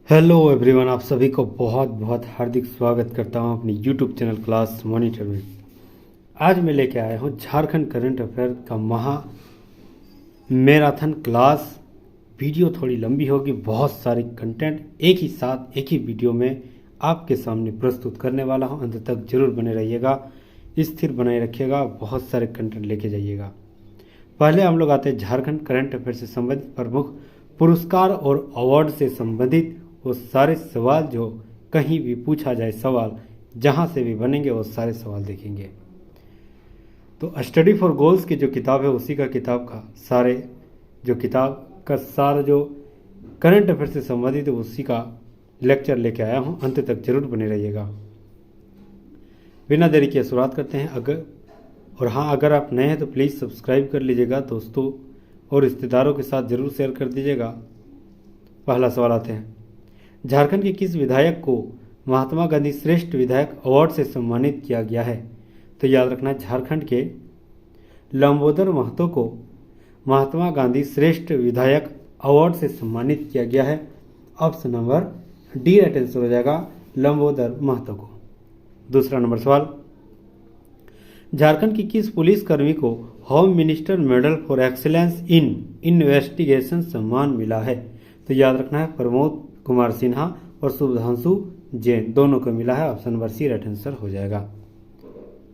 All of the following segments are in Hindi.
हेलो एवरीवन, आप सभी को बहुत बहुत हार्दिक स्वागत करता हूं अपनी यूट्यूब चैनल क्लास मॉनिटर में। आज मैं लेके आया हूं झारखंड करंट अफेयर का मैराथन क्लास। वीडियो थोड़ी लंबी होगी, बहुत सारी कंटेंट एक ही साथ एक ही वीडियो में आपके सामने प्रस्तुत करने वाला हूं। अंत तक जरूर बने रहिएगा, स्थिर बनाए रखिएगा, बहुत सारे कंटेंट लेके जाइएगा। पहले हम लोग आते हैं झारखंड करंट अफेयर से संबंधित प्रमुख पुरस्कार और अवार्ड से संबंधित वो सारे सवाल जो कहीं भी पूछा जाए, सवाल जहां से भी बनेंगे वो सारे सवाल देखेंगे। तो स्टडी फॉर गोल्स की जो किताब है उसी का किताब का सारा जो करंट अफेयर से संबंधित है उसी का लेक्चर लेके आया हूं। अंत तक जरूर बने रहिएगा। बिना देरी के शुरुआत करते हैं। अगर आप नए हैं तो प्लीज़ सब्सक्राइब कर लीजिएगा दोस्तों, और रिश्तेदारों के साथ जरूर शेयर कर दीजिएगा। पहला सवाल आते हैं, झारखंड के किस विधायक को महात्मा गांधी श्रेष्ठ विधायक अवार्ड से सम्मानित किया गया है? तो याद रखना, झारखंड के लंबोदर महतो को महात्मा गांधी श्रेष्ठ विधायक अवार्ड से सम्मानित किया गया है। Option number D right answer हो जाएगा, लंबोदर महतो को। दूसरा नंबर सवाल, झारखंड की किस पुलिसकर्मी को home minister medal for excellence in investigation सम्मान मिला है? तो याद रखना है, प्रमोद कुमार सिन्हा और शुभांशु जैन दोनों को मिला है। Option number C right answer हो जाएगा।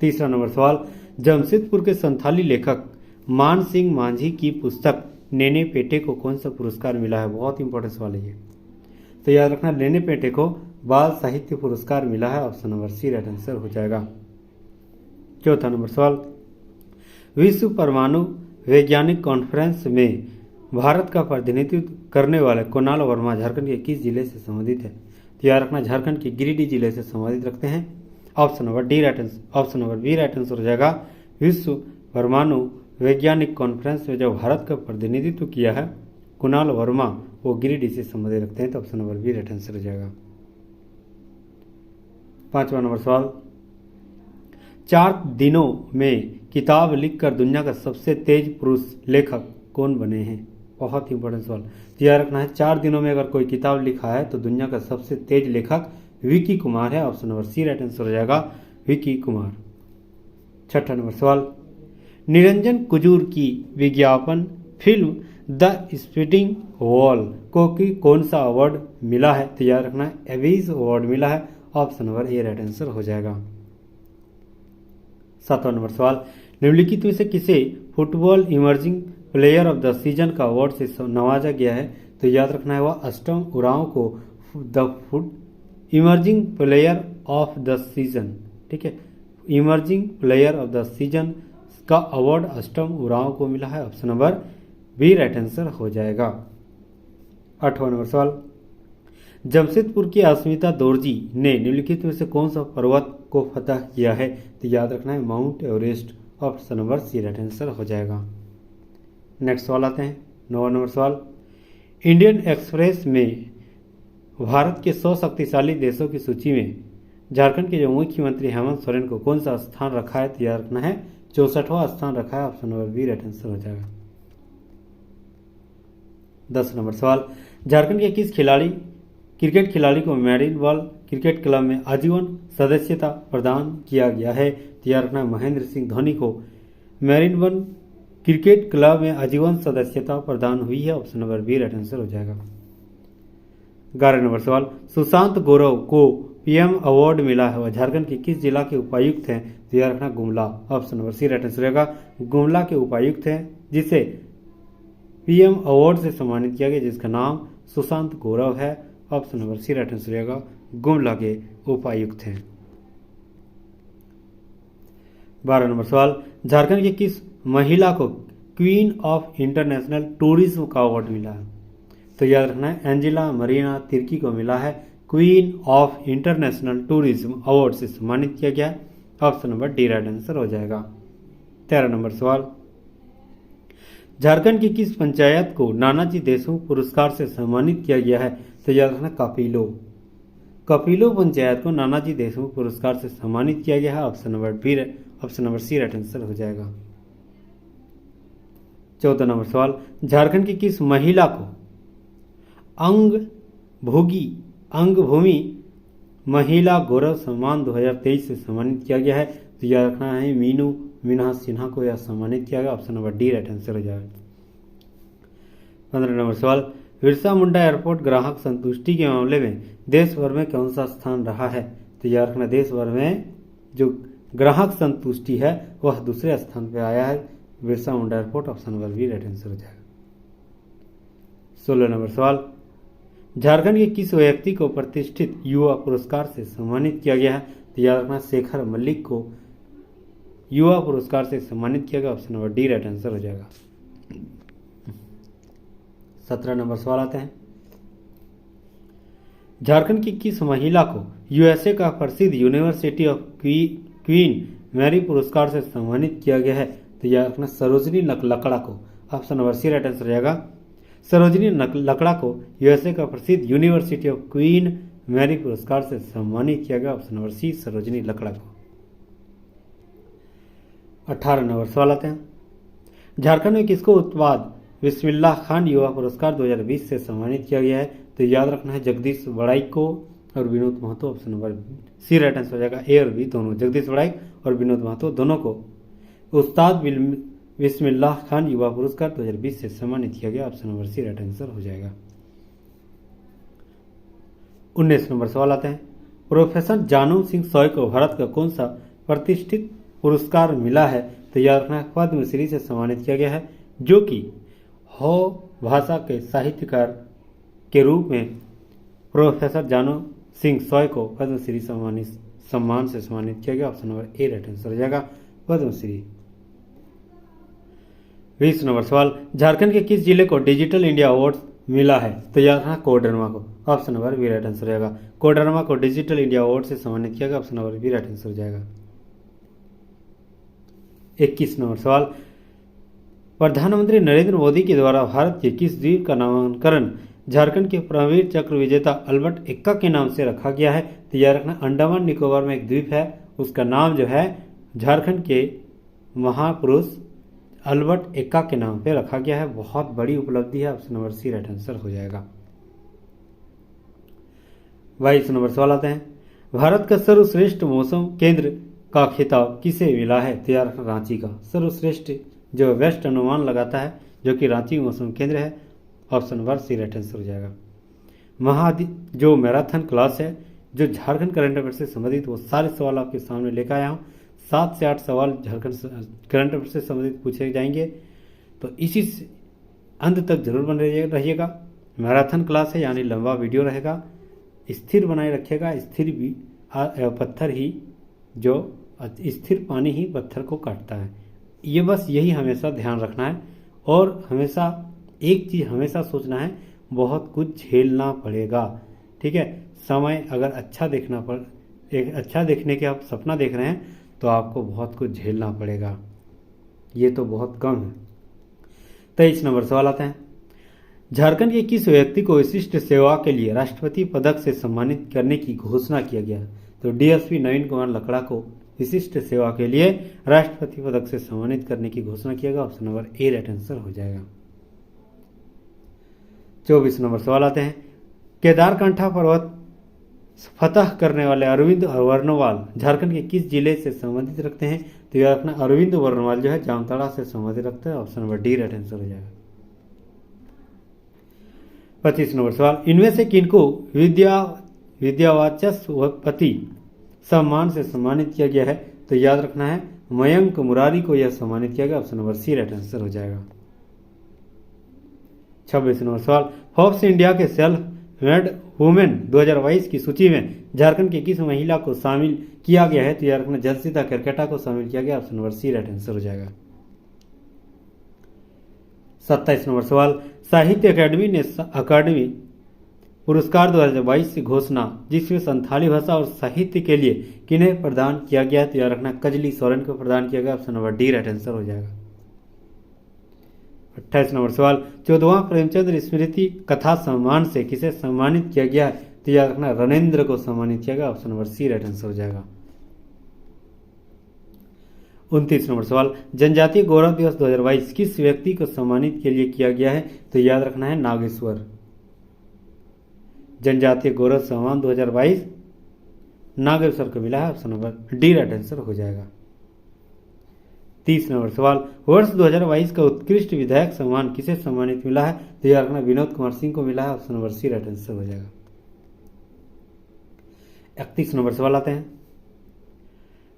तीसरा नंबर सवाल, जमशेदपुर के संथाली लेखक मान सिंह मांझी की पुस्तक नेने पेटे को कौन सा पुरस्कार मिला है? बहुत इंपॉर्टेंट सवाल है ये, तो याद रखना, नेने पेटे को बाल साहित्य पुरस्कार मिला है। Option number C right answer हो जाएगा। चौथा नंबर सवाल, विश्व परमाणु वैज्ञानिक कॉन्फ्रेंस में भारत का प्रतिनिधित्व करने वाले कुणाल वर्मा झारखंड के किस जिले से संबंधित है? तो याद रखना, झारखंड के गिरिडीह जिले से संबंधित रखते हैं। Option number B right answer हो जाएगा। विश्व परमाणु वैज्ञानिक कॉन्फ्रेंस में जो भारत का प्रतिनिधित्व किया है कुणाल वर्मा, वो गिरिडीह से संबंधित रखते हैं। तो option number B right answer हो जाएगा। पांचवा नंबर सवाल, 4 दिनों में किताब लिखकर दुनिया का सबसे तेज पुरुष लेखक कौन बने हैं? बहुत ही इंपॉर्टेंट सवाल। तो याद रखना है, 4 दिनों में अगर कोई किताब लिखा है तो दुनिया का सबसे तेज लेखक विकी कुमार है। Option number C right answer हो जाएगा, विकी कुमार। छठा नंबर सवाल, निरंजन कुजूर की विज्ञापन फिल्म द स्पीडिंग वॉल को कौन सा अवार्ड मिला है? तो याद रखना है, एवीज अवार्ड मिला है। Option number A right answer हो जाएगा। सातवां नंबर सवाल, निम्नलिखित में से किसे football emerging player of the season का अवार्ड से नवाजा गया है? तो याद रखना है, वह अष्टम उरांव को the emerging player of the season, ठीक है, emerging player of the season का अवार्ड अष्टम उरांव को मिला है। Option number B right answer हो जाएगा। आठवां नंबर सवाल, जमशेदपुर की अस्मिता दोरजी ने निम्नलिखित में से कौन सा पर्वत को फतह किया है? तो याद रखना है, Mount Everest. Option number C right answer हो जाएगा। नेक्स्ट सवाल आते हैं, 9वां नंबर सवाल, इंडियन एक्सप्रेस में भारत के 100 शक्तिशाली देशों की सूची में झारखंड के जो मुख्यमंत्री हेमंत सोरेन को कौन सा स्थान रखा है? तो याद रखना है, 64वां स्थान रखा है। Option number B right answer हो जाएगा। 10 नंबर सवाल, झारखंड के किस क्रिकेट खिलाड़ी को मैरीन बॉल क्रिकेट क्लब में आजीवन सदस्यता प्रदान किया गया है? तो याद रखना, महेंद्र सिंह धोनी को मैरीन बॉल क्रिकेट क्लब में आजीवन सदस्यता प्रदान हुई है। Option number B right answer हो जाएगा। 11 नंबर सवाल, सुशांत गौरव को पीएम अवार्ड मिला है, वह झारखंड के किस जिला के उपायुक्त हैं? तो याद रखना, Gumla. Option number C right answer रहेगा, गुमला के उपायुक्त हैं जिसे पीएम अवार्ड से सम्मानित किया गया, जिसका नाम सुशांत गौरव है। Option number C right answer रहेगा, गुमला के उपायुक्त हैं। 12 नंबर सवाल, झारखंड के किस महिला को क्वीन ऑफ इंटरनेशनल टूरिज्म का अवार्ड मिला है? तो याद रखना है, एंजेला मरीना तिर्की को मिला है queen of international tourism award से सम्मानित किया गया है। Option number D right answer हो जाएगा। 13 नंबर सवाल, झारखंड की किस पंचायत को नानाजी देशमुख पुरस्कार से सम्मानित किया गया है? तो याद रखना, कपिलो पंचायत को नानाजी देशमुख पुरस्कार से सम्मानित किया गया है। Option number C right answer हो जाएगा। 14 नंबर सवाल, झारखंड की किस महिला को अंग भोगी अंगभूमि महिला गौरव सम्मान 2023 से सम्मानित किया गया है। तो याद रखना है मीनू मीना सिन्हा को यह सम्मानित किया गया। Option number D right answer हो जाएगा। 15 नंबर सवाल, बिरसा मुंडा एयरपोर्ट ग्राहक संतुष्टि के मामले में देश भर में कौन सा स्थान रहा है? तो याद रखना देश भर में जो ग्राहक संतुष्टि है वह दूसरे स्थान पर आया है, Birsa Munda airport. Option number B right answer हो जाएगा। 16 नंबर सवाल, झारखंड के किस व्यक्ति को प्रतिष्ठित युवा पुरस्कार से सम्मानित किया गया है? तो याद रखना शेखर मलिक को युवा पुरस्कार से सम्मानित किया गया। Option number D right answer हो जाएगा। 17 नंबर सवाल आते हैं, झारखंड की किस महिला को यूएसए का प्रसिद्ध यूनिवर्सिटी ऑफ क्वीन मैरी पुरस्कार से सम्मानित किया गया है? तो याद रखना सरोजनी लकड़ा को। Option number C right answer हो जाएगा। सरोजनी लकड़ा को यूएसए का प्रसिद्ध यूनिवर्सिटी ऑफ क्वीन मैरी पुरस्कार से सम्मानित किया गया। ऑप्शन नंबर सी सरोजनी लकड़ा को। 18 नंबर सवाल आते हैं, झारखंड में किसको उत्पाद बिस्मिल्लाह खान युवा पुरस्कार 2020 से सम्मानित किया गया है? तो याद रखना है जगदीश बड़ाइक को और Vinod Mahto. Option number C right answer हो जाएगा। ए और बी दोनों, जगदीश बड़ाइक और विनोद महतो दोनों को उस्ताद बिस्मिल्लाह खान युवा पुरस्कार 2020 से सम्मानित किया गया। Option number C right answer हो जाएगा। 19 नंबर सवाल आते हैं, प्रोफेसर जानू सिंह सॉय को भारत का कौन सा प्रतिष्ठित पुरस्कार मिला है? तो याद रखना है पद्मश्री से सम्मानित किया गया है, जो कि हो भाषा के साहित्यकार के रूप में प्रोफेसर जानू सिंह सॉय को पद्मश्री सम्मान से सम्मानित किया गया। Option number A right answer हो जाएगा पद्मश्री। 20 नंबर सवाल, झारखंड के किस जिले को डिजिटल इंडिया अवार्ड मिला है? तो याद रखना कोडरमा को। Option number B right answer हो जाएगा। कोडरमा को डिजिटल इंडिया अवार्ड से सम्मानित किया गया। Option number B right answer हो जाएगा। 21 नंबर सवाल, प्रधानमंत्री नरेंद्र मोदी के द्वारा भारत के किस द्वीप का नामकरण झारखंड के परमवीर चक्र विजेता अल्बर्ट एक्का के नाम से रखा गया है? तो याद रखना अंडमान निकोबार में एक द्वीप है, उसका नाम जो है झारखंड के महापुरुष अल्बर्ट एक्का के नाम पे रखा गया है। बहुत बड़ी उपलब्धि है। Option number C right answer हो जाएगा। 22 नंबर सवाल आते हैं, भारत का सर्वश्रेष्ठ मौसम केंद्र का खिताब किसे मिला है? तो यार रांची का सर्वश्रेष्ठ जो वेस्ट अनुमान लगाता है, जो कि रांची मौसम केंद्र है। Option number C right answer हो जाएगा। जो मैराथन क्लास है जो झारखंड करंट अफेयर से संबंधित, वो सारे सवाल आपके सामने लेकर आया हूँ। 7 से 8 सवाल झारखंड करंट अफेयर से संबंधित पूछे जाएंगे, तो इसी अंत तक जरूर बने रहिएगा। मैराथन क्लास है यानी लंबा वीडियो रहेगा। स्थिर बनाए रखिएगा। स्थिर भी पत्थर ही जो स्थिर पानी ही पत्थर को काटता है। ये बस यही हमेशा ध्यान रखना है और हमेशा एक चीज़ हमेशा सोचना है, बहुत कुछ झेलना पड़ेगा। ठीक है, समय अगर अच्छा देखने के आप सपना देख रहे हैं तो आपको बहुत कुछ झेलना पड़ेगा, ये तो बहुत कम है। 23 नंबर सवाल आता है, झारखंड के किस व्यक्ति को विशिष्ट सेवा के लिए राष्ट्रपति पदक से सम्मानित करने की घोषणा किया गया? तो डीएसपी नवीन कुमार लकड़ा को विशिष्ट सेवा के लिए राष्ट्रपति पदक से सम्मानित करने की घोषणा किया गया। Option number A right answer हो जाएगा। 24 नंबर सवाल आते हैं, केदारकंठा पर्वत फतह करने वाले अरविंद वर्णवाल झारखंड के किस जिले से संबंधित रखते हैं? तो याद रखना अरविंद वर्णवाल जो है जामताड़ा से संबंधित रखते हैं। Option number D right answer हो जाएगा। 25 नंबर सवाल, इनमें से किनको विद्यावाचस्पति सम्मान से सम्मानित किया गया है? तो याद रखना है मयंक मुरारी को यह सम्मानित किया गया। Option number C right answer हो जाएगा। 26 नंबर सवाल, फोर्ब्स इंडिया के सेल्फ मेड वुमेन 2022 की सूची में झारखंड की किस महिला को शामिल किया गया है? तो याद रखना जलसीता केरकेटा को शामिल किया गया। Option number C right answer हो जाएगा। 27 नंबर सवाल, साहित्य अकादमी पुरस्कार 2022 की घोषणा जिसमें संथाली भाषा और साहित्य के लिए किन्हें प्रदान किया गया? तो याद रखना कजली सोरेन को प्रदान किया गया। Option number D right answer हो जाएगा। 28 नंबर सवाल, 14वां प्रेमचंद्र स्मृति कथा सम्मान से किसे सम्मानित किया गया है? तो याद रखना रणेंद्र को सम्मानित किया गया। Option number C right answer हो जाएगा। 29 नंबर सवाल, जनजातीय गौरव दिवस 2022 किस व्यक्ति को सम्मानित के लिए किया गया है? तो याद रखना है नागेश्वर। जनजातीय गौरव सम्मान 2022 नागेश्वर को मिला है। Option number D right answer हो जाएगा। 30 नंबर सवाल, वर्ष 2022 का उत्कृष्ट विधायक सम्मान किसे सम्मानित मिला है? तो याद रखना विनोद कुमार सिंह को मिला है। Option number C right answer हो जाएगा। 31 नंबर सवाल आते हैं,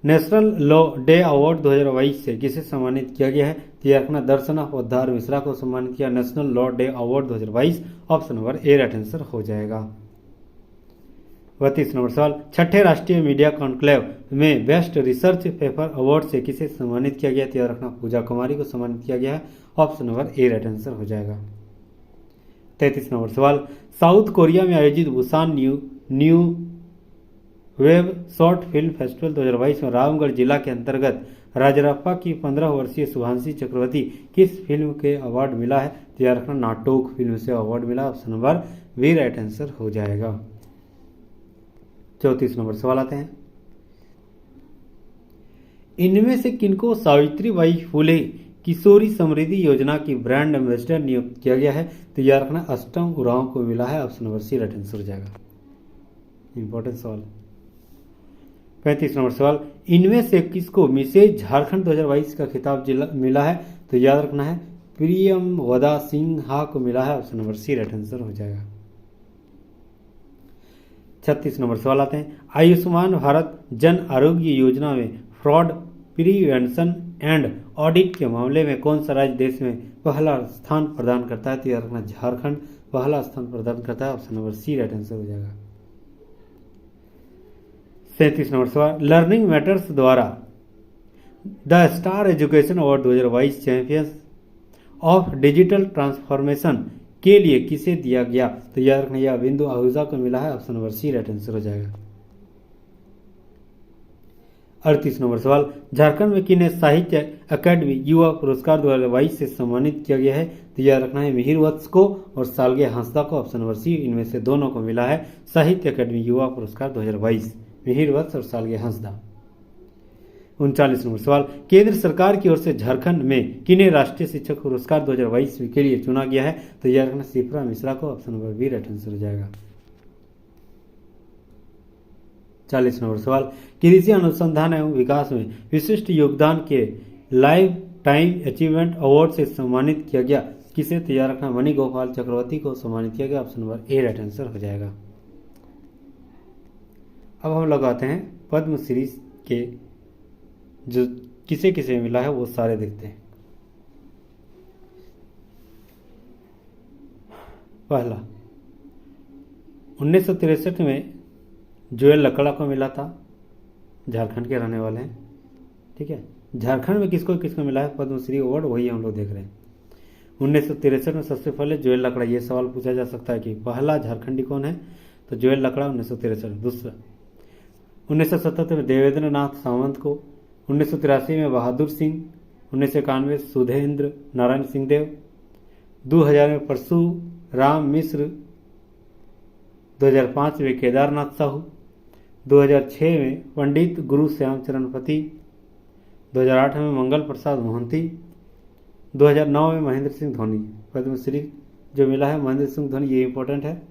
नेशनल लॉ डे अवार्ड 2022 से किसे सम्मानित किया गया है? तो याद रखना दर्शना पोद्दार मिश्रा को सम्मानित किया national law day award 2022। Option number A right answer हो जाएगा। 32 नंबर सवाल, छठे राष्ट्रीय मीडिया कॉन्क्लेव में बेस्ट रिसर्च पेपर अवार्ड से किसे सम्मानित किया गया? तो याद रखना पूजा कुमारी को सम्मानित किया गया है। Option number A right answer हो जाएगा। 33 नंबर सवाल, साउथ कोरिया में आयोजित Busan new web short film festival 2022 में रामगढ़ जिला के अंतर्गत राजरप्पा की 15 वर्षीय शुभांशी चक्रवर्ती किस फिल्म के अवार्ड मिला है? तो याद रखना नाटोक फिल्म से अवार्ड मिला। Option number B right answer हो जाएगा। 34 नंबर सवाल आते हैं, इनमें से किनको सावित्रीबाई फुले किशोरी समृद्धि योजना की ब्रांड एम्बेसडर नियुक्त किया गया है? तो याद रखना अष्टम उरांव को मिला है। Option number C right answer हो जाएगा। इंपॉर्टेंट सवाल। 35 नंबर सवाल, इनमें से किसको मिसेज झारखंड 2022 का खिताब मिला है? तो याद रखना है प्रियम वदा सिन्हा को मिला है। Option number C right answer हो जाएगा। 36 नंबर सवाल आते हैं, आयुष्मान भारत जन आरोग्य योजना में फ्रॉड प्रिवेंशन एंड ऑडिट के मामले में कौन सा राज्य देश में पहला स्थान प्रदान करता है? तो याद रखना झारखंड पहला स्थान प्रदान करता है। Option number C right answer हो जाएगा। 37 नंबर सवाल, लर्निंग मैटर्स द्वारा the star education award 2022 champions of digital transformation के लिए किसे दिया गया? तो याद रखना यह बिंदु आहूजा को मिला है। Option number C right answer हो जाएगा। 38 नंबर सवाल, झारखंड में किन्हें साहित्य अकादमी युवा पुरस्कार 2022 से सम्मानित किया गया है? तो याद रखना है मिहिर वत्स को और सालगे हांसदा को। ऑप्शन नंबर सी इनमें से दोनों को मिला है साहित्य अकादमी युवा पुरस्कार 2022, मिहिर वत्स और सालगे हांसदा। 39 नंबर सवाल, केंद्र सरकार की ओर से झारखंड में किन्हें राष्ट्रीय शिक्षक पुरस्कार 2022 के लिए चुना गया है? तो याद रखना शिप्रा मिश्रा को। Option number B right answer हो जाएगा। 40 नंबर सवाल, कृषि अनुसंधान एवं विकास में विशिष्ट योगदान के लाइफ टाइम अचीवमेंट अवार्ड से सम्मानित किया गया किसे? तो याद रखना मणि गोपाल चक्रवर्ती को सम्मानित किया गया। Option number A right answer हो जाएगा। अब हम लगाते हैं पद्मश्री के जो किसे किसे मिला है वो सारे देखते हैं। पहला 1963 में जोएल लकड़ा को मिला था, झारखंड के रहने वाले हैं। ठीक है, झारखंड में किसको किसको मिला है पद्मश्री अवार्ड वही हम लोग देख रहे हैं। 1963 में सबसे पहले जोएल लकड़ा, ये सवाल पूछा जा सकता है कि पहला झारखंडी कौन है? तो जोएल लकड़ा 1963। दूसरा 1977 में देवेंद्र नाथ सावंत को, 1983 में बहादुर सिंह, 1991 सुधेंद्र नारायण सिंहदेव, 2000 में परशुराम मिश्र, 2005 में केदारनाथ साहू, 2006 में पंडित गुरु श्यामचरण पति, 2008 में मंगल प्रसाद मोहंती, 2009 में महेंद्र सिंह धोनी। पद्मश्री जो मिला है महेंद्र सिंह धोनी, ये इंपॉर्टेंट है,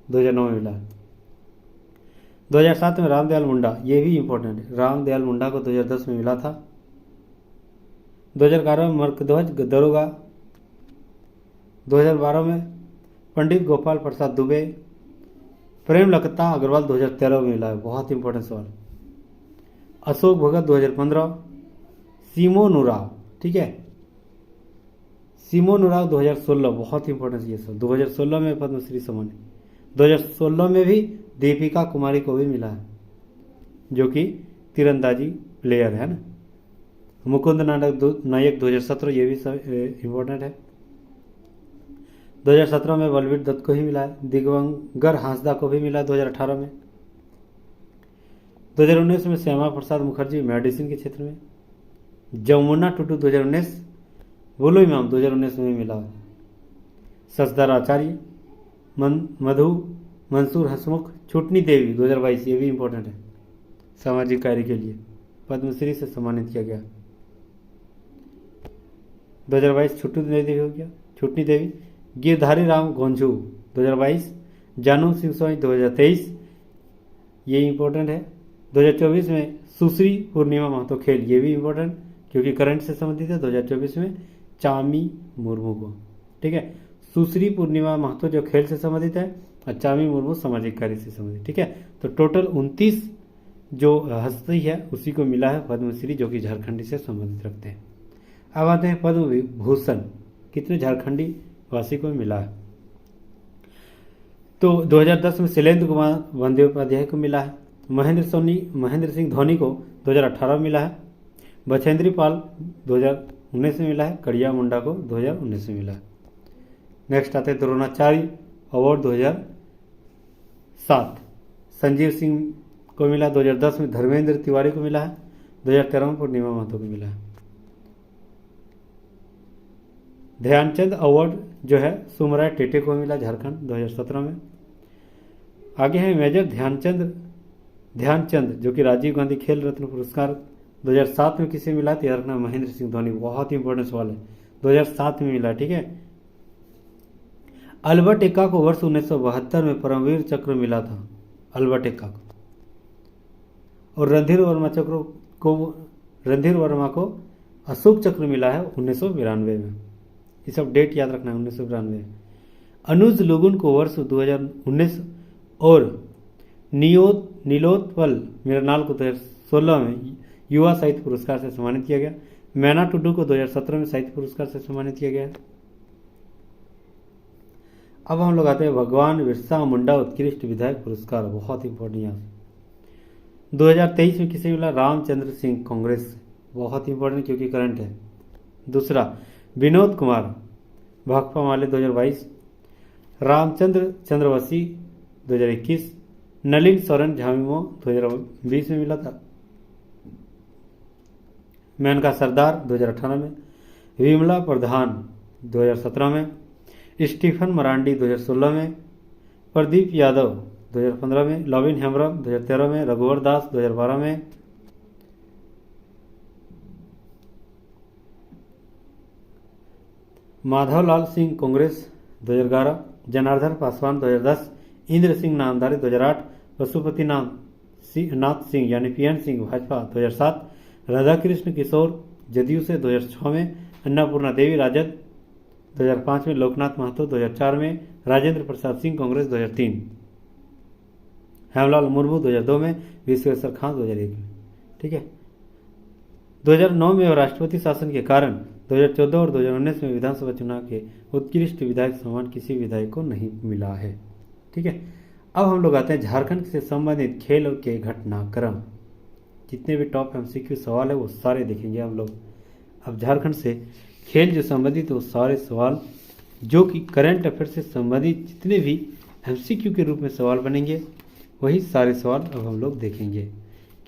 2009 में मिला है। 2007 में रामदयाल मुंडा, ये भी इंपॉर्टेंट है, रामदयाल मुंडा को 2010 में मिला था। 2011 में मर्कध्वज दरोगा, 2012 में पंडित गोपाल प्रसाद दुबे, प्रेमलता अग्रवाल 2013 में मिला है, बहुत इंपॉर्टेंट सवाल। अशोक भगत 2015, सिमोन उराव, ठीक है, सिमोन उराव 2016, बहुत इंपॉर्टेंट ये सब, 2016 में पद्मश्री सम्मान। 2016 में भी दीपिका कुमारी को भी मिला है जो कि तीरंदाजी प्लेयर है ना। मुकुंद नायक 2017, ये भी सब इंपॉर्टेंट है। 2017 में बलवीर दत्त को ही मिला है। दिगंबर हांसदा को भी मिला है 2018 में। 2019 में श्यामा प्रसाद मुखर्जी मेडिसिन के क्षेत्र में। जमुना टुटू 2019, बोलो इमाम 2019 में मिला है। सचदर आचार्य, मधु मंसूर हसमुख, छुटनी देवी 2022, ये भी इंपॉर्टेंट है, सामाजिक कार्य के लिए पद्मश्री से सम्मानित किया गया। 2022 छुटनी देवी हो गया, छुटनी देवी। गिरधारी राम गोंझू 2022, जानू सिंह सोई 2023, ये इम्पोर्टेंट है। 2024 में सुश्री पूर्णिमा महतो खेल, ये भी इम्पोर्टेंट क्योंकि करंट से संबंधित है। 2024 में चामी मुर्मू को, ठीक है, सुश्री पूर्णिमा महतो जो खेल से संबंधित है और चामी मुर्मू सामाजिक कार्य से संबंधित, ठीक है। तो टोटल 29 जो हस्ती है उसी को मिला है पद्मश्री, जो कि झारखंडी से संबंधित रखते हैं। अब आते हैं पद्म विभूषण, कितने झारखंडी वासी को मिला है। तो 2010 में शैलेंद्र कुमार बंदोपाध्याय को मिला है। महेंद्र सिंह धोनी को 2018 में मिला है। बछेंद्री पाल 2019 में मिला है। कड़िया मुंडा को 2019 में मिला है। नेक्स्ट आते हैं द्रोणाचार्य अवार्ड 2007, संजीव सिंह को मिला। 2010 में धर्मेंद्र तिवारी को मिला है। 2013 में पूर्णिमा महतो को मिला है। ध्यानचंद अवार्ड जो है सुमराय टेटे को मिला झारखंड 2017 में। आगे है मेजर ध्यानचंद जो कि राजीव गांधी खेल रत्न पुरस्कार 2007 में किसे मिला, तो याद रखना महेंद्र सिंह धोनी। बहुत ही इंपॉर्टेंट सवाल है, 2007 में मिला, ठीक है। अल्बर्ट एक्का को वर्ष 1972 में परमवीर चक्र मिला था, अल्बर्ट एक्का को। और रणधीर वर्मा को अशोक चक्र मिला है 1992 में। ये सब डेट याद रखना है, 1992। अनुज लुगुन को वर्ष 2019 और नीलोत्पल मिरनाल को 2016 में युवा साहित्य पुरस्कार से सम्मानित किया गया। मैना टुडू को 2017 में साहित्य पुरस्कार से सम्मानित किया गया। अब हम लोग आते हैं भगवान बिरसा मुंडा उत्कृष्ट विधायक पुरस्कार, बहुत इंपॉर्टेंट यहाँ से। 2023 में किसे मिला, रामचंद्र सिंह कांग्रेस, बहुत इंपॉर्टेंट क्योंकि करंट है। दूसरा विनोद कुमार भाकपा माले 2022, रामचंद्र चंद्रवसी 2021, नलिन सोरेन झामुमो 2020 में मिला था। मेनका सरदार 2018 में, विमला प्रधान 2017 में, स्टीफन मरांडी 2016 में, प्रदीप यादव 2015 में, लविन हेम्ब्रम 2013 में, रघुवर दास 2012 में, माधवलाल सिंह कांग्रेस 2011, जनार्दन पासवान 2010, इंद्र सिंह नामधारी 2008, पशुपति नाथ सिंह यानी पीएन सिंह भाजपा 2007, राधाकृष्ण किशोर जदयू से 2006 में, अन्नपूर्णा देवी राजद 2005 में, लोकनाथ महतो 2004 में, राजेंद्र प्रसाद सिंह कांग्रेस 2003, हेमलाल मुर्मू 2002 में, विश्वेश्वर खान 2001 में, ठीक है। 2009 में राष्ट्रपति शासन के कारण 2014 और 2019 में विधानसभा चुनाव के उत्कृष्ट विधायक सम्मान किसी विधायक को नहीं मिला है, ठीक है। अब हम लोग आते हैं झारखंड से संबंधित खेल के घटनाक्रम। जितने भी टॉप एमसीक्यू सवाल है वो सारे देखेंगे हम लोग। अब झारखंड से खेल जो संबंधित वो सारे सवाल जो कि करंट अफेयर से संबंधित जितने भी एमसीक्यू के रूप में सवाल बनेंगे वही सारे सवाल अब हम लोग देखेंगे।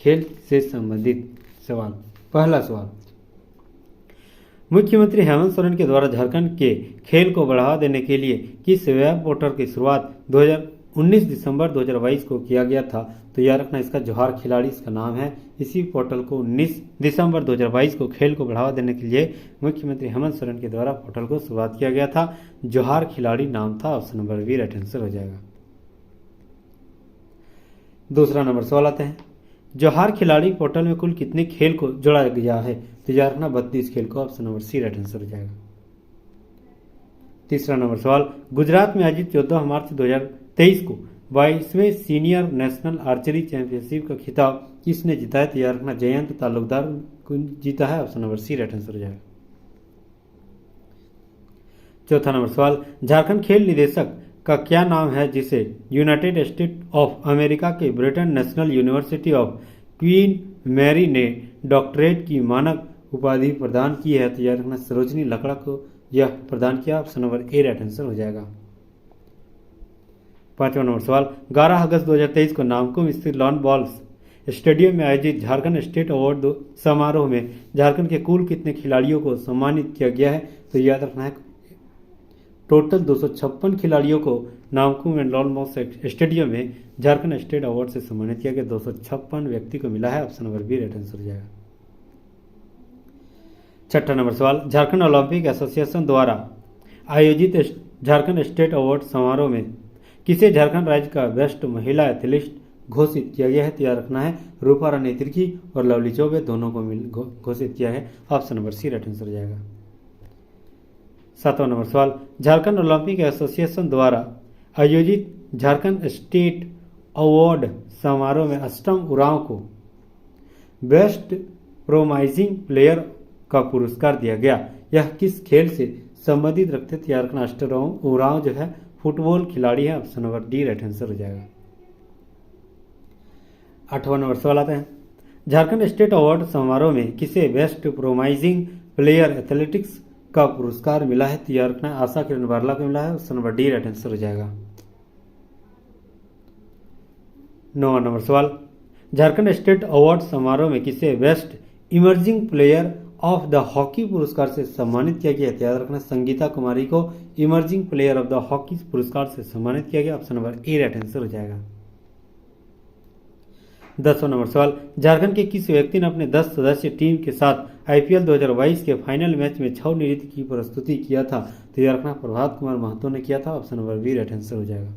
खेल से संबंधित सवाल, पहला सवाल, मुख्यमंत्री हेमंत सोरेन के द्वारा झारखंड के खेल को बढ़ावा देने के लिए किस वेब पोर्टल की शुरुआत 19 दिसंबर 2022 को किया गया था, तो याद रखना इसका जोहार खिलाड़ी इसका नाम है। इसी पोर्टल को 19 दिसंबर 2022 को खेल को बढ़ावा देने के लिए मुख्यमंत्री हेमंत सोरेन के द्वारा पोर्टल को शुरुआत किया गया था। जोहार खिलाड़ी नाम था, option number B right answer हो जाएगा। दूसरा नंबर सवाल आते हैं, जोहार खिलाड़ी पोर्टल में कुल कितने खेल को जोड़ा गया है, तो याद रखना 32 खेल को, option number C right answer हो जाएगा। तीसरा नंबर सवाल, गुजरात में आयोजित 14 मार्च 2023 को 22वें सीनियर नेशनल आर्चरी चैंपियनशिप का खिताब किसने जीता है, तो याद रखना जयंत तालुकदार को जीता है, option number C right answer हो जाएगा। चौथा नंबर सवाल, झारखंड खेल निदेशक का क्या नाम है जिसे यूनाइटेड स्टेट ऑफ अमेरिका के Britain national university of Queen Mary ने डॉक्टरेट की मानक उपाधि प्रदान की है, तो याद रखना सरोजनी लकड़ा को यह प्रदान किया, option number A right answer हो जाएगा। पांचवा नंबर सवाल, 11 अगस्त 2023 को नामकुम स्थित लॉन बॉल्स स्टेडियम में आयोजित झारखंड स्टेट अवार्ड समारोह में झारखंड के कुल कितने खिलाड़ियों को सम्मानित किया गया है, तो याद रखना है टोटल 256 खिलाड़ियों को Namkum and lawn balls stadium में झारखंड स्टेट अवार्ड से सम्मानित किया गया। 256 व्यक्ति को मिला है, option number B right answer हो जाएगा। छठा नंबर सवाल, झारखंड ओलंपिक एसोसिएशन द्वारा आयोजित झारखंड स्टेट अवार्ड समारोह में किसे झारखंड राज्य का बेस्ट महिला एथलीट घोषित किया गया है? तो याद रखना है रूपा रानी तिर्की और लवली चौबे दोनों को घोषित किया है। Option number C right answer हो जाएगा। 7वां नंबर सवाल, झारखंड ओलंपिक एसोसिएशन द्वारा आयोजित झारखंड स्टेट अवार्ड समारोह में अष्टम उरांव को बेस्ट प्रोमाइजिंग प्लेयर का पुरस्कार दिया गया। यह किस खेल से संबंधित रखते थे? याद रखना अष्टम उरांव जो है फुटबॉल खिलाड़ी है। Option number D right answer हो जाएगा। 8वां नंबर सवाल आता है, झारखंड स्टेट अवार्ड समारोह में किसे बेस्ट प्रोमाइजिंग प्लेयर एथलेटिक्स का पुरस्कार मिला है? तो याद रखना आशा किरण बारला को मिला है। Option number D right answer हो जाएगा। 9वां नंबर सवाल, झारखंड स्टेट अवार्ड समारोह में किसे best emerging player of the hockey पुरस्कार से सम्मानित किया गया? याद रखना संगीता कुमारी को emerging player of the hockey पुरस्कार से सम्मानित किया गया। Option number A right answer हो जाएगा। 10वां नंबर सवाल, झारखंड के किस व्यक्ति ने अपने 10 सदस्यीय टीम के साथ आईपीएल 2022 के फाइनल मैच में छऊ नृत्य की प्रस्तुति किया था? तो याद रखना प्रभात कुमार महतो ने किया था। Option number B right answer हो जाएगा।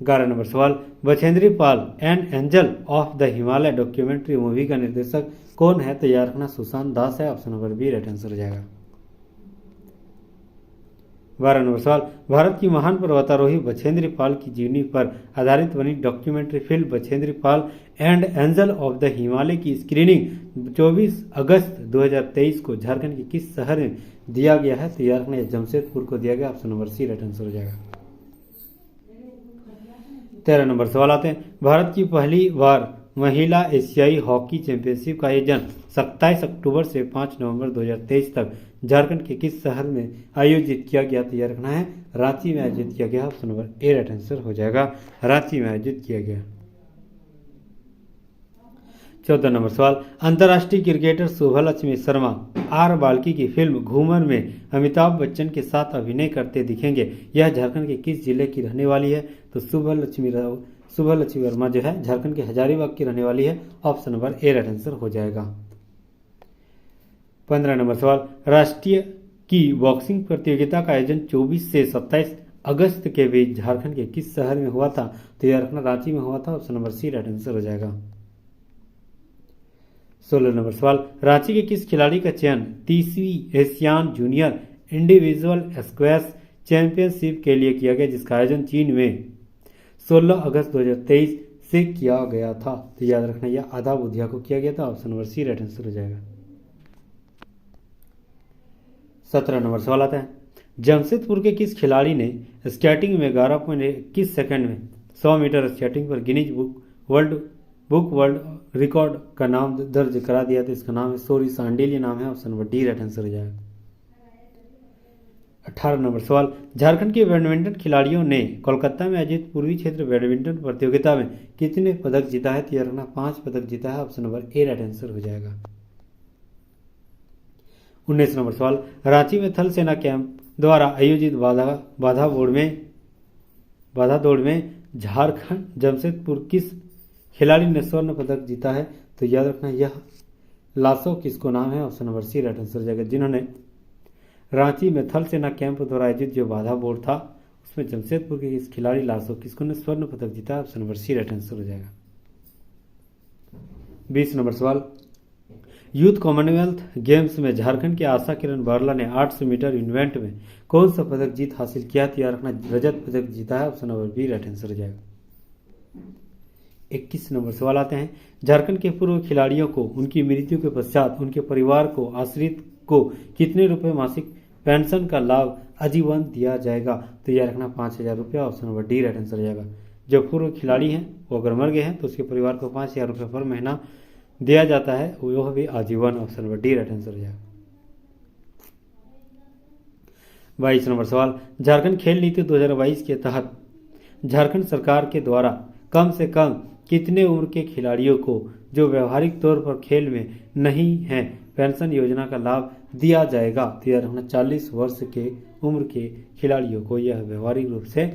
11 नंबर सवाल, Bachendri Pal and angel of the Himalaya documentary movie का निर्देशक कौन है? तो याद रखना सुशांत दास है। Option number B right answer हो जाएगा। 12 नंबर सवाल, भारत की महान पर्वतारोही बछेंद्री पाल की जीवनी पर आधारित बनी documentary film Bachendri Pal and angel of the Himalaya की स्क्रीनिंग 24 अगस्त 2023 को झारखंड के किस शहर में दिया गया है? तो याद रखना जमशेदपुर को दिया गया। Option number C right answer हो जाएगा। 13 नंबर सवाल आते हैं, भारत की पहली बार महिला एशियाई हॉकी चैंपियनशिप का आयोजन 27 अक्टूबर से 5 नवंबर 2023 तक झारखंड के किस शहर में आयोजित किया गया? तो याद रखना है रांची में आयोजित किया गया। Option number A right answer हो जाएगा। रांची में आयोजित किया गया। 14 नंबर सवाल, अंतर्राष्ट्रीय क्रिकेटर शुभलक्ष्मी शर्मा आर बाल्की की फिल्म घूमर में अमिताभ बच्चन के साथ अभिनय करते दिखेंगे। यह झारखंड के किस जिले की रहने वाली है? तो शुभलक्ष्मी वर्मा जो है झारखंड के हजारीबाग की रहने वाली है। Option number A right answer हो जाएगा। 15 नंबर सवाल, राष्ट्रीय की बॉक्सिंग प्रतियोगिता का आयोजन 24 से 27 अगस्त के बीच झारखंड के किस शहर में हुआ था? तो याद रखना रांची में हुआ था। Option number C right answer हो जाएगा। 16 नंबर सवाल, रांची के किस खिलाड़ी का चयन 30वीं Asian junior individual squash championship के लिए किया गया, जिसका आयोजन चीन में 16 अगस्त 2023 से किया गया था? तो याद रखना यह आधा बुधिया को किया गया था। Option number C right answer हो जाएगा। 17 नंबर सवाल आता है, जमशेदपुर के किस खिलाड़ी ने स्केटिंग में 11.21 सेकंड में 100 मीटर स्केटिंग पर गिनीज वर्ल्ड रिकॉर्ड का नाम दर्ज करा दिया? तो इसका नाम है सोरी सांडेलिया नाम है। Option number D right answer हो जाएगा। 18 नंबर सवाल, झारखंड के बैडमिंटन खिलाड़ियों ने कोलकाता में आयोजित पूर्वी क्षेत्र बैडमिंटन प्रतियोगिता में कितने पदक जीता है? तो याद रखना 5 पदक जीता है। Option number A right answer हो जाएगा। 19 नंबर सवाल, रांची में थल सेना कैंप द्वारा आयोजित बाधा दौड़ में झारखंड जमशेदपुर किस खिलाड़ी ने स्वर्ण पदक जीता है? तो याद रखना यह लासो किसको नाम है। Option number C right answer हो जाएगा। जिन्होंने रांची में थल सेना कैंप द्वारा आयोजित जो बाधा बोर्ड था उसमें जमशेदपुर के इस खिलाड़ी लासो किसको ने स्वर्ण पदक जीता? Option number C right answer हो जाएगा। 20 नंबर सवाल, यूथ कॉमनवेल्थ गेम्स में झारखंड के आशा किरण बारला ने 800 मीटर इवेंट में कौन सा पदक जीत हासिल किया? तो याद रखना रजत पदक जीता है। Option number B right answer हो जाएगा। 21 नंबर सवाल आते हैं, झारखंड के पूर्व खिलाड़ियों को उनकी मृत्यु के पश्चात उनके परिवार को आश्रित को कितने रुपए मासिक पेंशन का लाभ आजीवन दिया जाएगा? तो यह रखना 5000 रुपया। Option number D right answer हो जाएगा। जो पूर्व खिलाड़ी हैं वो अगर मर गए हैं तो उसके परिवार को 5000 रुपये पर महीना दिया जाता है, वह भी आजीवन। Option number D right answer हो जाएगा। 22 नंबर सवाल, झारखंड खेल नीति 2022 के तहत झारखंड सरकार के द्वारा कम से कम कितने उम्र के खिलाड़ियों को जो व्यवहारिक तौर पर खेल में नहीं हैं पेंशन योजना का लाभ दिया जाएगा? तो यह रखना 40 वर्ष के उम्र के खिलाड़ियों को यह व्यवहारिक रूप से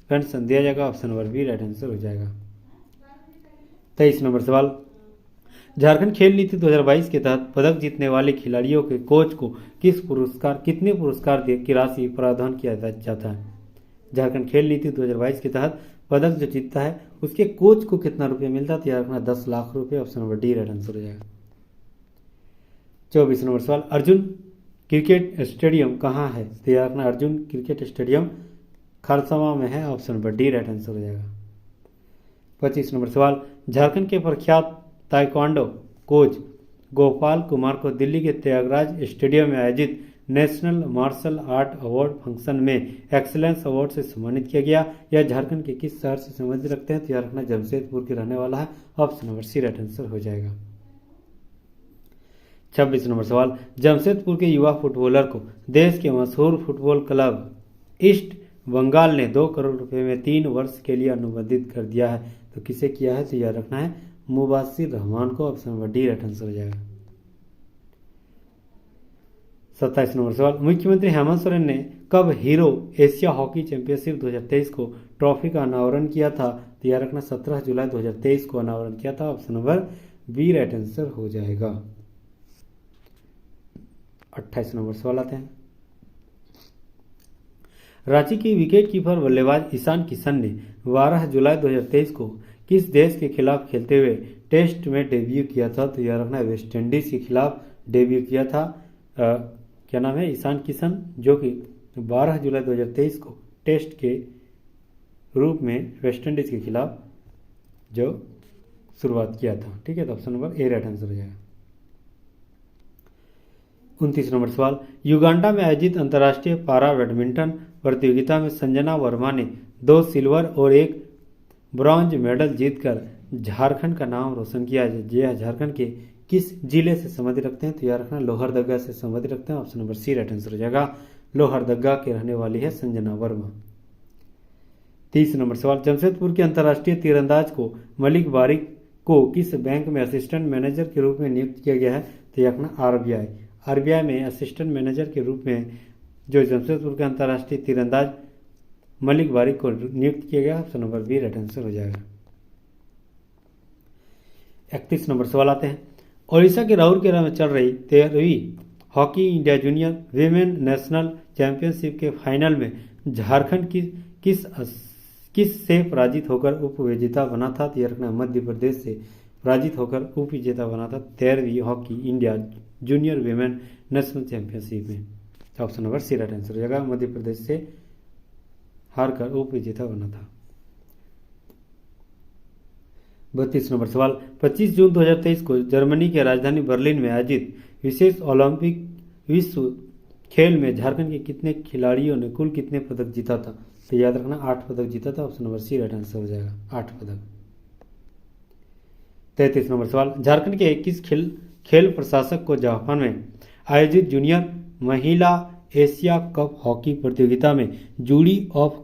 पेंशन दिया जाएगा। Option number B right answer हो जाएगा। 23 नंबर सवाल, झारखंड खेल नीति 2022 के तहत पदक जीतने वाले खिलाड़ियों के कोच को कितने पुरस्कार की राशि प्रदान किया जाता है? झारखंड खेल नीति 2022 के तहत पदक जो जीतता है उसके कोच को कितना रुपया मिलता है, तो याद रखना 10 लाख रुपये। Option number D right answer हो जाएगा। 24 नंबर सवाल, अर्जुन क्रिकेट स्टेडियम कहाँ है, तो याद रखना अर्जुन क्रिकेट स्टेडियम खरसावां में है। Option number D right answer हो जाएगा। 25 नंबर सवाल, झारखंड के प्रख्यात ताइक्वांडो कोच गोपाल कुमार को दिल्ली के त्यागराज स्टेडियम में आयोजित national martial art award function में एक्सीलेंस अवार्ड से सम्मानित किया गया। यह झारखंड के किस शहर से संबंधित रखते हैं, तो याद रखना जमशेदपुर के रहने वाला है। Option number C right answer हो जाएगा। 26 नंबर सवाल, जमशेदपुर के युवा फुटबॉलर को देश के मशहूर फुटबॉल क्लब ईस्ट बंगाल ने 2 करोड़ रुपए में 3 वर्ष के लिए अनुबंधित कर दिया है, तो किसे किया है, तो याद रखना है मुबाशिर रहमान को। Option number D right answer हो जाएगा। 27 नंबर सवाल, मुख्यमंत्री हेमंत सोरेन ने कब हीरो एशिया हॉकी चैंपियनशिप 2023 को ट्रॉफी का अनावरण किया था, तो याद रखना 17 जुलाई 2023 को अनावरण किया था। Option number B right answer हो जाएगा। 28 नंबर सवाल आते हैं, रांची की विकेट कीपर बल्लेबाज ईशान किशन ने 12 जुलाई 2023 को किस देश के खिलाफ खेलते हुए टेस्ट में डेब्यू किया था, तो याद रखना वेस्ट इंडीज के खिलाफ डेब्यू किया था। क्या नाम है, ईशान किशन, जो कि 12 जुलाई 2023 को टेस्ट के रूप में वेस्ट इंडीज के खिलाफ जो शुरुआत किया था। ठीक है, तो option number A right answer हो जाएगा। 29 नंबर सवाल, युगांडा में आयोजित अंतर्राष्ट्रीय पारा बैडमिंटन प्रतियोगिता में संजना वर्मा ने 2 सिल्वर और 1 ब्रॉन्ज मेडल जीतकर झारखंड का नाम रोशन किया। यह झारखंड के किस जिले से संबंधित रखते हैं, तो याद रखना लोहरदगा से संबंधित रखते हैं। Option number C right answer हो जाएगा। लोहरदगा के रहने वाली है संजना वर्मा। 30 नंबर सवाल, जमशेदपुर के अंतर्राष्ट्रीय तीरंदाज को मलिक बारिक को किस बैंक में असिस्टेंट मैनेजर के रूप में नियुक्त किया गया है, तो याद रखना आरबीआई में असिस्टेंट मैनेजर के रूप में जो जमशेदपुर के अंतर्राष्ट्रीय तीरंदाज मलिक बारिक को नियुक्त किया गया। Option number B right answer हो जाएगा। 31 नंबर सवाल आते हैं, ओडिशा के राउरकेला में चल रही 13वीं hockey India junior women national championship के फाइनल में झारखंड किस से पराजित होकर उप विजेता बना था, तो यह रखना मध्य प्रदेश से पराजित होकर उप विजेता बना था 13वीं hockey India junior women national championship में। Option number C right answer हो जाएगा। मध्य प्रदेश से हारकर उप विजेता बना था। 32 नंबर सवाल, 25 जून 2023 को जर्मनी के राजधानी बर्लिन में आयोजित विशेष ओलंपिक विश्व खेल में झारखंड के कितने खिलाड़ियों ने कुल कितने पदक जीता था, तो याद रखना 8 पदक जीता था। Option number C right answer हो जाएगा, 8 पदक। 33 नंबर सवाल, झारखंड के किस खेल प्रशासक को जापान में आयोजित जूनियर महिला एशिया कप हॉकी प्रतियोगिता में जूरी ऑफ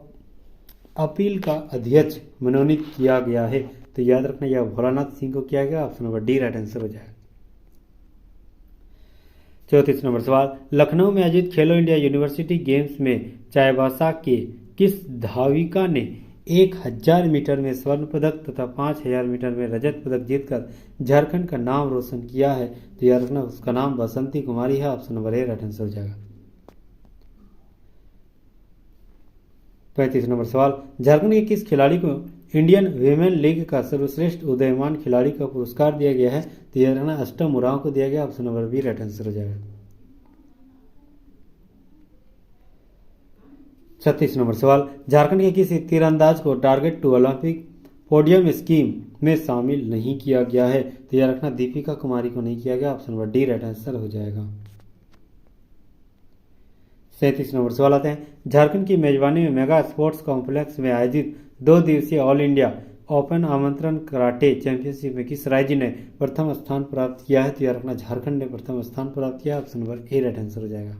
अपील का अध्यक्ष मनोनीत किया गया है, तो याद रखना यह भोलानाथ सिंह को किया गया। Option number D right answer हो जाएगा। 34 नंबर सवाल, लखनऊ में आयोजित खेलो इंडिया यूनिवर्सिटी गेम्स में चाईबासा के किस धाविका ने 1000 मीटर में स्वर्ण पदक तथा 5000 मीटर में रजत पदक जीतकर झारखंड का नाम रोशन किया है, तो याद रखना उसका नाम बसंती कुमारी है। Option number A right answer हो जाएगा। 35 नंबर सवाल, झारखंड के किस खिलाड़ी को इंडियन वीमेन लीग का सर्वश्रेष्ठ उदयमान खिलाड़ी का पुरस्कार दिया गया है, तो यह रहना अष्टम उरांव को दिया गया। Option number B right answer हो जाएगा। 36 नंबर सवाल, झारखंड के किसी तीरंदाज को target to Olympic podium scheme में शामिल नहीं किया गया है, तो यह रखना दीपिका कुमारी को नहीं किया गया। Option number D right answer हो जाएगा। 37 नंबर सवाल आते हैं, झारखंड की मेजबानी में मेगा स्पोर्ट्स कॉम्प्लेक्स में आयोजित 2 दिवसीय ऑल इंडिया ओपन आमंत्रण कराटे चैंपियनशिप में किस राज्य ने प्रथम स्थान प्राप्त किया है, तो यह रखना झारखंड ने प्रथम स्थान प्राप्त किया। Option number A right answer हो जाएगा।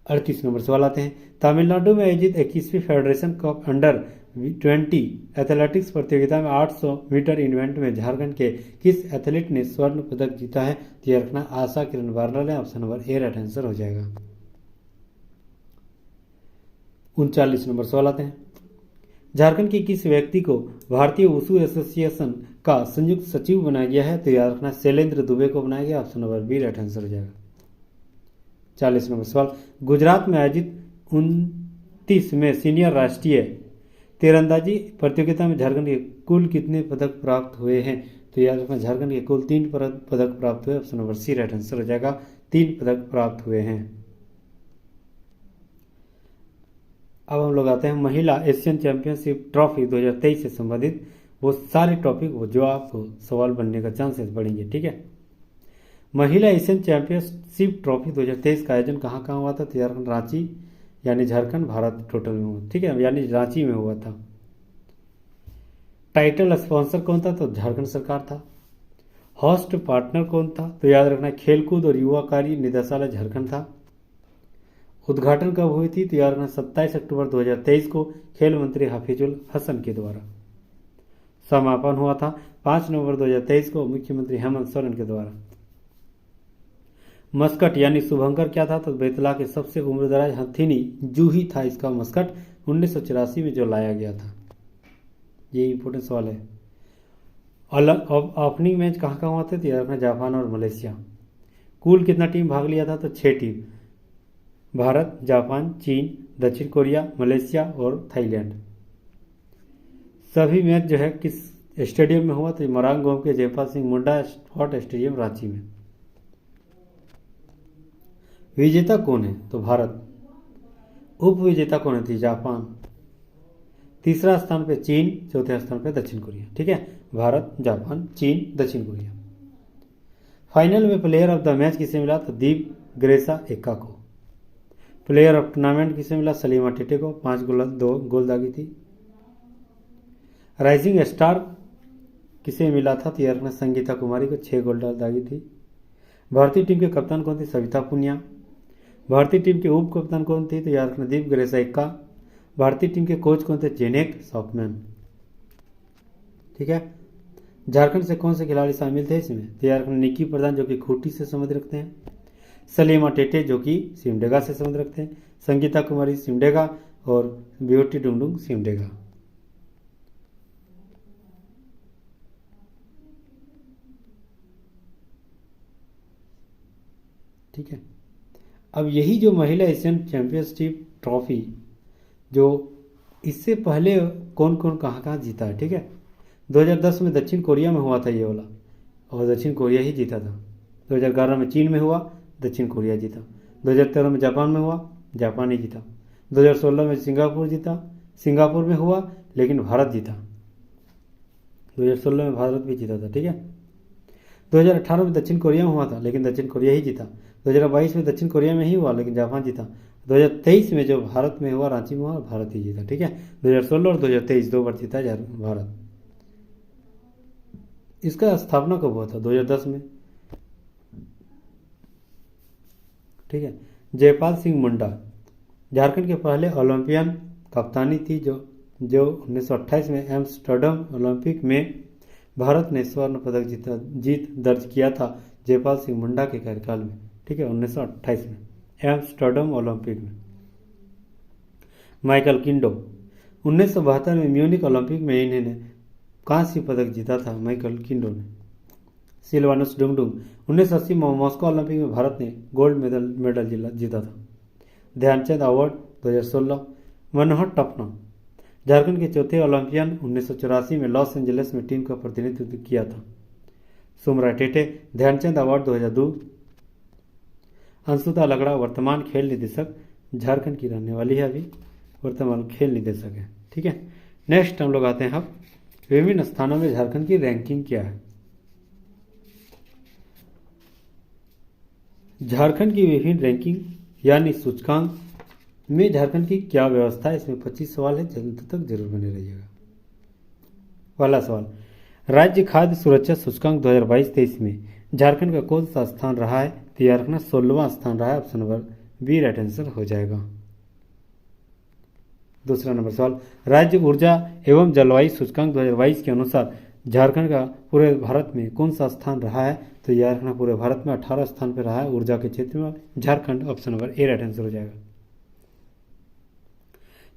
38 नंबर सवाल आते हैं, तमिलनाडु में आयोजित 21वीं फेडरेशन कप अंडर 20 एथलेटिक्स प्रतियोगिता में 800 मीटर इवेंट में झारखंड के किस एथलीट ने स्वर्ण पदक जीता है, तो यह रखना आशा किरण बारलाल है। Option number A right answer हो जाएगा। 39 नंबर सवाल आते हैं, झारखंड के किस व्यक्ति को भारतीय वुशु एसोसिएशन का संयुक्त सचिव बनाया गया है, तो याद रखना शैलेंद्र दुबे को बनाया गया। Option number B right answer हो जाएगा। 40 नंबर सवाल, गुजरात में आयोजित 2030 में सीनियर राष्ट्रीय तीरंदाजी प्रतियोगिता में झारखंड के कुल कितने पदक प्राप्त हुए हैं? तो याद रखना झारखंड के कुल 3 पदक प्राप्त हुए। Option number C right answer हो जाएगा, 3 पदक प्राप्त हुए हैं। अब हम लोग आते हैं महिला एशियन चैंपियनशिप ट्रॉफी 2023 से संबंधित वो सारे टॉपिक जो आपको सवाल बनने का चांसेस बढ़ेंगे। ठीक है, महिला एशियन चैंपियनशिप ट्रॉफी 2023 का आयोजन कहाँ कहाँ हुआ था? तो झारखंड, रांची यानी झारखंड भारत टोटल में हुआ। ठीक है, यानी रांची में हुआ था। टाइटल स्पॉन्सर कौन था? तो झारखंड सरकार था। होस्ट पार्टनर कौन था? तो याद रखना खेलकूद और युवा कार्य निदेशालय झारखंड था। उद्घाटन कब हुई थी? तो याद रखना 27 अक्टूबर 2023 को खेल मंत्री हाफिजुल हसन के द्वारा। समापन हुआ था 5 नवंबर 2023 को मुख्यमंत्री हेमंत सोरेन के द्वारा। मस्कट यानी शुभंकर क्या था? तो बेतला के सबसे उम्रदराज हथिनी जूही था इसका मस्कट, 1984 में जो लाया गया था। ये इंपोर्टेंट सवाल है। ओपनिंग मैच कहाँ कहाँ हुआ था? तो याद रखना जापान और मलेशिया। कुल कितना टीम भाग लिया था? तो 6 टीम, भारत, जापान, चीन, दक्षिण कोरिया, मलेशिया और थाईलैंड। सभी मैच जो है किस स्टेडियम में हुआ? तो मोरांग के जयपाल सिंह मुंडा स्पोर्ट स्टेडियम रांची में। विजेता कौन है? तो भारत। उप विजेता कौन है? जापान। तीसरा स्थान पे चीन, चौथे स्थान पे दक्षिण कोरिया। ठीक है, भारत, जापान, चीन, दक्षिण कोरिया। फाइनल में प्लेयर ऑफ द मैच किसे मिला? तो दीप ग्रेसा एक्का को। प्लेयर ऑफ टूर्नामेंट किसे मिला? सलीमा टेटे को, 5 गोल दागी थी। राइजिंग स्टार किसे मिला था? तो यार संगीता कुमारी को, 6 गोल दागी थी। भारतीय टीम के कप्तान कौन थे? सविता पुनिया। भारतीय टीम के उप कप्तान कौन थे? तो यार दीप ग्रेसा एक्का। भारतीय टीम के कोच कौन थे? जेनेक सॉफमैन। ठीक है, झारखंड से कौन से खिलाड़ी शामिल थे इसमें? तो यार निक्की प्रधान जो कि खूंटी से संबंध रखते हैं, सलीमा टेटे जो कि सिमडेगा से संबंध रखते हैं, संगीता कुमारी सिमडेगा और ब्यूटी डुंगडुंग सिमडेगा। ठीक है, अब यही जो महिला एशियन चैंपियनशिप ट्रॉफी जो इससे पहले कौन कौन कहाँ कहाँ जीता है। ठीक है, 2010 में दक्षिण कोरिया में हुआ था ये वाला, और दक्षिण कोरिया ही जीता था। 2011 में चीन में हुआ, दक्षिण कोरिया जीता। 2013 में जापान में हुआ, जापान ही जीता। 2016 में सिंगापुर जीता, सिंगापुर में हुआ लेकिन भारत जीता। 2016 में भारत भी जीता था। ठीक है, 2018 में दक्षिण कोरिया में हुआ था लेकिन दक्षिण कोरिया ही जीता। 2022 में दक्षिण कोरिया में ही हुआ लेकिन जापान जीता। 2023 में जो भारत में हुआ, रांची में हुआ, भारत ही जीता। ठीक है, 2016 और 2023 2 बार जीता भारत। इसका स्थापना कब हुआ था? 2010 में। ठीक है, जयपाल सिंह मुंडा झारखंड के पहले ओलंपियन कप्तानी थी जो 1928 में एम्स्टर्डम ओलंपिक में भारत ने स्वर्ण पदक जीत दर्ज किया था जयपाल सिंह मुंडा के कार्यकाल में। ठीक है, 1928 में एम्स्टर्डम ओलंपिक में। माइकल किंडो 1972 में म्यूनिक ओलंपिक में इन्होंने कांस्य पदक जीता था, माइकल किंडो ने। सिल्वानस डुंगडुंग 1980 में मॉस्को ओलंपिक में भारत ने गोल्ड मेडल जीता था। ध्यानचंद अवार्ड 2016। मनोहर टपना झारखंड के चौथे ओलंपियन, 1984 में लॉस एंजलिस में टीम का प्रतिनिधित्व किया था। सुमरा टेटे ध्यानचंद अवार्ड 2002। अंशुता लगड़ा वर्तमान खेल निदेशक, झारखंड की रहने वाली है, अभी वर्तमान खेल निदेशक है। ठीक है, नेक्स्ट हम लोग आते हैं अब विभिन्न स्थानों में झारखंड की रैंकिंग क्या है। झारखंड की विभिन्न रैंकिंग यानी सूचकांक में झारखंड की क्या व्यवस्था है, इसमें 25 सवाल है, अंत तक जरूर बने रहिएगा। पहला सवाल, राज्य खाद्य सुरक्षा सूचकांक 2022-23 में झारखंड का कौन सा स्थान रहा है? तैयार रखना 16वां स्थान रहा है। Option number B right answer हो जाएगा। दूसरा नंबर सवाल, राज्य ऊर्जा एवं जलवायु सूचकांक 2022 के अनुसार झारखंड का पूरे भारत में कौन सा स्थान रहा है? तो याद रखना पूरे भारत में 18 स्थान पर रहा है ऊर्जा के क्षेत्र में Jharkhand. Option number A right answer हो जाएगा।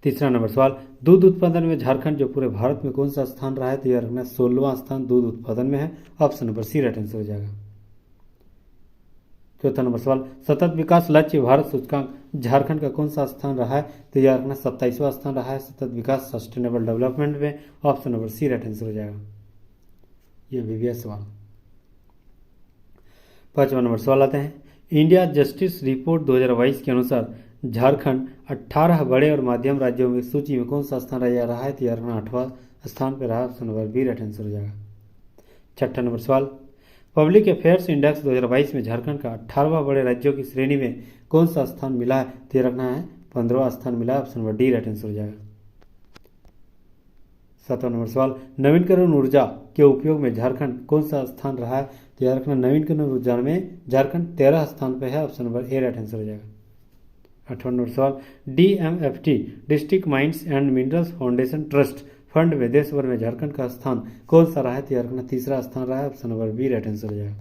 तीसरा नंबर सवाल, दूध उत्पादन में झारखंड जो पूरे भारत में कौन सा स्थान रहा है? तो याद रखना 16वां स्थान दूध उत्पादन में है। Option number C right answer हो जाएगा। चौथा नंबर सवाल, सतत विकास लक्ष्य भारत सूचकांक झारखंड का कौन सा स्थान रहा है? तो याद रखना 27वां स्थान रहा है सतत विकास सस्टेनेबल डेवलपमेंट में। Option number C right answer हो जाएगा। ये भी सवाल। 5वां नंबर सवाल आते हैं, इंडिया जस्टिस रिपोर्ट 2022 के अनुसार झारखंड 18 बड़े और माध्यम राज्यों में सूची में कौन सा स्थान रहा है? तो याद रखना 8वां स्थान पर रहा। Option number B right answer हो जाएगा। 6ठा नंबर सवाल, पब्लिक अफेयर्स इंडेक्स 2022 में झारखंड का 18वां बड़े राज्यों की श्रेणी में कौन सा स्थान मिला है? तो रखना है 15वां स्थान मिला है। Option number D right answer हो जाएगा। 7वां नंबर सवाल, नवीनकरण ऊर्जा के उपयोग में झारखंड कौन सा स्थान रहा है? तो याद रखना नवीनकरण ऊर्जा में झारखंड 13 स्थान पर है। Option number A right answer हो जाएगा। 8वां नंबर सवाल, DMFT district mines and minerals foundation trust fund में देश भर में झारखंड का स्थान कौन सा रहा है? तो याद रखना 3रा स्थान रहा है। Option number B right answer हो जाएगा।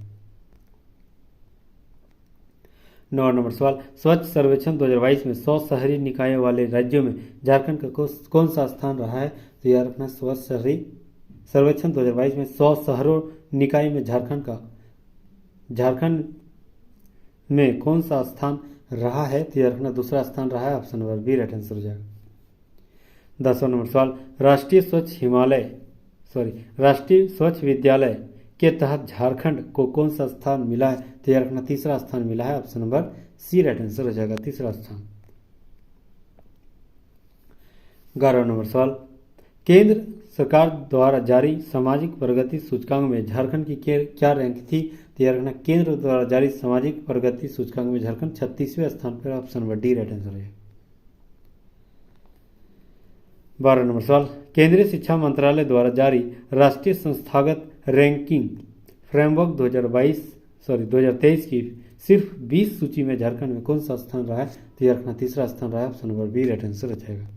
9 नंबर सवाल, स्वच्छ सर्वेक्षण 2022 में 100 शहरी निकायों वाले राज्यों में झारखंड का कौन सा स्थान रहा है? तो याद रखना स्वच्छ शहरी सर्वेक्षण 2022 में 100 शहरों निकाय में झारखंड में कौन सा स्थान रहा है? तो याद रखना 2रा स्थान रहा है। Option number B right answer हो जाएगा। 10वां नंबर सवाल, राष्ट्रीय स्वच्छ विद्यालय के तहत झारखंड को कौन सा स्थान मिला है? तो याद रखना 3रा स्थान मिला है। Option number C right answer हो जाएगा। 3रा स्थान। 11वां नंबर सवाल, केंद्र सरकार द्वारा जारी सामाजिक प्रगति सूचकांक में झारखंड की क्या रैंक थी? तो याद रखना केंद्र द्वारा जारी सामाजिक प्रगति सूचकांक में झारखंड 36वें स्थान पर। Option number D right answer है। 12 नंबर सवाल, केंद्रीय शिक्षा मंत्रालय द्वारा जारी राष्ट्रीय संस्थागत रैंकिंग फ्रेमवर्क 2023 की सिर्फ 20 सूची में झारखंड में कौन सा स्थान रहा है? तो याद रखना 3रा स्थान रहा है। Option number B right answer हो जाएगा।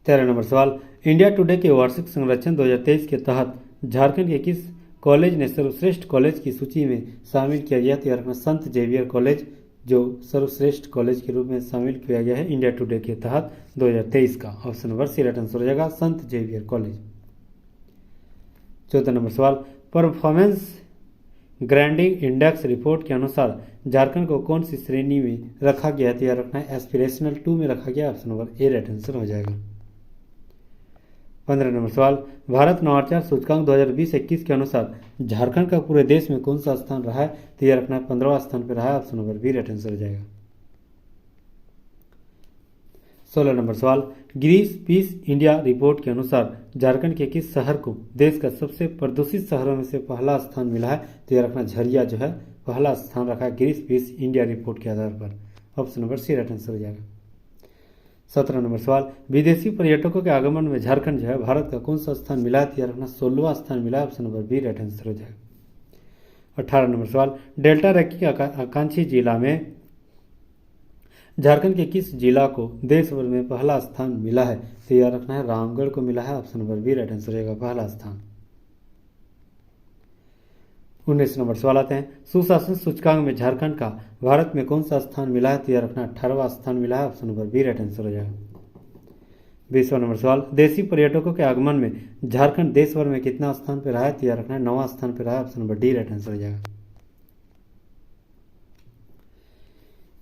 13 नंबर सवाल, इंडिया टुडे के वार्षिक संरक्षण 2023 के तहत झारखंड के किस कॉलेज ने सर्वश्रेष्ठ कॉलेज की सूची में शामिल किया गया? तो याद रखना संत जेवियर कॉलेज जो सर्वश्रेष्ठ कॉलेज के रूप में शामिल किया गया है इंडिया टुडे के तहत 2023 का। Option number C right answer हो जाएगा संत जेवियर कॉलेज। 14 नंबर सवाल, परफॉर्मेंस ग्रेडिंग इंडेक्स रिपोर्ट के अनुसार झारखंड को कौन सी श्रेणी में रखा गया है? तो याद रखना है एस्पिरेशनल 2 में रखा गया। Option number A right answer हो जाएगा। 15 नंबर सवाल, भारत नवाचार सूचकांक 2020-21 के अनुसार झारखंड का पूरे देश में कौन सा स्थान रहा है? तो यह रखना है 15वां स्थान पर रहा है। Option number B right answer हो जाएगा। 16 नंबर सवाल, ग्रीन पीस इंडिया रिपोर्ट के अनुसार झारखंड के किस शहर को देश का सबसे प्रदूषित शहरों में से पहला स्थान मिला है? तो यह रखना झरिया जो है पहला स्थान रखा है ग्रीन पीस इंडिया रिपोर्ट के आधार पर। Option number C right answer हो जाएगा। 17 नंबर सवाल, विदेशी पर्यटकों के आगमन में झारखंड जो है भारत का कौन सा स्थान मिला है? तो यह रखना 16वां स्थान मिला है। Option number B right answer हो जाएगा। 18 नंबर सवाल, डेल्टा रैंकिंग आकांक्षी जिला में झारखंड के किस जिला को देश भर में पहला स्थान मिला है? तो यह रखना है रामगढ़ को मिला है। Option number B right answer रहेगा पहला स्थान। 19 नंबर सवाल आते हैं, सुशासन सूचकांक में झारखंड का भारत में कौन सा स्थान मिला है? तो यह रखना 18वां स्थान मिला है। Option number B right answer हो जाएगा। 20वां नंबर सवाल, देशी पर्यटकों के आगमन में झारखंड देश भर में कितना स्थान पर रहा है? तो यह रखना है 9वां स्थान पर रहा है। Option number D right answer हो जाएगा।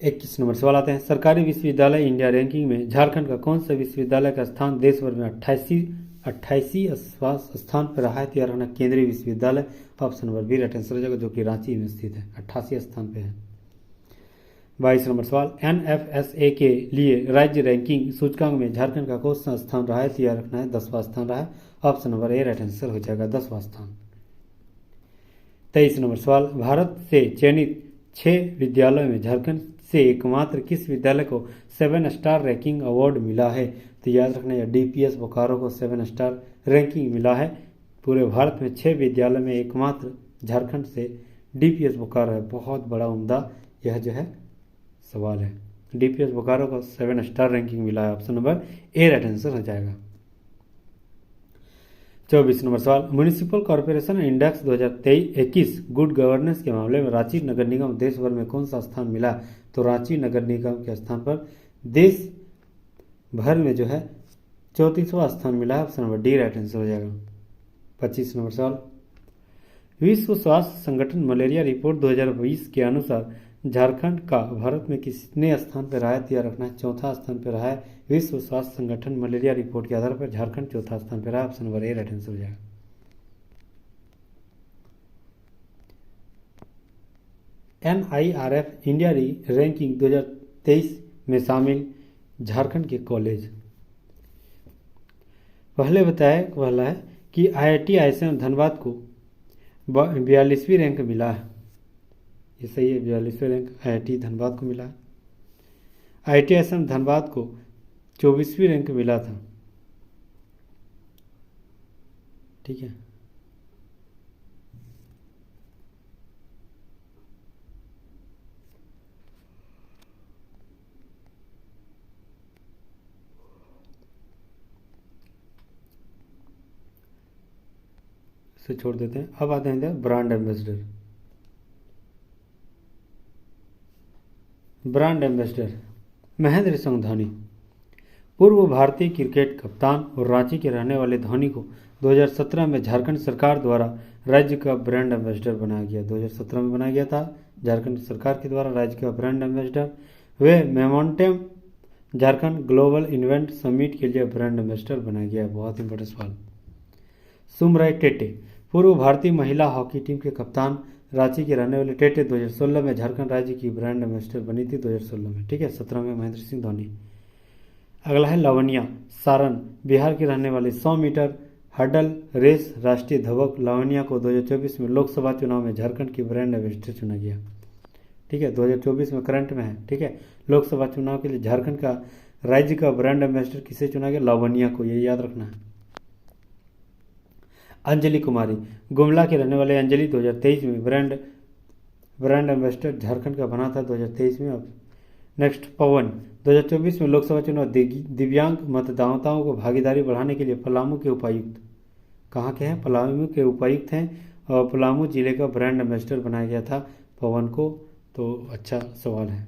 21 नंबर सवाल आते हैं, सरकारी विश्वविद्यालय इंडिया रैंकिंग में झारखंड का कौन सा विश्वविद्यालय का स्थान देश भर में 88 स्थान पर रहा है? तो यह रखना केंद्रीय विश्वविद्यालय। Option number B right answer हो जाएगा, जो कि रांची में स्थित है, 88 स्थान पे है। 22 नंबर सवाल, NFSA के लिए राज्य रैंकिंग सूचकांक में झारखंड का कौन सा स्थान रहा है? तो यह रखना है 10वां स्थान रहा है। Option number A right answer हो जाएगा, 10वां स्थान। 23 नंबर सवाल, भारत से चयनित 6 विद्यालयों में झारखंड से एकमात्र किस विद्यालय को 7 स्टार रैंकिंग अवार्ड मिला है? तो याद रखना है DPS बोकारो को 7 स्टार रैंकिंग मिला है। पूरे भारत में 6 विद्यालय में एकमात्र झारखंड से DPS बोकारो है। बहुत बड़ा उम्दा यह जो है सवाल है। DPS बोकारो को 7 स्टार रैंकिंग मिला है। Option number A right answer हो जाएगा। 24 नंबर सवाल, municipal corporation index 2021 good governance के मामले में रांची नगर निगम देश भर में कौन सा स्थान मिला? तो रांची नगर निगम के स्थान पर देश भर में जो है 34वां स्थान मिला है। Option number D right answer हो जाएगा। 25 नंबर सवाल, विश्व स्वास्थ्य संगठन मलेरिया रिपोर्ट 2020 के अनुसार झारखंड का भारत में कितने स्थान पर रहा है? तो याद रखना है चौथा स्थान पर रहा है। विश्व स्वास्थ्य संगठन मलेरिया रिपोर्ट के आधार पर झारखंड चौथा स्थान पर रहा है। Option number A right answer हो जाएगा। NIRF इंडिया रैंकिंग 2023 में शामिल झारखंड के कॉलेज। पहले बताया पहला है कि IIT ISM धनबाद को 42वीं रैंक मिला है। ये सही है, 42वें रैंक IIT धनबाद को मिला है। IIT ISM धनबाद को 24वीं रैंक मिला था। ठीक है, इसे छोड़ देते हैं। अब आते हैं brand ambassador. Brand ambassador Mahendra Singh Dhoni. पूर्व भारतीय क्रिकेट कप्तान और रांची के रहने वाले धोनी को 2017 में झारखंड सरकार द्वारा राज्य का ब्रांड एम्बेसडर बनाया गया। 2017 में बनाया गया था झारखंड सरकार के द्वारा राज्य का ब्रांड एम्बेसडर। वे मेमोंटेम झारखंड ग्लोबल इवेंट समिट के लिए ब्रांड एम्बेसडर बनाया गया। बहुत इंपॉर्टेंट सवाल। सुमराय टेटे पूर्व भारतीय महिला हॉकी टीम के कप्तान रांची के रहने वाले टेटे 2016 में झारखंड राज्य की ब्रांड एम्बेसडर बनी थी 2016 में। ठीक है, 17 में महेंद्र सिंह धोनी। अगला है लावण्या सारन बिहार के रहने वाले 100 मीटर हडल रेस राष्ट्रीय धवक लावण्या को 2024 में लोकसभा चुनाव में झारखंड की ब्रांड एम्बेसडर चुना गया। ठीक है, 2024 में करंट में है। ठीक है, लोकसभा चुनाव के लिए झारखंड का राज्य का ब्रांड एम्बेसडर किसे चुना गया? लावण्या को, ये याद रखना है। अंजलि कुमारी गुमला के रहने वाले अंजलि 2023 में ब्रांड एम्बेसडर झारखंड का बना था 2023 में। अब नेक्स्ट पवन 2024 में लोकसभा चुनाव दिव्यांग मतदाताओं को भागीदारी बढ़ाने के लिए पलामू के उपायुक्त, कहाँ के हैं? पलामू के उपायुक्त हैं और पलामू जिले का ब्रांड एम्बेसडर बनाया गया था पवन को। तो अच्छा सवाल है।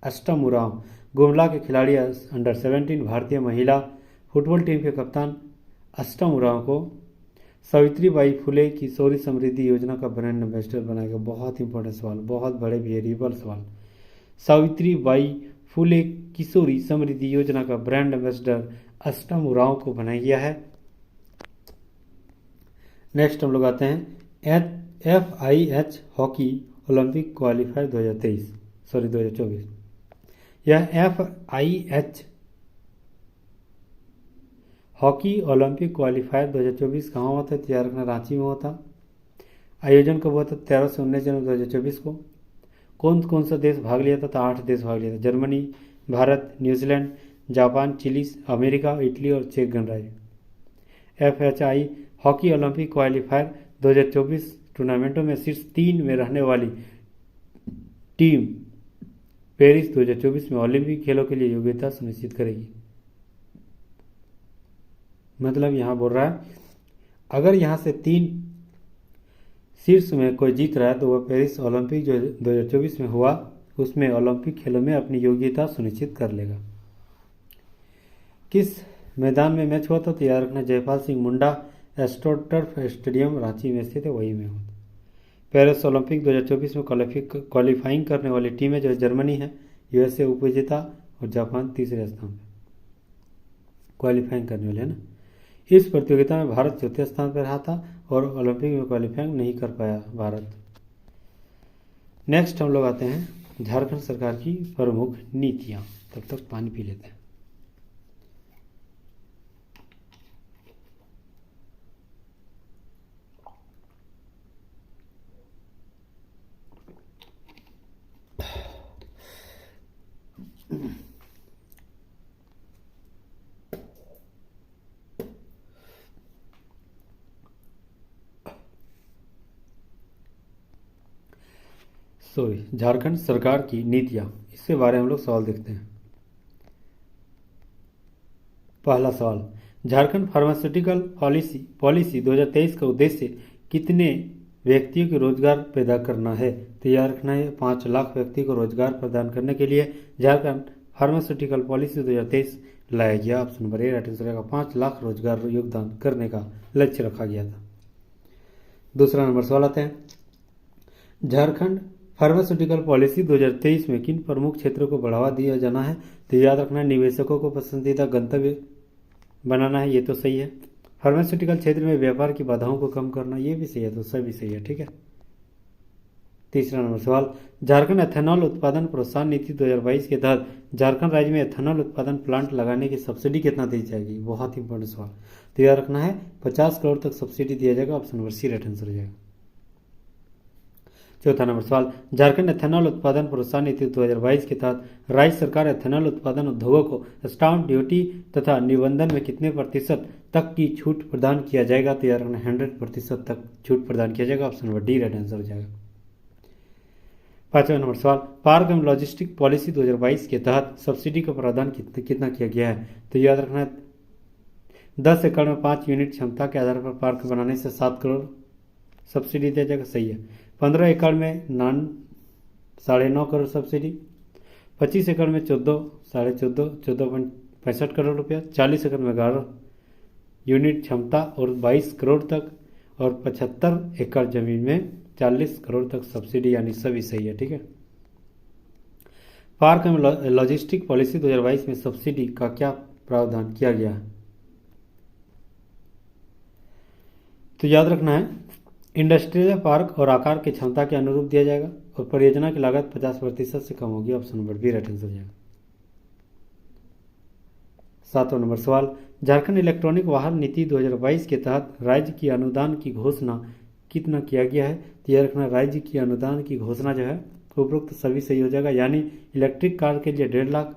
अष्टम उरांव गुमला के खिलाड़ी अंडर 17 भारतीय महिला फुटबॉल टीम के कप्तान अष्टम उरांव को सावित्रीबाई फुले किशोरी समृद्धि योजना का ब्रांड एम्बेसडर बनाया गया। बहुत इंपॉर्टेंट सवाल, बहुत बड़े वेरिएबल सवाल। सावित्रीबाई फुले किशोरी समृद्धि योजना का ब्रांड एम्बेसडर अष्टम उरांव को बनाया गया है। नेक्स्ट हम लोग आते हैं FIH हॉकी ओलंपिक क्वालिफायर 2024। यह FIH हॉकी ओलंपिक क्वालिफायर 2024 कहाँ हुआ था? तैयार रखना, रांची में हुआ था। आयोजन कब हुआ था? 13 से 19 जनवरी 2024 को। कौन कौन सा देश भाग लिया था? तो 8 देश भाग लिया था। Germany, Bharat, New Zealand, Japan, Chile, America, Italy और चेक गणराज्य। FIH हॉकी ओलंपिक क्वालिफायर 2024 टूर्नामेंटों में शीर्ष 3 में रहने वाली टीम पेरिस 2024 में ओलंपिक खेलों के लिए योग्यता सुनिश्चित करेगी। मतलब यहाँ बोल रहा है अगर यहाँ से 3 शीर्ष में कोई जीत रहा है तो वह पेरिस ओलंपिक जो 2024 में हुआ उसमें ओलंपिक खेलों में अपनी योग्यता सुनिश्चित कर लेगा। किस मैदान में मैच हुआ था? तो याद रखना जयपाल सिंह मुंडा एस्ट्रोटर्फ स्टेडियम रांची में स्थित है, वही में हुआ। पेरिस ओलंपिक 2024 में क्वालिफाइंग करने वाली टीमें जो जर्मनी है, USA उपविजेता और जापान तीसरे स्थान पर क्वालिफाइंग करने वाले है ना। इस प्रतियोगिता में भारत चौथे स्थान पर रहा था और ओलंपिक में क्वालिफाइंग नहीं कर पाया भारत। नेक्स्ट हम लोग आते हैं झारखंड सरकार की प्रमुख नीतियां। तब तक पानी पी लेते हैं। झारखंड सरकार की नीतियां, इसके बारे में हम लोग सवाल देखते हैं। पहला सवाल, झारखंड फार्मास्यूटिकल पॉलिसी 2023 का उद्देश्य कितने व्यक्तियों को रोजगार पैदा करना है? तैयार रखना है 5 लाख व्यक्ति को रोजगार प्रदान करने के लिए झारखंड फार्मास्यूटिकल पॉलिसी 2023 लाया गया। Option number A right answer रहेगा। 5 लाख रोजगार योगदान करने का लक्ष्य रखा गया था। दूसरा नंबर सवाल आता है, झारखंड फार्मास्यूटिकल पॉलिसी 2023 में किन प्रमुख क्षेत्रों को बढ़ावा दिया जाना है? तो याद रखना है, निवेशकों को पसंदीदा गंतव्य बनाना है, ये तो सही है। फार्मास्यूटिकल क्षेत्र में व्यापार की बाधाओं को कम करना, ये भी सही है, तो सभी सही है, ठीक है। तीसरा नंबर सवाल, झारखंड एथेनॉल उत्पादन प्रोत्साहन नीति 2022 के तहत झारखंड राज्य में एथेनॉल उत्पादन प्लांट लगाने की सब्सिडी कितना दी जाएगी? बहुत इंपॉर्टेंट सवाल। तो याद रखना है 50 करोड़ तक सब्सिडी दिया जाएगा। Option number C right answer हो जाएगा। चौथा नंबर सवाल, झारखंड एथेनॉल उत्पादन प्रोत्साहन नीति 2022 के तहत राज्य सरकार एथेनॉल उत्पादन उद्योगों को स्टाम्प ड्यूटी तथा निबंधन में कितने प्रतिशत तक की छूट प्रदान किया जाएगा? तो याद रखना 100% तक छूट प्रदान किया जाएगा। Option number D right answer हो जाएगा। पांचवा नंबर सवाल, पार्क एवं लॉजिस्टिक पॉलिसी 2022 के तहत सब्सिडी का प्रावधान कितना किया गया है? तो याद रखना है 10 एकड़ में 5 यूनिट क्षमता के आधार पर पार्क बनाने से 7 करोड़ सब्सिडी दिया जाएगा, सही है। 15 एकड़ में 9.5 करोड़ सब्सिडी, 25 एकड़ में 14.65 करोड़ रुपया, 40 एकड़ में 11 यूनिट क्षमता और 22 करोड़ तक, और 75 एकड़ जमीन में 40 करोड़ तक सब्सिडी, यानी सभी सही है, ठीक है। पार्क एवं लॉजिस्टिक पॉलिसी 2022 में सब्सिडी का क्या प्रावधान किया गया है? तो याद रखना है इंडस्ट्रियल पार्क और आकार की क्षमता के अनुरूप दिया जाएगा और परियोजना की लागत 50% से कम होगी। Option number B right answer हो जाएगा। सातवां नंबर सवाल, झारखंड इलेक्ट्रॉनिक वाहन नीति 2022 के तहत राज्य की अनुदान की घोषणा कितना किया गया है? तो यह रखना, राज्य की अनुदान की घोषणा जो है उपरोक्त सभी सही हो जाएगा, यानी इलेक्ट्रिक कार के लिए 1.5 लाख,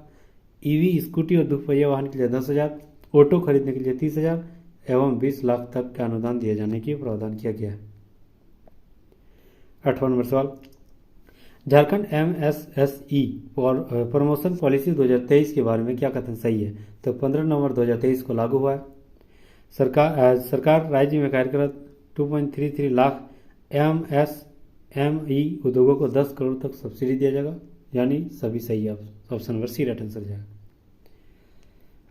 ईवी स्कूटी और दुपहिया वाहन के लिए 10,000, ऑटो खरीदने के लिए 30,000 एवं 20 लाख तक का अनुदान दिए जाने की प्रावधान किया गया है। 8वां नंबर सवाल, झारखंड MSSE प्रमोशन पॉलिसी 2023 के बारे में क्या कथन सही है? तो 15 नवंबर 2023 को लागू हुआ है। सरकार राज्य में कार्यरत 2.33 लाख MSME उद्योगों को 10 करोड़ तक सब्सिडी दिया जाएगा, यानी सभी सही है। Option number C right answer जाएगा।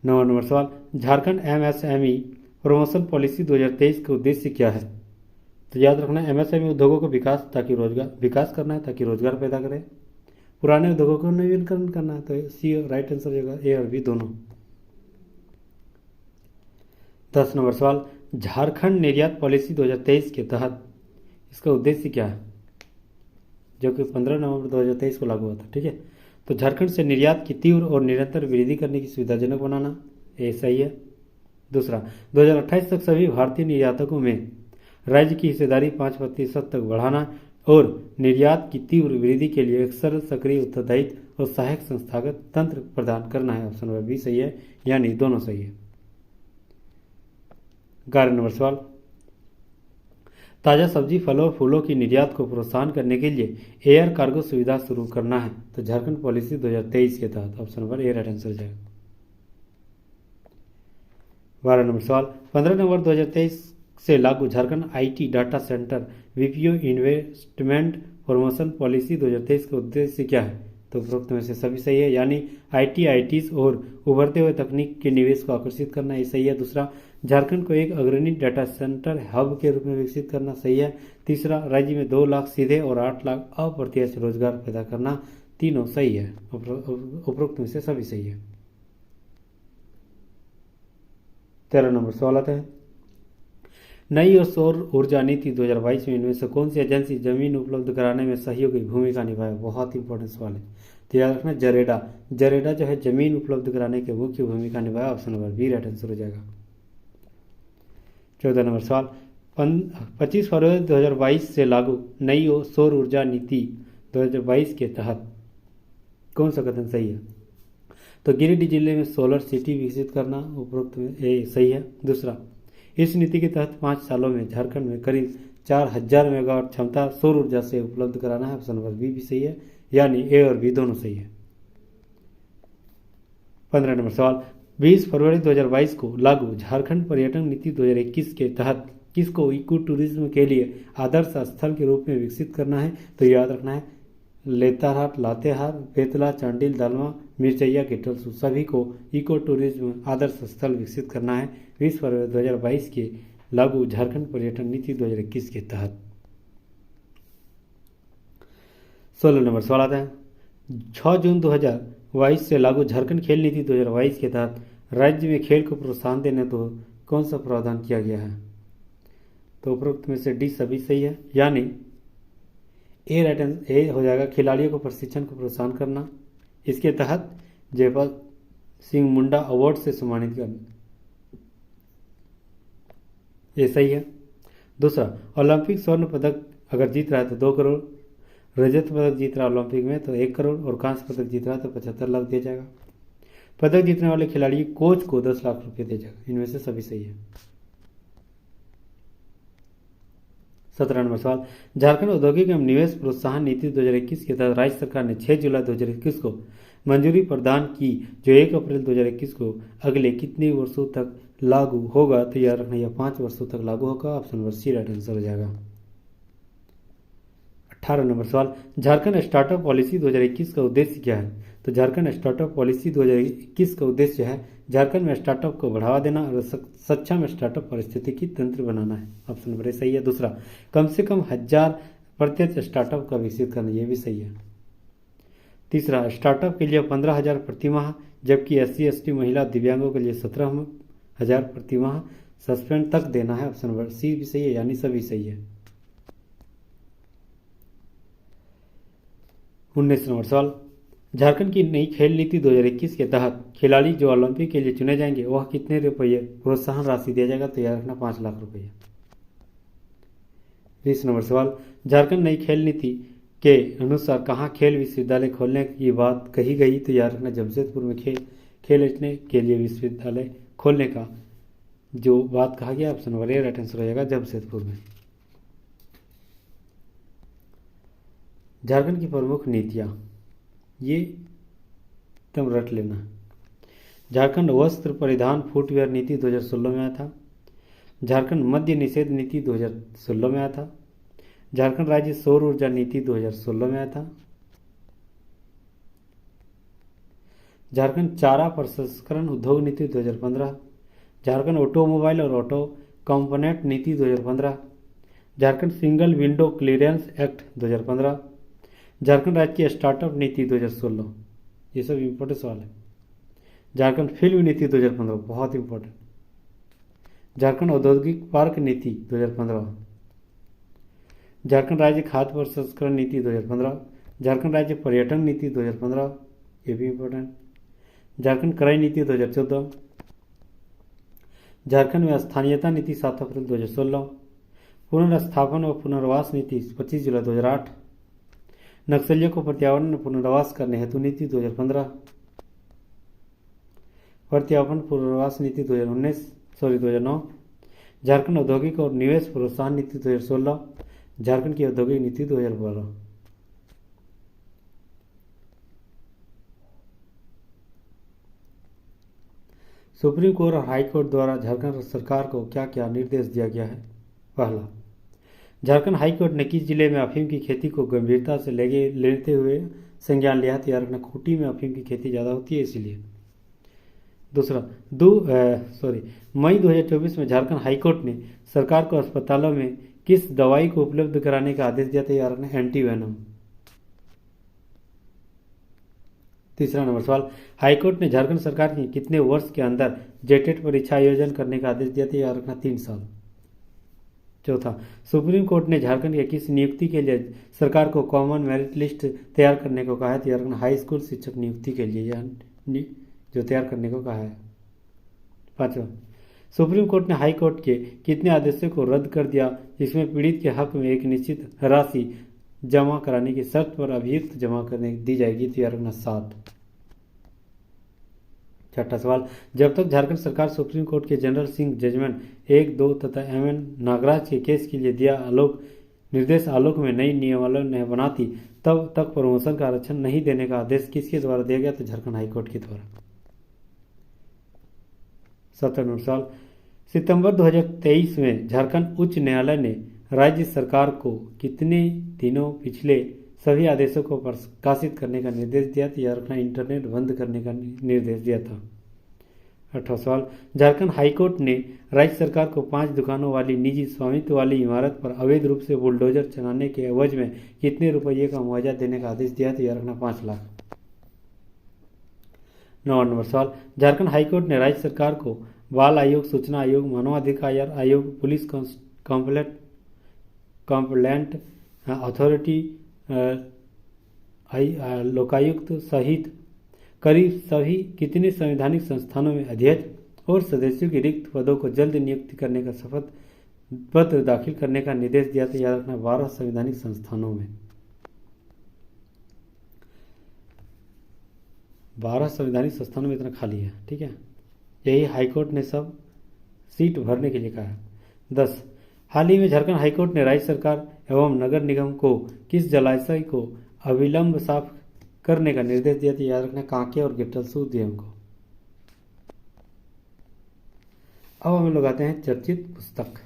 9वां नंबर सवाल, झारखंड MSME प्रमोशन पॉलिसी 2023 का उद्देश्य क्या है? तो याद रखना MSME उद्योगों को विकास करना है ताकि रोजगार पैदा करें, पुराने उद्योगों को नवीनीकरण करना है, तो सी राइट आंसर हो जाएगा, ए और बी दोनों। 10 नंबर सवाल, झारखंड निर्यात पॉलिसी 2023 के तहत इसका उद्देश्य क्या है, जो कि 15 नवंबर 2023 को लागू हुआ था, ठीक है। तो झारखंड से निर्यात की तीव्र और निरंतर वृद्धि करने की सुविधाजनक बनाना, ये सही है। दूसरा, 2028 तक सभी भारतीय निर्यातकों में राज्य की हिस्सेदारी 5% तक बढ़ाना और निर्यात की तीव्र वृद्धि के लिए एक सरल, सक्रिय, उत्तरदायित्व और सहायक संस्थागत तंत्र प्रदान करना है। ऑप्शन नंबर बी सही है, यानी दोनों सही है। 11 नंबर सवाल, ताज़ा सब्जी, फलों और फूलों की निर्यात को प्रोत्साहन करने के लिए एयर कार्गो सुविधा शुरू करना है, तो झारखंड पॉलिसी 2023 के तहत। Option number A right answer जाएगा। 12 नंबर सवाल, 15 नवंबर 2023 से लागू Jharkhand IT data centre VPO investment promotion policy 2023 का उद्देश्य क्या है? तो उपरोक्त में से सभी सही है, यानी ITs और उभरते हुए तकनीक के निवेश को आकर्षित करना, ये सही है। दूसरा, झारखंड को एक अग्रणी डाटा सेंटर हब के रूप में विकसित करना, सही है। तीसरा, राज्य में 2 लाख सीधे और 8 लाख अप्रत्यक्ष रोजगार पैदा करना, तीनों सही है। उपरोक्त में से सभी सही है। 13 नंबर सवाल आता है, नई और सौर ऊर्जा नीति 2022 में इनमें से कौन सी एजेंसी जमीन उपलब्ध कराने में सहयोगी भूमिका निभाए? बहुत इंपॉर्टेंट सवाल है, तो याद रखना जरेडा जो है जमीन उपलब्ध कराने की मुख्य भूमिका निभाया। Option number B right answer हो जाएगा। 14 नंबर सवाल, 25 फरवरी 2022 से लागू नई और सौर ऊर्जा नीति 2022 के तहत कौन सा कथन सही है? तो गिरिडीह जिले में सोलर सिटी विकसित करना, उपरोक्त में ए सही है। दूसरा, इस नीति के तहत 5 सालों में झारखंड में करीब 4000 मेगावाट क्षमता सौर ऊर्जा से उपलब्ध कराना है। ऑप्शन नंबर बी भी सही है, यानी ए और बी दोनों सही है। 15 नंबर सवाल, 20 फरवरी 2022 को लागू झारखंड पर्यटन नीति 2021 के तहत किसको इको टूरिज्म के लिए आदर्श स्थल के रूप में विकसित करना है? तो याद रखना है लेतारहाट, लातेहार, बेतला, चांडिल, दालमा, मिर्चैया, गेटलसू सभी को इको टूरिज्म आदर्श स्थल विकसित करना है 20 फरवरी 2022 के लागू झारखंड पर्यटन नीति 2021 के तहत। 16 नंबर सवाल आता है 6 जून 2022 से लागू झारखंड खेल नीति 2022 के तहत राज्य में खेल को प्रोत्साहन देने तो कौन सा प्रावधान किया गया है? तो उपरोक्त में से डी सभी सही है, यानी ए हो जाएगा खिलाड़ियों को प्रशिक्षण को प्रोत्साहन करना। इसके तहत जयपाल सिंह मुंडा अवार्ड से सम्मानित करना, ये सही है। दूसरा, ओलंपिक स्वर्ण पदक अगर जीत रहा है तो 2 करोड़, रजत पदक जीत रहा है ओलंपिक में तो 1 करोड़ और कांस्य पदक जीत रहा है तो 75 लाख दिया जाएगा। पदक जीतने वाले खिलाड़ी कोच को 10 लाख रुपए दिया जाएगा। इनमें से सभी सही है। 17 नंबर सवाल, झारखंड औद्योगिक एवं निवेश प्रोत्साहन नीति 2021 के तहत राज्य सरकार ने 6 जुलाई 2021 को मंजूरी प्रदान की, जो 1 अप्रैल 2021 को अगले कितने वर्षों तक लागू होगा? तो याद रखना यह 5 वर्षों तक लागू होगा। Option number C right answer हो जाएगा। 18 नंबर सवाल, झारखंड स्टार्टअप पॉलिसी 2021 का उद्देश्य क्या है? तो झारखंड स्टार्टअप पॉलिसी 2021 का उद्देश्य है झारखंड में स्टार्टअप को बढ़ावा देना और सक्षम स्टार्टअप पारिस्थितिकी तंत्र बनाना है। ऑप्शन नंबर ए सही है। दूसरा, कम से कम 1000 प्रत्यक्ष स्टार्टअप का विकसित करना, यह भी सही है। तीसरा, स्टार्टअप के लिए 15,000 प्रतिमाह, जबकि SC ST महिला दिव्यांगों के लिए 17,000 प्रतिमाह सस्पेंड तक देना है। ऑप्शन नंबर सी भी सही है, यानी सभी सही है। 19 नंबर सवाल, झारखंड की नई खेल नीति 2021 के तहत खिलाड़ी जो ओलंपिक के लिए चुने जाएंगे वह कितने रुपये प्रोत्साहन राशि दिया जाएगा? तो याद रखना 5 लाख रुपये। 20 नंबर सवाल, झारखंड नई खेल नीति के अनुसार कहाँ खेल विश्वविद्यालय खोलने की बात कही गई? तो याद रखना जमशेदपुर में खेल के लिए विश्वविद्यालय खोलने का जो बात कहा गया, option number A right answer हो जाएगा, जमशेदपुर में। झारखंड की प्रमुख नीतियाँ, ये तुम रट लेना। झारखंड वस्त्र परिधान फुटवेयर नीति 2016 में आया था। झारखंड मद्य निषेध नीति 2016 में आया था। झारखंड राज्य सौर ऊर्जा नीति 2016 में आया था। झारखंड चारा प्रसंस्करण उद्योग नीति 2015। झारखंड ऑटोमोबाइल और ऑटो कंपोनेंट नीति 2015। Jharkhand single window clearance act 2015। Jharkhand राज्य की स्टार्टअप नीति 2016, ये सब इंपॉर्टेंट सवाल है। झारखंड फिल्म नीति 2015 बहुत इंपॉर्टेंट। झारखंड औद्योगिक पार्क नीति 2015। झारखंड राज्य खाद्य प्रसंस्करण नीति 2015। झारखंड राज्य पर्यटन नीति 2015, ये भी इंपॉर्टेंट। झारखंड क्रय नीति 2014। झारखंड में स्थानीयता नीति 7 अप्रैल 2016। पुनर्स्थापन व पुनर्वास नीति 25 जुलाई 2008। नक्सलियों को पर्यावरण में पुनर्वास करने हेतु नीति 2015। प्रत्यावर्तन पुनर्वास नीति 2009। झारखंड औद्योगिक और निवेश प्रोत्साहन नीति 2016। झारखंड की औद्योगिक नीति 2012। सुप्रीम कोर्ट और हाई कोर्ट द्वारा झारखंड सरकार को क्या क्या निर्देश दिया गया है? पहला, झारखंड हाई कोर्ट ने किस जिले में अफीम की खेती को गंभीरता से लेते हुए संज्ञान लिया? तैयार रखना खूंटी में अफीम की खेती ज़्यादा होती है इसलिए। दूसरा, मई 2024 में झारखंड हाई कोर्ट ने सरकार को अस्पतालों में किस दवाई को उपलब्ध कराने का आदेश दिया? तैयार रखना एंटीवेनम। तीसरा नंबर सवाल, हाईकोर्ट ने झारखंड सरकार की कितने वर्ष के अंदर जेटेट परीक्षा आयोजन करने का आदेश दिया? था याद रखना 3 साल। चौथा, सुप्रीम कोर्ट ने झारखंड के किस नियुक्ति के लिए सरकार को कॉमन मेरिट लिस्ट तैयार करने को कहा है? तैयार रखना हाई स्कूल शिक्षक नियुक्ति के लिए जो तैयार करने को कहा है। पांचवा, सुप्रीम कोर्ट ने हाई कोर्ट के कितने आदेशों को रद्द कर दिया जिसमें पीड़ित के हक में एक निश्चित राशि जमा कराने की शर्त पर अभियुक्त जमा करने दी जाएगी? तैयार रखना 7। छठा सवाल, जब तक झारखंड सरकार सुप्रीम कोर्ट के जनरल सिंह जजमेंट 1, 2 तथा MN नागराज के केस के लिए दिया निर्देश आलोक में नई नियमावली नहीं बनाती तब तक प्रमोशन का आरक्षण नहीं देने का आदेश किसके द्वारा दिया गया? तो झारखंड हाईकोर्ट के द्वारा। 17 सवाल, सितंबर 2023 में झारखंड उच्च न्यायालय ने राज्य सरकार को कितने दिनों पिछले सभी आदेशों को प्रकाशित करने का निर्देश दिया? तैयार रखना इंटरनेट बंद करने का निर्देश दिया था। 8वां सवाल, झारखंड हाईकोर्ट ने राज्य सरकार को 5 दुकानों वाली निजी स्वामित्व वाली इमारत पर अवैध रूप से बुलडोजर चलाने के एवज में कितने रुपये का मुआवजा देने का आदेश दिया? तो याद रखना 5 लाख। 9 नंबर सवाल, झारखंड हाईकोर्ट ने राज्य सरकार को बाल आयोग, सूचना आयोग, मानवाधिकार आयोग, पुलिस कंप्लेंट अथॉरिटी, लोकायुक्त सहित करीब सभी कितने संवैधानिक संस्थानों में अध्यक्ष और सदस्यों के रिक्त पदों को जल्द नियुक्त करने का शपथ पत्र दाखिल करने का निर्देश दिया? तो याद रखना 12 संवैधानिक संस्थानों में। 12 संवैधानिक संस्थानों में इतना खाली है, ठीक है। यही हाईकोर्ट ने सब सीट भरने के लिए कहा है। 10, हाल ही में झारखंड हाईकोर्ट ने राज्य सरकार एवं नगर निगम को किस जलाशय को अविलंब साफ करने का निर्देश दिया? तो याद रखना कांके और गिट्टलसूद डैम को। अब हम लोग आते हैं चर्चित पुस्तक।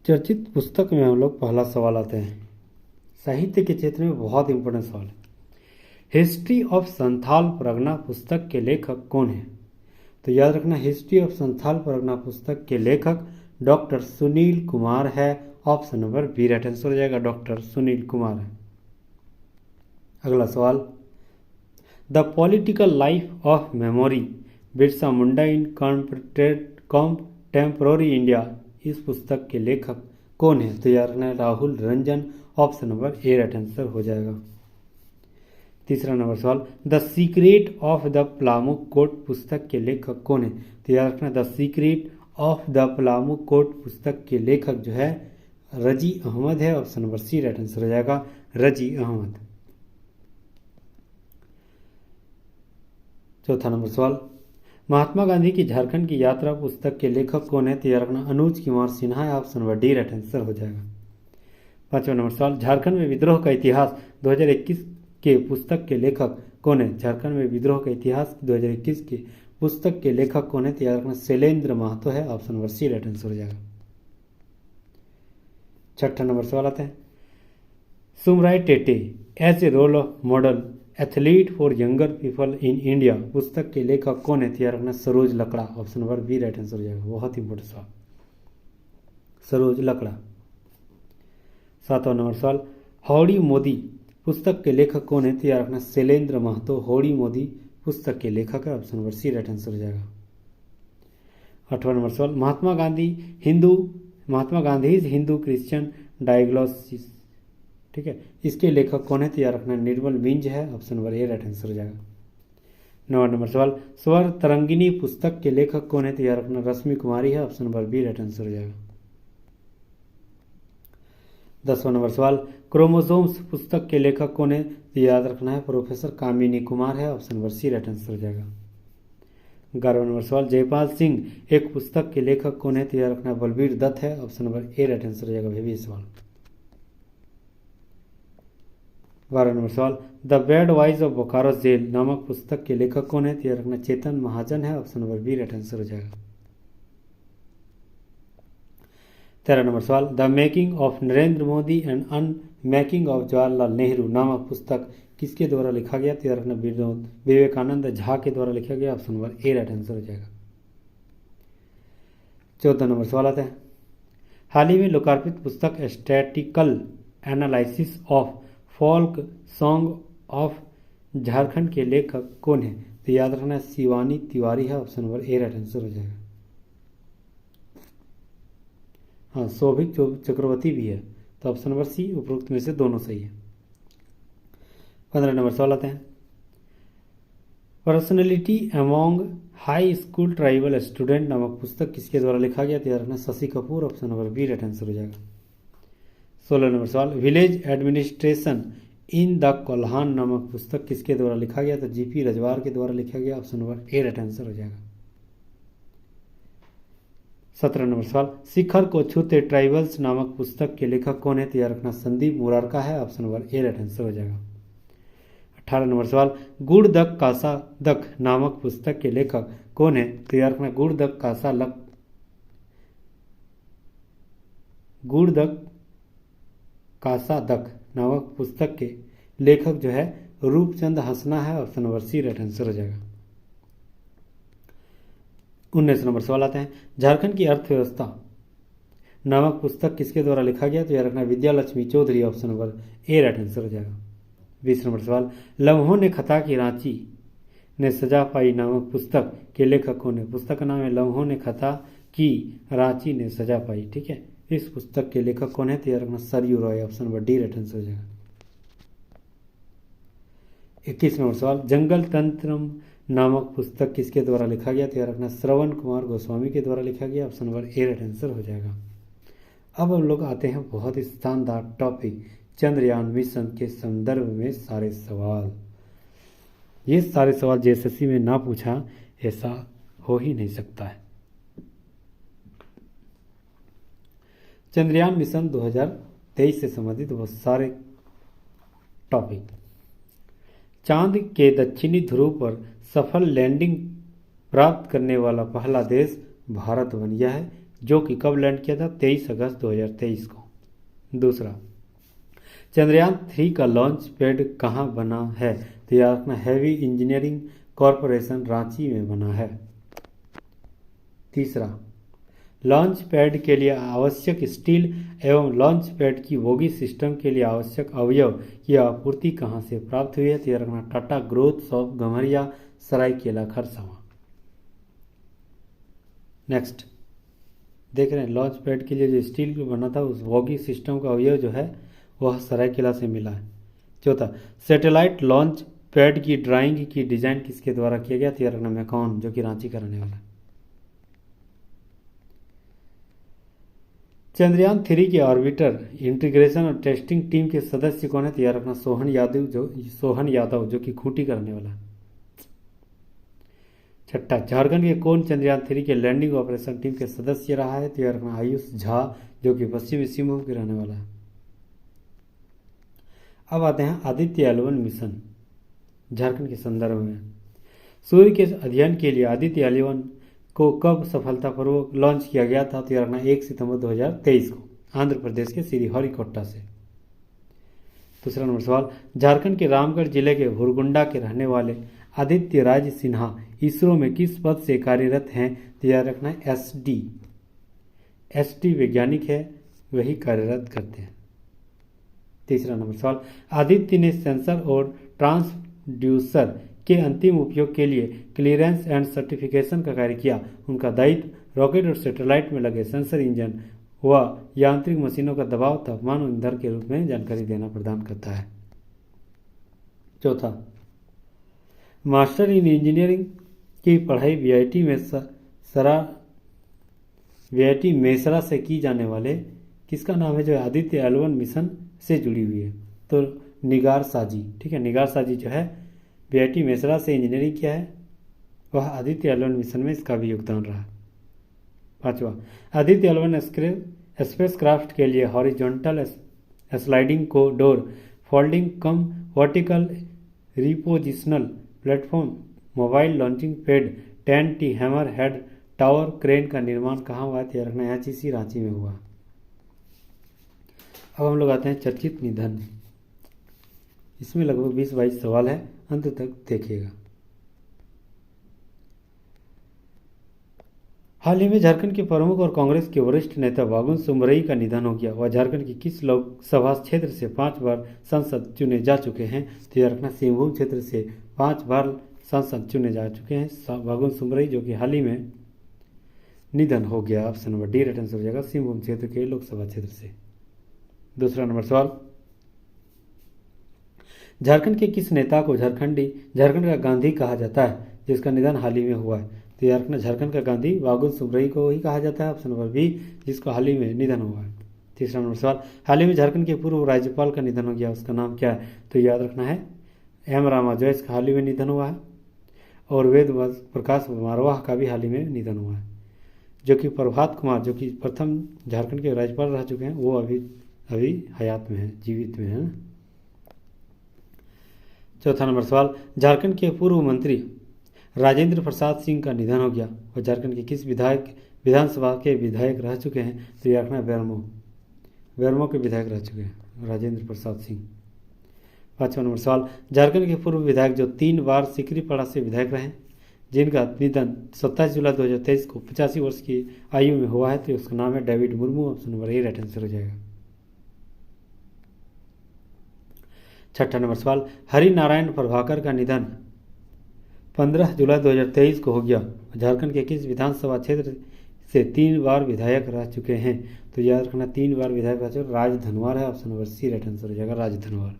चर्चित पुस्तक में हम लोग पहला सवाल आते हैं, साहित्य के क्षेत्र में बहुत इंपॉर्टेंट सवाल है। हिस्ट्री ऑफ संथाल परगना पुस्तक के लेखक कौन है? तो याद रखना हिस्ट्री ऑफ संथाल परगना पुस्तक के लेखक डॉक्टर सुनील कुमार है। Option number B right answer हो जाएगा, डॉक्टर सुनील कुमार है। अगला सवाल, the political life of memory Birsa Munda in contemporary India, इस पुस्तक के लेखक कौन है? तो याद रखना Rahul Ranjan. Option number A right answer हो जाएगा। तीसरा नंबर सवाल, the secret of the Palamu कोट पुस्तक के लेखक कौन है? तो याद रखना the secret of the Palamu कोट पुस्तक के लेखक जो है रजी अहमद है। Option number C right answer हो जाएगा, रजी अहमद। चौथा नंबर सवाल, महात्मा गांधी की झारखंड की यात्रा पुस्तक के लेखक कौन है? तो याद रखना अनुज कुमार सिन्हा है। Option number D right answer हो जाएगा। पांचवा नंबर सवाल, झारखंड में विद्रोह का इतिहास 2021 के पुस्तक के लेखक कौन है? झारखंड में विद्रोह का इतिहास 2021 के पुस्तक के लेखक कौन है? तो याद रखना शैलेंद्र महतो है। Option number C right answer हो जाएगा। छठा नंबर सवाल आता है, Sumrai Tete as a role of model athlete for younger people in India पुस्तक के लेखक कौन है? तो याद रखना Saroj Lakra. Option number B right answer हो जाएगा, बहुत इंपॉर्टेंट सवाल, सरोज लकड़ा। सातवां नंबर सवाल, हौड़ी मोदी पुस्तक के लेखक कौन है? तो याद रखना शैलेंद्र महतो हौड़ी मोदी पुस्तक के लेखक है। Option number C right answer हो जाएगा। आठवां नंबर सवाल, महात्मा गांधी हिंदू क्रिश्चियन डायग्नोसिस, ठीक है, इसके लेखक कौन है? तो याद रखना निर्मल मिंज है। Option number A right answer हो जाएगा। नौवां नंबर सवाल, स्वर तरंगिनी पुस्तक के लेखक कौन है? तो याद रखना रश्मि कुमारी है। Option number B right answer हो जाएगा। 10वां नंबर सवाल, क्रोमोसोम्स पुस्तक के लेखक कौन है? तो याद रखना है प्रोफेसर कामिनी कुमार है। Option number C right answer हो जाएगा। 11वां नंबर सवाल, जयपाल सिंह एक पुस्तक के लेखक कौन है? तो याद रखना बलबीर दत्त है। Option number A right answer हो जाएगा भी सवाल। 12 नंबर सवाल, the bad wise of Bokaro jail नामक पुस्तक के लेखक कौन है? तो याद रखना चेतन महाजन है। Option number B right answer हो जाएगा। 13 नंबर सवाल, the making of Narendra Modi and unmaking of Jawaharlal Nehru नामक पुस्तक किसके द्वारा लिखा गया? तो याद रखना विवेकानंद झा के द्वारा लिखा गया। Option number A right answer हो जाएगा। 14 नंबर सवाल आता है, हाल ही में लोकार्पित पुस्तक statistical analysis of folk song of Jharkhand के लेखक कौन है? तो याद रखना शिवानी तिवारी है। Option number A right answer हो जाएगा। हाँ, सौभिक चक्रवर्ती भी है, तो ऑप्शन नंबर सी उपरोक्त में से दोनों सही है। 15 नंबर सवाल आते हैं, personality among high school tribal student नामक पुस्तक किसके द्वारा लिखा गया? तो याद रखना Shashi Kapoor. Option number B right answer हो जाएगा। 16 नंबर सवाल, village administration in the Kolhan नामक पुस्तक किसके द्वारा लिखा गया? तो जीपी रजवार के द्वारा लिखा गया। Option number A right answer हो जाएगा। 17 नंबर सवाल, शिखर को छूते ट्राइबल्स नामक पुस्तक के लेखक कौन है? तो याद रखना संदीप मुरारका है। Option number A right answer हो जाएगा। 18 नंबर सवाल, गुड़दक कासा दक नामक पुस्तक के लेखक कौन है? तो याद रखना गुड़दक कासा दक नामक पुस्तक के लेखक जो है रूपचंद हंसना है। Option number C right answer हो जाएगा। 19 नंबर सवाल आते हैं, झारखंड की अर्थव्यवस्था नामक पुस्तक किसके द्वारा लिखा गया? तो याद रखना Vidya Lakshmi Chaudhary. Option number A right answer हो जाएगा। 20 नंबर सवाल, लम्हों ने खता की रांची ने सजा पाई नामक पुस्तक के लेखक कौन है? पुस्तक का नाम है लम्हों ने खता की रांची ने सजा पाई। ठीक है, इस पुस्तक के लेखक कौन है? तो याद रखना Saryu Roy. Option number D right answer हो जाएगा। 21 नंबर सवाल, जंगल तंत्रम नामक पुस्तक किसके द्वारा लिखा गया? तो याद रखना श्रवण कुमार गोस्वामी के द्वारा लिखा गया। Option number A right answer हो जाएगा। अब हम लोग आते हैं बहुत ही शानदार टॉपिक, चंद्रयान मिशन के संदर्भ में सारे सवाल। ये सारे सवाल जेएसएससी में ना पूछा ऐसा हो ही नहीं सकता है। चंद्रयान मिशन 2023 से संबंधित बहुत सारे टॉपिक। चांद के दक्षिणी ध्रुव पर सफल लैंडिंग प्राप्त करने वाला पहला देश भारत बन गया है, जो कि कब लैंड किया था? 23 अगस्त 2023 को। दूसरा, चंद्रयान 3 का लॉन्च पैड कहाँ बना है? तो याद रखना हैवी इंजीनियरिंग कॉरपोरेशन रांची में बना है। तीसरा, लॉन्च पैड के लिए आवश्यक स्टील एवं लॉन्च पैड की बोगी सिस्टम के लिए आवश्यक अवयव की आपूर्ति कहाँ से प्राप्त हुई है? तो याद रखना Tata growth of Gamharia Saraikela Kharsawan. Next देख रहे हैं, लॉन्च पैड के लिए जो स्टील बना था उस बोगी सिस्टम का अवयव जो है वह सरायकेला से मिला है। चौथा, सैटेलाइट लॉन्च पैड की ड्राइंग की डिजाइन किसके द्वारा किया गया? तो याद रखना मैकॉन, जो कि रांची का रहने वाला है। चंद्रयान 3 के ऑर्बिटर इंटीग्रेशन और टेस्टिंग टीम के सदस्य कौन है? तो याद रखना सोहन यादव जो कि खूंटी का रहने वाला है। छठा, झारखंड के कौन चंद्रयान 3 के लैंडिंग ऑपरेशन टीम के सदस्य रहा है? तो याद रखना आयुष झा, जो कि पश्चिमी सिंहभूम के रहने वाला है। अब आते हैं आदित्य L1 मिशन झारखंड के संदर्भ में। सूर्य के अध्ययन के लिए आदित्य L1 को कब सफलतापूर्वक लॉन्च किया गया था? तो याद रखना 1 सितंबर 2023 को आंध्र प्रदेश के श्रीहरिकोटा से। दूसरा नंबर सवाल, झारखंड के रामगढ़ जिले के भुरगुंडा के रहने वाले आदित्य राज सिन्हा इसरो में किस पद से कार्यरत हैं? तो याद रखना एसटी वैज्ञानिक है, वही कार्यरत करते हैं। तीसरा नंबर सवाल, आदित्य ने सेंसर और ट्रांसड्यूसर के अंतिम उपयोग के लिए क्लियरेंस एंड सर्टिफिकेशन का कार्य किया। उनका दायित्व रॉकेट और सैटेलाइट में लगे सेंसर इंजन व यांत्रिक मशीनों का दबाव, तापमान और ईंधन के रूप में जानकारी देना प्रदान करता है। चौथा, मास्टर इन इंजीनियरिंग की पढ़ाई वीआईटी मेसरा से की जाने वाले किसका नाम है जो आदित्य L1 मिशन से जुड़ी हुई है? तो निगार साजी। ठीक है, निगार साजी जो है वीआईटी मेसरा से इंजीनियरिंग किया है, वह आदित्य L1 मिशन में इसका भी योगदान रहा। पांचवा, आदित्य L1 स्पेसक्राफ्ट के लिए हॉरिजॉन्टल स्लाइडिंग को door folding cum vertical repositional platform mobile launching pad 10T hammer head tower crane का निर्माण कहाँ हुआ? तैयार रखना HEC रांची में हुआ। अब हम लोग आते हैं चर्चित निधन। इसमें लगभग 20-22 सवाल है, अंत तक देखिएगा। हाल ही में झारखंड के प्रमुख और कांग्रेस के वरिष्ठ नेता बाबुल सुमरई का निधन हो गया। वह झारखंड की किस लोकसभा क्षेत्र से 5 बार सांसद चुने जा चुके हैं? तो याद रखना सिंहभूम क्षेत्र से 5 बार सांसद चुने जा चुके हैं बाबुल सुमरई, जो कि हाल ही में निधन हो गया। Option number D right answer हो जाएगा, सिंहभूम क्षेत्र के लोकसभा क्षेत्र से। दूसरा नंबर सवाल, झारखंड के किस नेता को झारखंड का गांधी कहा जाता है, जिसका निधन हाल ही में हुआ है? तो याद रखना झारखंड का गांधी बाबुल सुमरई को ही कहा जाता है। ऑप्शन नंबर बी, जिसका हाल ही में निधन हुआ है। तीसरा नंबर सवाल, हाल ही में झारखंड के पूर्व राज्यपाल का निधन हो गया, उसका नाम क्या है? तो याद रखना है एम रामा जोइस का हाल ही में निधन हुआ है। और वेद प्रकाश मारवाह का भी हाल ही में निधन हुआ है। जो कि प्रभात कुमार, जो कि प्रथम झारखंड के राज्यपाल रह चुके हैं, वो अभी हयात में है, जीवित में है। चौथा नंबर सवाल, झारखंड के पूर्व मंत्री राजेंद्र प्रसाद सिंह का निधन हो गया, और झारखंड के किस विधानसभा के विधायक रह चुके हैं? तो यह रखना बेरमो के विधायक रह चुके हैं राजेंद्र प्रसाद सिंह। पांचवा नंबर सवाल, झारखंड के पूर्व विधायक जो 3 बार सिकरीपाड़ा से विधायक रहे, जिनका निधन 27 जुलाई 2023 को 85 वर्ष की आयु में हुआ है, तो उसका नाम है David Murmu. Option number A right answer हो जाएगा। छठा नंबर सवाल, हरि नारायण प्रभाकर का निधन 15 जुलाई 2023 को हो गया, झारखंड के किस विधानसभा क्षेत्र से 3 बार विधायक रह चुके हैं? तो याद रखना 3 बार विधायक रह चुके, राजधनवार है। Option number C right answer हो जाएगा, राजधनवार।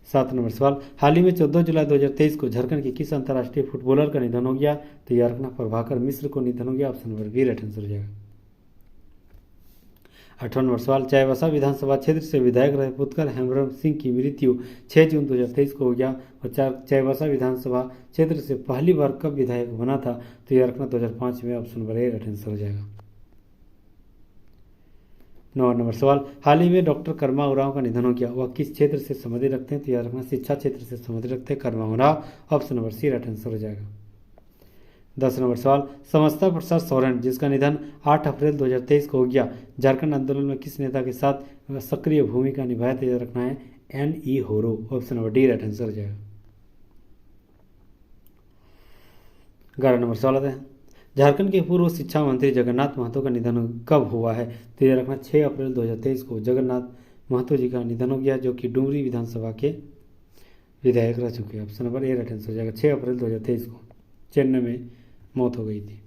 7 नंबर सवाल, हाल ही में 14 जुलाई 2023 को झारखंड के किस अंतर्राष्ट्रीय फुटबॉलर का निधन हो गया? तो याद रखना प्रभाकर मिश्र को निधन हो गया। Option number B right answer हो जाएगा। 8वां नंबर सवाल, चाईबासा विधानसभा क्षेत्र से विधायक रहे पुत्कर हेमरम सिंह की मृत्यु 6 जून 2023 को हो गया, और चाईबासा विधानसभा क्षेत्र से पहली बार कब विधायक बना था? तो यह रखना 2005 में। Option number A right answer हो जाएगा। 9वां नंबर सवाल, हाल ही में डॉक्टर कर्मा उरांव का निधन हो गया, वह किस क्षेत्र से संबंधित रखते हैं? तो याद रखना शिक्षा क्षेत्र से संबंधित रखते हैं Karma Oraon. Option number C right answer हो जाएगा। 10 नंबर सवाल, समस्ता प्रसाद सोरेन जिसका निधन 8 अप्रैल 2023 को हो गया, झारखंड आंदोलन में किस नेता के साथ सक्रिय भूमिका निभाया? तो याद रखना है N.E. Horo. Option number D right answer हो जाएगा। 11 नंबर सवाल आता है, झारखंड के पूर्व शिक्षा मंत्री जगन्नाथ महतो का निधन कब हुआ है? तो यह रखना 6 अप्रैल 2023 को जगन्नाथ महतो जी का निधन हो गया, जो कि डुमरी विधानसभा के विधायक रह चुके हैं। Option number A right answer हो जाएगा। 6 अप्रैल 2023 को चेन्नई में मौत हो गई थी।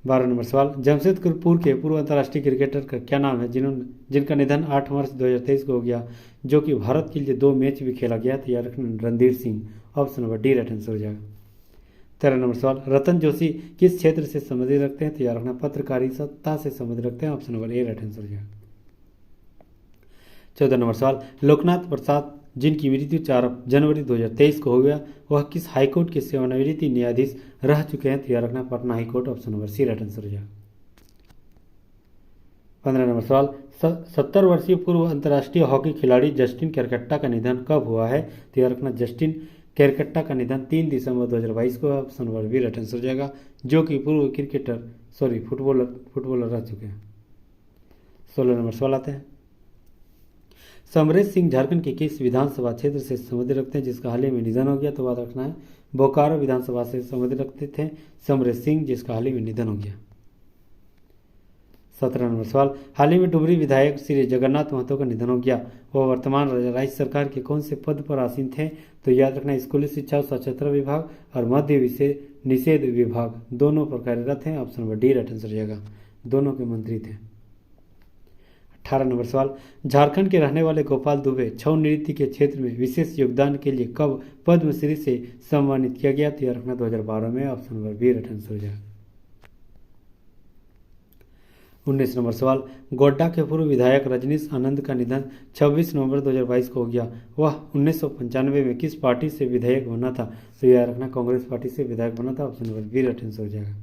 12 नंबर सवाल, जमशेदपुर के पूर्व अंतर्राष्ट्रीय क्रिकेटर का क्या नाम है जिनका निधन 8 मार्च 2023 को हो गया, जो कि भारत के लिए 2 मैच भी खेला गया? तो याद रखना Randhir Singh. Option number D right answer हो जाएगा। 13 नंबर सवाल, रतन जोशी किस क्षेत्र से संबंधित रखते हैं? तो याद रखना पत्रकारिता से संबंधित रखते हैं। Option number A right answer हो जाएगा। 14 नंबर सवाल, लोकनाथ प्रसाद जिनकी मृत्यु 4 जनवरी 2023 को हो गया, वह किस हाईकोर्ट के सेवानिवृत्त न्यायाधीश रह चुके हैं? तो याद रखना Patna high court. Option number C right answer हो जाएगा। 15 नंबर सवाल, 70 वर्षीय पूर्व अंतर्राष्ट्रीय हॉकी खिलाड़ी जस्टिन केरकेट्टा का निधन कब हुआ है? तो याद रखना जस्टिन केरकेट्टा का निधन 3 दिसंबर 2022 को। Option number B right answer हो जाएगा, जो कि पूर्व फुटबॉलर रह चुके हैं। 16 नंबर सवाल आते हैं, समरेश सिंह झारखंड के किस विधानसभा क्षेत्र से संबंधित रखते हैं जिसका हाल ही में निधन हो गया? तो बात रखना है बोकारो विधानसभा से संबंधित रखते थे समरेश सिंह, जिसका हाल ही में निधन हो गया। 17 नंबर सवाल, हाल ही में डुमरी विधायक श्री जगन्नाथ महतो का निधन हो गया, वह वर्तमान राज्य सरकार के कौन से पद पर आसीन थे? तो याद रखना स्कूली शिक्षा और स्वच्छता विभाग और मध्य निषेध विभाग दोनों पर कार्यरत हैं। Option number D right answer हो जाएगा, दोनों के मंत्री थे। 18 नंबर सवाल, झारखंड के रहने वाले गोपाल दुबे छऊ नृत्य के क्षेत्र में विशेष योगदान के लिए कब पद्मश्री से सम्मानित किया गया? तो याद रखना 2012 में। Option number B right answer हो जाएगा। 19 नंबर सवाल, गोड्डा के पूर्व विधायक रजनीश आनंद का निधन 26 नवंबर 2022 को हो गया, वह 1995 में किस पार्टी से विधायक बना था? तो याद रखना कांग्रेस पार्टी से विधायक बना था। Option number B right answer हो जाएगा।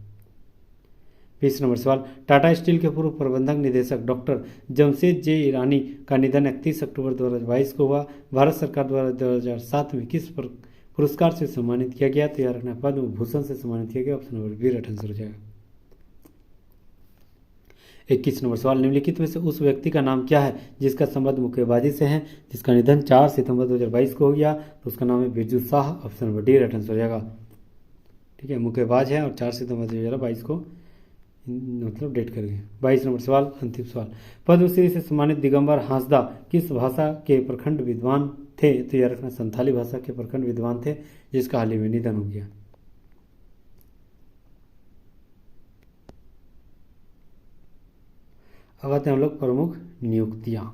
20 नंबर सवाल, टाटा स्टील के पूर्व प्रबंधक निदेशक डॉक्टर जमशेद जे ईरानी का निधन 31 अक्टूबर 2022 को हुआ, भारत सरकार द्वारा 2007 में किस पुरस्कार से सम्मानित किया गया? तो याद रखना पद्म भूषण से सम्मानित किया गया। Option number B right answer हो जाएगा। 21 नंबर सवाल, निम्नलिखित में से उस व्यक्ति का नाम क्या है जिसका संबंध मुक्केबाजी से है, जिसका निधन 4 सितंबर 2022 को हो गया? तो उसका नाम है Birju Shah. Option number D right answer हो जाएगा। ठीक है, मुक्केबाज है और 4 सितंबर 2022 को मतलब डेट कर गए। 22 नंबर सवाल, अंतिम सवाल, पद्मश्री से सम्मानित दिगंबर हांसदा किस भाषा के प्रखंड विद्वान थे? तो याद रखना संथाली भाषा के प्रखंड विद्वान थे, जिसका हाल ही में निधन हो गया। अब आते हैं हम लोग प्रमुख नियुक्तियां।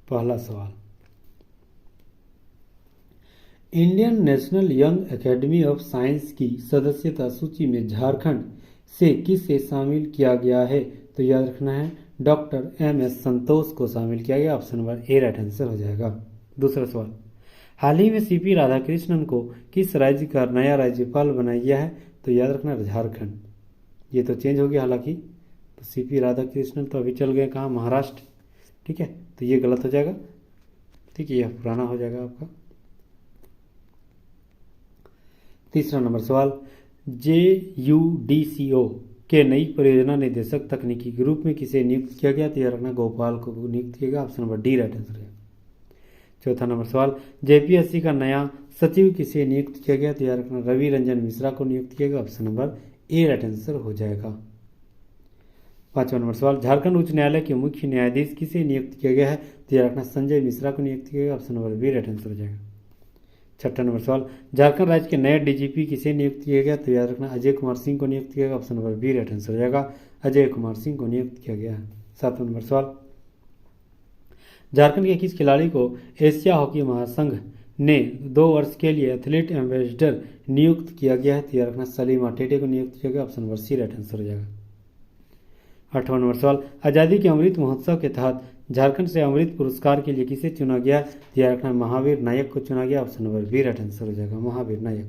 पहला सवाल, Indian national young academy of science की सदस्यता सूची में झारखंड से किसे शामिल किया गया है? तो याद रखना है डॉक्टर MS संतोष को शामिल किया गया। Option number A right answer हो जाएगा। दूसरा सवाल, हाल ही में CP राधाकृष्णन को किस राज्य का नया राज्यपाल बनाया गया है? तो याद रखना झारखंड। ये तो चेंज हो गया हालांकि, तो CP राधाकृष्णन तो अभी चल गए कहाँ? महाराष्ट्र। ठीक है, तो ये गलत हो जाएगा। ठीक है, यह पुराना हो जाएगा आपका। तीसरा नंबर सवाल, JUDCO के नई परियोजना निदेशक तकनीकी ग्रुप में किसे नियुक्त किया गया? तो यह रखना गोपाल को नियुक्त किया गया। Option number D right answer है। चौथा नंबर सवाल, JPSC का नया सचिव किसे नियुक्त किया गया? तो यह रखना रवि रंजन मिश्रा को नियुक्त किया गया। Option number A right answer हो जाएगा। पांचवा नंबर सवाल, झारखंड उच्च न्यायालय के मुख्य न्यायाधीश किसे नियुक्त किया गया है? तो यह रखना संजय मिश्रा को नियुक्त किया गया। Option number B right answer हो जाएगा। छठा नंबर सवाल, झारखंड राज्य के नए DGP किसे नियुक्त किया गया? तो याद रखना अजय कुमार सिंह को नियुक्त किया गया। Option number B right answer हो जाएगा, अजय कुमार सिंह को नियुक्त किया गया। सातवां नंबर सवाल, झारखंड के किस खिलाड़ी को एशिया हॉकी महासंघ ने 2 वर्ष के लिए एथलीट एम्बेसडर नियुक्त किया गया है? तो याद रखना सलीमा टेटे को नियुक्त किया गया। Option number C right answer हो जाएगा। आठवां नंबर सवाल, आज़ादी के अमृत महोत्सव के तहत झारखंड से अमृत पुरस्कार के लिए किसे चुना गया? तो याद रखना महावीर नायक को चुना गया। Option number B right answer हो जाएगा, महावीर नायक।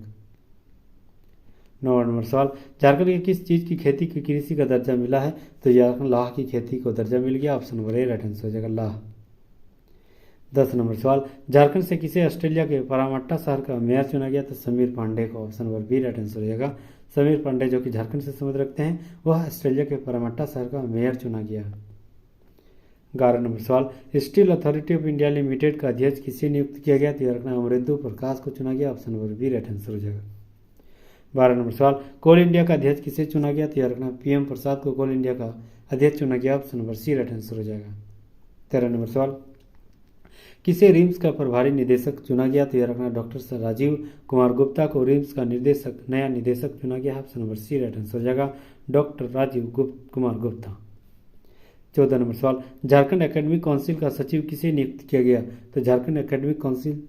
9वां नंबर सवाल, झारखंड की किस चीज़ की खेती की कृषि का दर्जा मिला है? तो याद रखना लाह की खेती को दर्जा मिल गया। Option number A right answer हो जाएगा, लाह। 10 नंबर सवाल, झारखंड से किसे ऑस्ट्रेलिया के परामट्टा शहर का मेयर चुना गया? तो समीर पांडे को। Option number B right answer हो जाएगा, समीर पांडे जो कि झारखंड से संबंध रखते हैं, वह ऑस्ट्रेलिया के परामट्टा शहर का मेयर चुना गया। 11 नंबर सवाल, steel authority of India limited का अध्यक्ष किसे नियुक्त किया गया? तो यह रखना अमरेंदु प्रकाश को चुना गया। Option number B right answer हो जाएगा। 12 नंबर सवाल, कोल इंडिया का अध्यक्ष किसे चुना गया? तो यह रखना PM प्रसाद को कोल इंडिया का अध्यक्ष चुना गया। Option number C right answer हो जाएगा। 13 नंबर सवाल, किसे रिम्स का प्रभारी निदेशक चुना गया? तो यह रखना डॉक्टर राजीव कुमार गुप्ता को रिम्स का नया निदेशक चुना गया। Option number C right answer हो जाएगा, डॉक्टर राजीव कुमार गुप्ता। 14 नंबर सवाल, झारखंड एकेडमिक काउंसिल का सचिव किसे नियुक्त किया गया? तो झारखंड एकेडमिक काउंसिल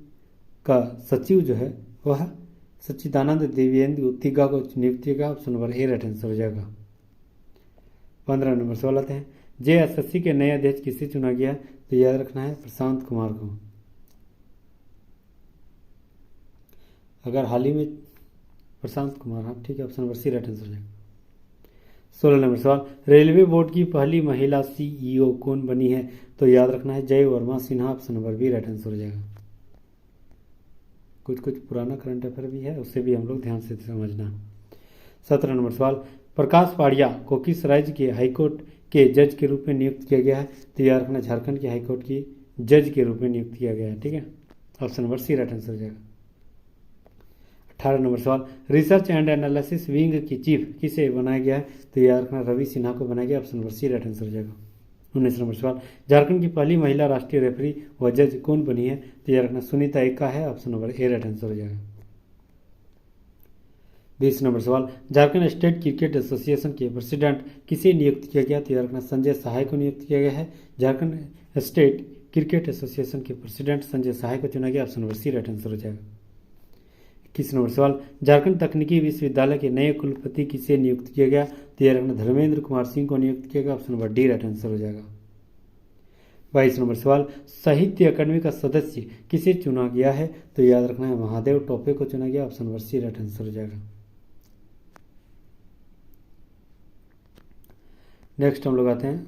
का सचिव जो है वह सच्चिदानंद देवेंद्र तिग्गा को नियुक्त किया गया। Option number A right answer हो जाएगा। 15 नंबर सवाल आते हैं, JSSC के नए अध्यक्ष किसे चुना गया? तो याद रखना है प्रशांत कुमार को। अगर हाल ही में प्रशांत कुमार, हाँ ठीक है, option number C right answer हो जाएगा। 16 नंबर सवाल, रेलवे बोर्ड की पहली महिला CEO कौन बनी है? तो याद रखना है Jay Verma Sinha. Option number B right answer हो जाएगा। कुछ पुराना करंट अफेयर भी है, उससे भी हम लोग ध्यान से समझना। 17 नंबर सवाल, प्रकाश पाड़िया को किस राज्य के हाईकोर्ट के जज के रूप में नियुक्त किया गया है? तो याद रखना झारखंड के हाईकोर्ट की जज के रूप में नियुक्त किया गया है। ठीक है, option number C right answer हो जाएगा। 18 नंबर सवाल, रिसर्च एंड एनालिसिस विंग की चीफ किसे बनाया गया है? तो याद रखना रवि सिन्हा को बनाया गया। Option number C right answer हो जाएगा। 19 नंबर सवाल, झारखंड की पहली महिला राष्ट्रीय रेफरी व जज कौन बनी है? तो याद रखना सुनीता एक्का है। Option number A right answer हो जाएगा। 20 नंबर सवाल, झारखंड स्टेट क्रिकेट एसोसिएशन के प्रेसिडेंट किसे नियुक्त किया गया? तो याद रखना संजय सहाय को नियुक्त किया गया है। झारखंड स्टेट क्रिकेट एसोसिएशन के प्रेसिडेंट संजय सहाय को चुना गया। Option number C right answer हो जाएगा। 21 नंबर सवाल, झारखंड तकनीकी विश्वविद्यालय के नए कुलपति किसे नियुक्त किया गया? तो याद रखना धर्मेंद्र कुमार सिंह को नियुक्त किया गया। Option number D right answer हो जाएगा। 22 नंबर सवाल, साहित्य अकादमी का सदस्य किसे चुना गया है? तो याद रखना है महादेव टोपे को चुना गया। Option number C right answer हो जाएगा। नेक्स्ट हम लोग आते हैं,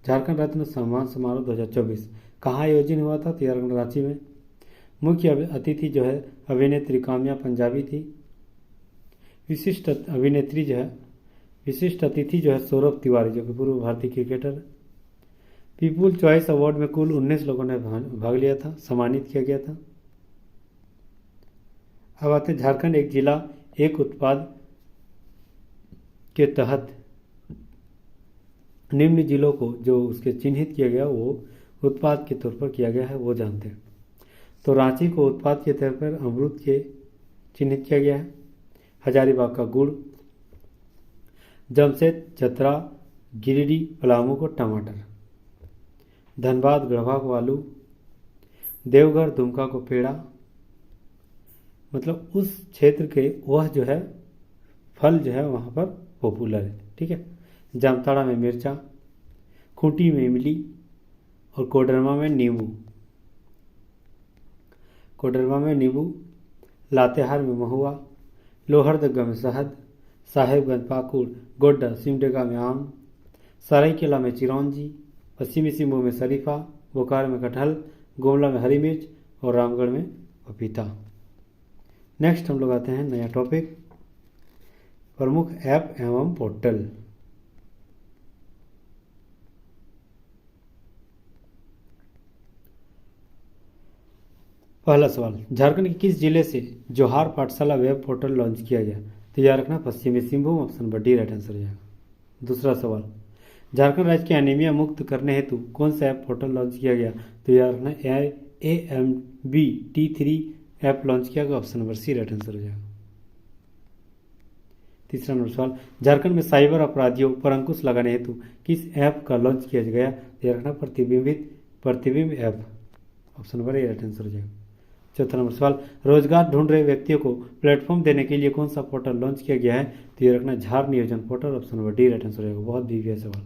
झारखंड रत्न सम्मान समारोह 2024 कहाँ आयोजन हुआ था? तो याद रखना रांची में। मुख्य अतिथि जो है अभिनेत्री काम्या पंजाबी थी। विशिष्ट अतिथि जो है सौरभ तिवारी जो कि पूर्व भारतीय क्रिकेटर। पीपुल चॉइस अवार्ड में कुल 19 लोगों ने भाग लिया था, सम्मानित किया गया था। अब आते हैं झारखंड एक जिला एक उत्पाद के तहत निम्न जिलों को जो उसके चिन्हित किया गया वो उत्पाद के तौर पर किया गया है, वो जानते हैं। तो रांची को उत्पाद के तौर पर अमरूद के चिन्हित किया गया है। हजारीबाग का गुड़, जमशेद चतरा गिरिडीह पलामू को टमाटर, धनबाद गढ़वा को आलू, देवघर दुमका को पेड़ा, मतलब उस क्षेत्र के वह जो है फल जो है वहाँ पर पॉपुलर है। ठीक है। जामताड़ा में मिर्चा, खूंटी में इमली और कोडरमा में नींबू। कोडरमा में नींबू, लातेहार में महुआ, लोहरदगा में शहद, साहेबगंज पाकुड़ गोड्डा सिमडेगा में आम, सरायकेला में चिरौंजी, पश्चिमी सिंहभूम में शरीफा, बोकारो में कटहल, गुमला में हरी मिर्च और रामगढ़ में पपीता। नेक्स्ट हम लोग आते हैं नया टॉपिक, प्रमुख ऐप एवं पोर्टल। पहला सवाल, झारखंड के किस जिले से जोहार पाठशाला वेब पोर्टल लॉन्च किया गया? तो याद रखना पश्चिमी Singhbhum, option number D right answer हो जाएगा। दूसरा सवाल, झारखंड राज्य के एनीमिया मुक्त करने हेतु कौन सा ऐप पोर्टल लॉन्च किया गया? तो याद रखना AMBT3 ऐप लॉन्च किया गया, option number C right answer हो जाएगा। तीसरा नंबर सवाल, झारखंड में साइबर अपराधियों पर अंकुश लगाने हेतु किस ऐप का लॉन्च किया गया? तो याद रखना प्रतिबिंब app, option number A right answer हो जाएगा। चौथा नंबर सवाल, रोजगार ढूंढ रहे व्यक्तियों को प्लेटफॉर्म देने के लिए कौन सा पोर्टल लॉन्च किया गया है? तो ये रखना झार नियोजन portal, option number D right answer हो जाएगा। बहुत दिव्य सवाल।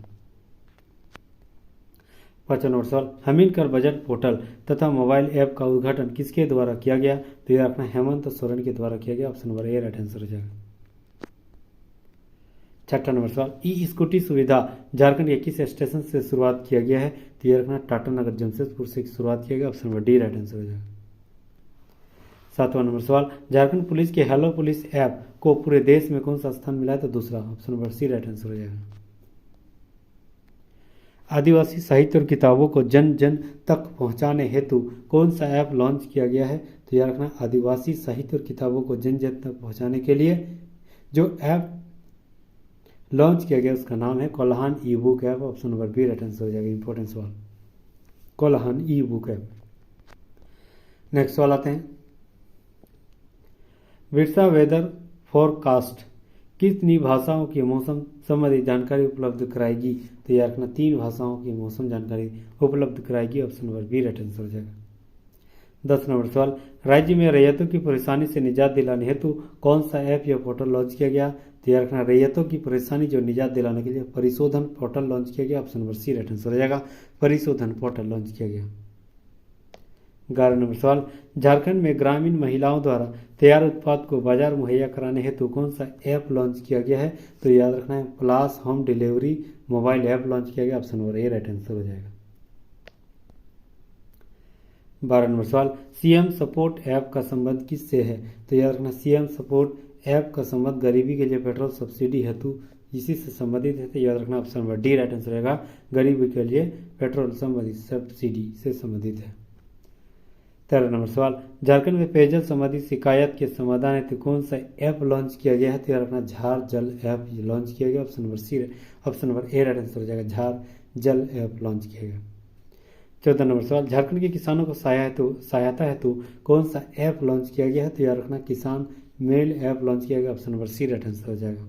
पांचवा नंबर सवाल, हमीरकर बजट पोर्टल तथा मोबाइल ऐप का उद्घाटन किसके द्वारा किया गया? तो ये रखना हेमंत सोरेन के द्वारा किया गया, option number A right answer हो जाएगा। छठा नंबर सवाल, ई स्कूटी सुविधा झारखंड के किस स्टेशन से शुरुआत किया गया है? तो ये रखना टाटा नगर जमशेदपुर से शुरुआत किया गया, option number D right answer हो जाएगा। सातवां नंबर सवाल, झारखंड पुलिस के हेलो पुलिस ऐप को पूरे देश में कौन सा स्थान मिला है? तो दूसरा, option number C right answer हो जाएगा। आदिवासी साहित्य और किताबों को जन जन तक पहुंचाने हेतु कौन सा ऐप लॉन्च किया गया है? तो याद रखना आदिवासी साहित्य और किताबों को जन जन तक पहुंचाने के लिए जो ऐप लॉन्च किया गया उसका नाम है Kolhan E book app, option number B right answer हो जाएगा। इंपॉर्टेंट सवाल, Kolhan E book app. Next सवाल आते हैं, विरसा वेदर फोरकास्ट कितनी भाषाओं की मौसम संबंधी जानकारी उपलब्ध कराएगी? तो याद रखना 3 भाषाओं की मौसम जानकारी उपलब्ध कराएगी, option number B right answer हो जाएगा। 10 नंबर सवाल, राज्य में रैयतों की परेशानी से निजात दिलाने हेतु कौन सा ऐप या पोर्टल लॉन्च किया गया? तो याद रखना रैयतों की परेशानी जो निजात दिलाने के लिए परिशोधन पोर्टल लॉन्च किया गया, option number C right answer हो जाएगा। परिशोधन पोर्टल लॉन्च किया गया। 11 नंबर सवाल, झारखंड में ग्रामीण महिलाओं द्वारा तैयार उत्पाद को बाजार मुहैया कराने हेतु कौन सा ऐप लॉन्च किया गया है? तो याद रखना है प्लास home delivery mobile app launch किया गया, option number A right answer हो जाएगा। 12 नंबर सवाल, सीएम सपोर्ट ऐप का संबंध किससे है? तो याद रखना सीएम सपोर्ट ऐप का संबंध गरीबी के लिए पेट्रोल सब्सिडी हेतु इसी से संबंधित है, तो याद रखना option number D right answer रहेगा। गरीबी के लिए पेट्रोल संबंधित सब्सिडी से संबंधित है। 13 नंबर सवाल, झारखंड में पेयजल संबंधी शिकायत के समाधान हेतु कौन सा ऐप लॉन्च किया गया है? तो याद रखना झार जल ऐप लॉन्च किया गया, option number C, option number A right answer हो जाएगा। झार जल ऐप लॉन्च किया गया। 14 नंबर सवाल, झारखंड के किसानों को सहायता हेतु कौन सा ऐप लॉन्च किया गया है? तो याद रखना किसान मेल ऐप लॉन्च किया गया, option number C right answer हो जाएगा।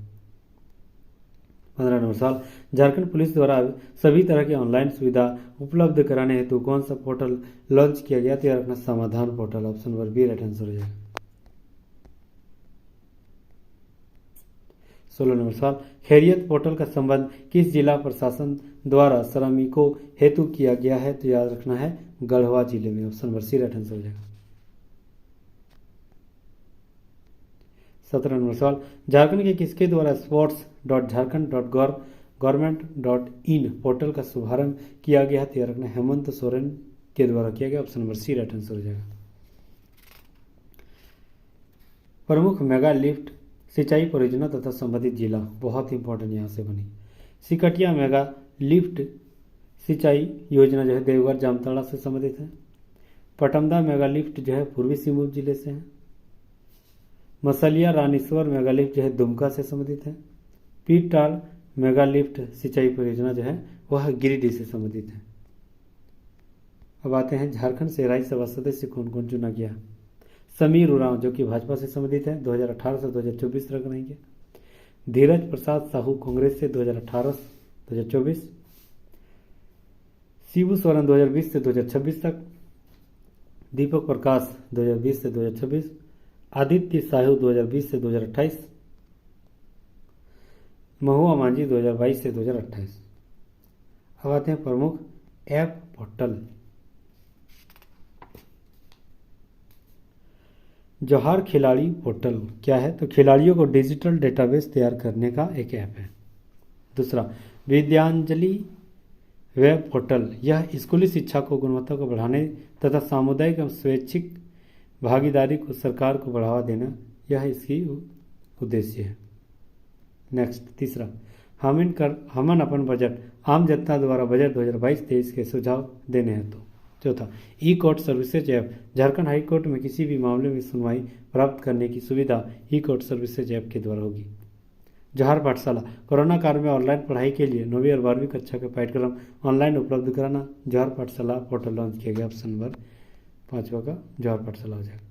15 नंबर सवाल, झारखंड पुलिस द्वारा सभी तरह की ऑनलाइन सुविधा उपलब्ध कराने हेतु कौन सा पोर्टल लॉन्च किया गया? तो याद रखना Samadhan portal, option number B right answer हो जाएगा। 16 नंबर सवाल, खैरियत पोर्टल का संबंध किस जिला प्रशासन द्वारा श्रमिकों हेतु किया गया है? तो याद रखना है गढ़वा जिले में, option number C right answer हो जाएगा। 17 नंबर सवाल, झारखंड के किसके द्वारा sports.jharkhand.gov.in पोर्टल का शुभारंभ किया गया है? तो याद रखना हेमंत सोरेन के द्वारा किया गया, option number C right answer हो जाएगा। प्रमुख मेगा लिफ्ट सिंचाई परियोजना तथा संबंधित जिला, बहुत इंपॉर्टेंट यहाँ से बनी। सिकटिया मेगा लिफ्ट सिंचाई योजना जो है देवघर जामताड़ा से संबंधित है। पटमदा मेगा लिफ्ट जो है पूर्वी सिंहभूम जिले से है। मसलिया रानीश्वर मेगा लिफ्ट जो है दुमका से संबंधित है। पीटाल मेगा लिफ्ट सिंचाई परियोजना जो है वह गिरिडीह से संबंधित है। अब आते हैं झारखंड से राज्यसभा सदस्य कौन कौन चुना गया। समीर उरांव जो कि भाजपा से संबंधित है, 2018 से 2024 तक रहेंगे। धीरज प्रसाद साहू कांग्रेस से 2018 से 2024। शिबू सोरेन 2020 से 2026 तक। दीपक प्रकाश 2020 से 2026, आदित्य साहू 2020 से 2028, महुआ मांझी 2022 से 2028। अब आते हैं प्रमुख ऐप पोर्टल। जौहर खिलाड़ी पोर्टल क्या है? तो खिलाड़ियों को डिजिटल डेटाबेस तैयार करने का एक ऐप है। दूसरा, विद्यांजलि वेब पोर्टल, यह स्कूली शिक्षा को गुणवत्ता को बढ़ाने तथा सामुदायिक एवं स्वैच्छिक भागीदारी को सरकार को बढ़ावा देना, यह इसकी उद्देश्य है। नेक्स्ट, तीसरा, हमन अपन बजट आम जनता द्वारा बजट 2022-23 के सुझाव देने हैं। तो चौथा, E court services app, Jharkhand high court में किसी भी मामले में सुनवाई प्राप्त करने की सुविधा ई कोर्ट सर्विसेज ऐप के द्वारा होगी। जौहर पाठशाला, कोरोना काल में ऑनलाइन पढ़ाई के लिए 9वीं और 12वीं कक्षा के पाठ्यक्रम ऑनलाइन उपलब्ध कराना, जौहर पाठशाला पोर्टल लॉन्च किया गया। ऑप्शन नंबर 5 का जौहर पाठशाला हो जाएगा।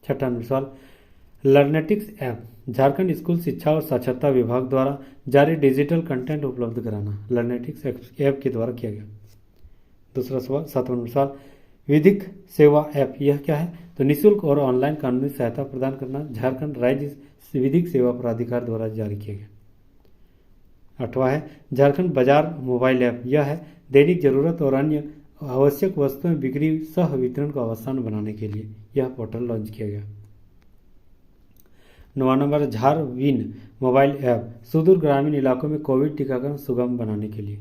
छठा नंबर सवाल, लर्नेटिक्स ऐप, झारखंड स्कूल शिक्षा और साक्षरता विभाग द्वारा जारी डिजिटल कंटेंट उपलब्ध कराना, लर्नेटिक्स ऐप के द्वारा किया गया। दूसरा सवाल, 7वां नंबर सवाल, विधिक सेवा ऐप, यह क्या है? तो निःशुल्क और ऑनलाइन कानूनी सहायता प्रदान करना, झारखंड राज्य विधिक सेवा प्राधिकार द्वारा जारी किया गया। 8वां है झारखंड बाजार मोबाइल ऐप, यह है दैनिक जरूरत और अन्य आवश्यक वस्तुएं बिक्री सह वितरण को आसान बनाने के लिए यह पोर्टल लॉन्च किया गया। 9वां नंबर, झारविन मोबाइल ऐप, सुदूर ग्रामीण इलाकों में कोविड टीकाकरण सुगम बनाने के लिए।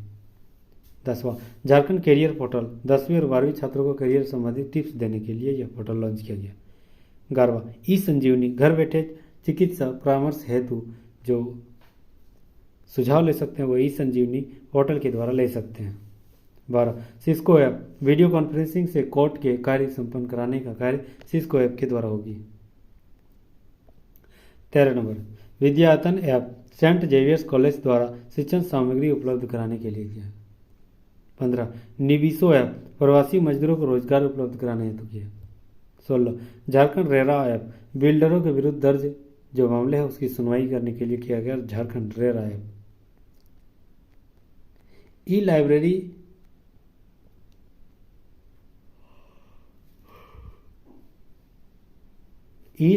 10वां, झारखंड कैरियर पोर्टल, 10वीं और 12वीं छात्रों को कैरियर संबंधी टिप्स देने के लिए यह पोर्टल लॉन्च किया गया। 11वां, ई संजीवनी, घर बैठे चिकित्सा परामर्श हेतु जो सुझाव ले सकते हैं वो ई संजीवनी पोर्टल के द्वारा ले सकते हैं। 12, सिस्को ऐप, वीडियो कॉन्फ्रेंसिंग से कोर्ट के कार्य संपन्न कराने का कार्य सिस्को ऐप के द्वारा होगी। 13 number, Vidyayatan app, saint Xavier's college द्वारा शिक्षण सामग्री उपलब्ध कराने के लिए किया। 15, निविसो ऐप, प्रवासी मजदूरों को रोजगार उपलब्ध कराने हेतु किया। 16, झारखंड रेरा ऐप, बिल्डरों के विरुद्ध दर्ज जो मामले है उसकी सुनवाई करने के लिए किया गया Jharkhand RERA app. E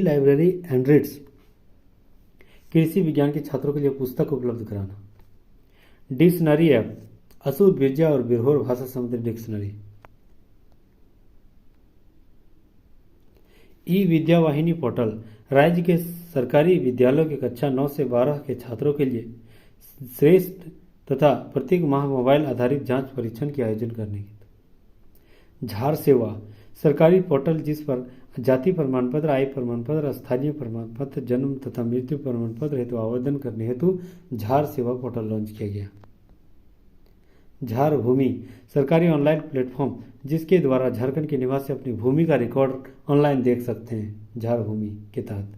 library and reads, कृषि विज्ञान के छात्रों के लिए पुस्तक उपलब्ध कराना। डिक्शनरी ऐप, असुर बिरजा और बिरहोर भाषा संबंधी डिक्शनरी। ई विद्या वाहिनी पोर्टल, राज्य के सरकारी विद्यालयों के कक्षा 9 से 12 के छात्रों के लिए श्रेष्ठ तथा प्रत्येक माह मोबाइल आधारित जांच परीक्षण के आयोजन करने की। झार सेवा, सरकारी पोर्टल जिस पर जाति प्रमाण पत्र, आय प्रमाण पत्र, स्थानीय प्रमाण पत्र, जन्म तथा मृत्यु प्रमाण पत्र हेतु आवेदन करने हेतु झार सेवा पोर्टल लॉन्च किया गया। झार भूमि, सरकारी ऑनलाइन प्लेटफॉर्म जिसके द्वारा झारखंड के निवासी अपनी भूमि का रिकॉर्ड ऑनलाइन देख सकते हैं। झार भूमि के तहत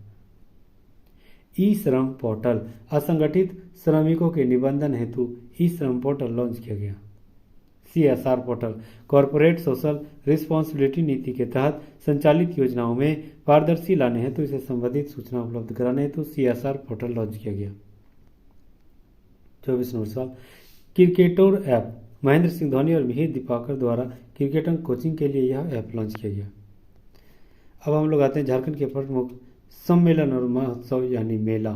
ई श्रम पोर्टल, असंगठित श्रमिकों के निबंधन हेतु ई श्रम पोर्टल लॉन्च किया गया। CSR portal, corporate social responsibility नीति के तहत संचालित योजनाओं में पारदर्शी लाने हेतु इसे संबंधित सूचना उपलब्ध कराने हेतु CSR पोर्टल लॉन्च किया गया। 24 नंबर सवाल, क्रिकेटर ऐप, महेंद्र सिंह धोनी और मिहिर दीपाकर द्वारा क्रिकेटर कोचिंग के लिए यह ऐप लॉन्च किया गया। अब हम लोग आते हैं झारखंड के प्रमुख सम्मेलन और महोत्सव यानी मेला।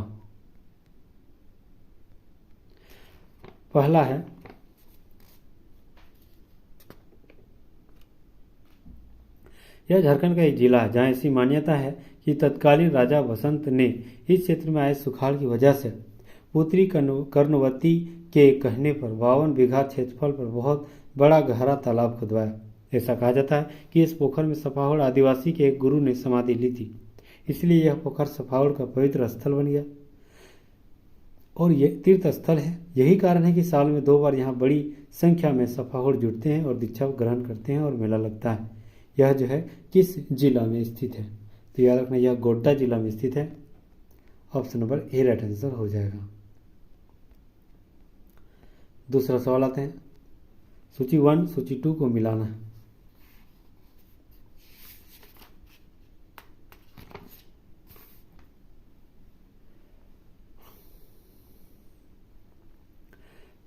पहला है यह झारखंड का एक जिला है जहाँ ऐसी मान्यता है कि तत्कालीन राजा वसंत ने इस क्षेत्र में आए सुखाड़ की वजह से पुत्री कर्णवती के कहने पर 52 बीघा क्षेत्रफल पर बहुत बड़ा गहरा तालाब खुदवाया। ऐसा कहा जाता है कि इस पोखर में सफावड़ आदिवासी के एक गुरु ने समाधि ली थी, इसलिए यह पोखर सफावड़ का पवित्र स्थल बन गया और यह तीर्थ स्थल है। यही कारण है कि साल में 2 बार यहाँ बड़ी संख्या में सफावड़ जुटते हैं और दीक्षा ग्रहण करते हैं और मेला लगता है। यह जो है किस जिला में स्थित है? तो याद रखना यह गोड्डा जिला में स्थित है। Option number A right answer हो जाएगा। दूसरा सवाल आते हैं, सूची 1 सूची 2 को मिलाना है।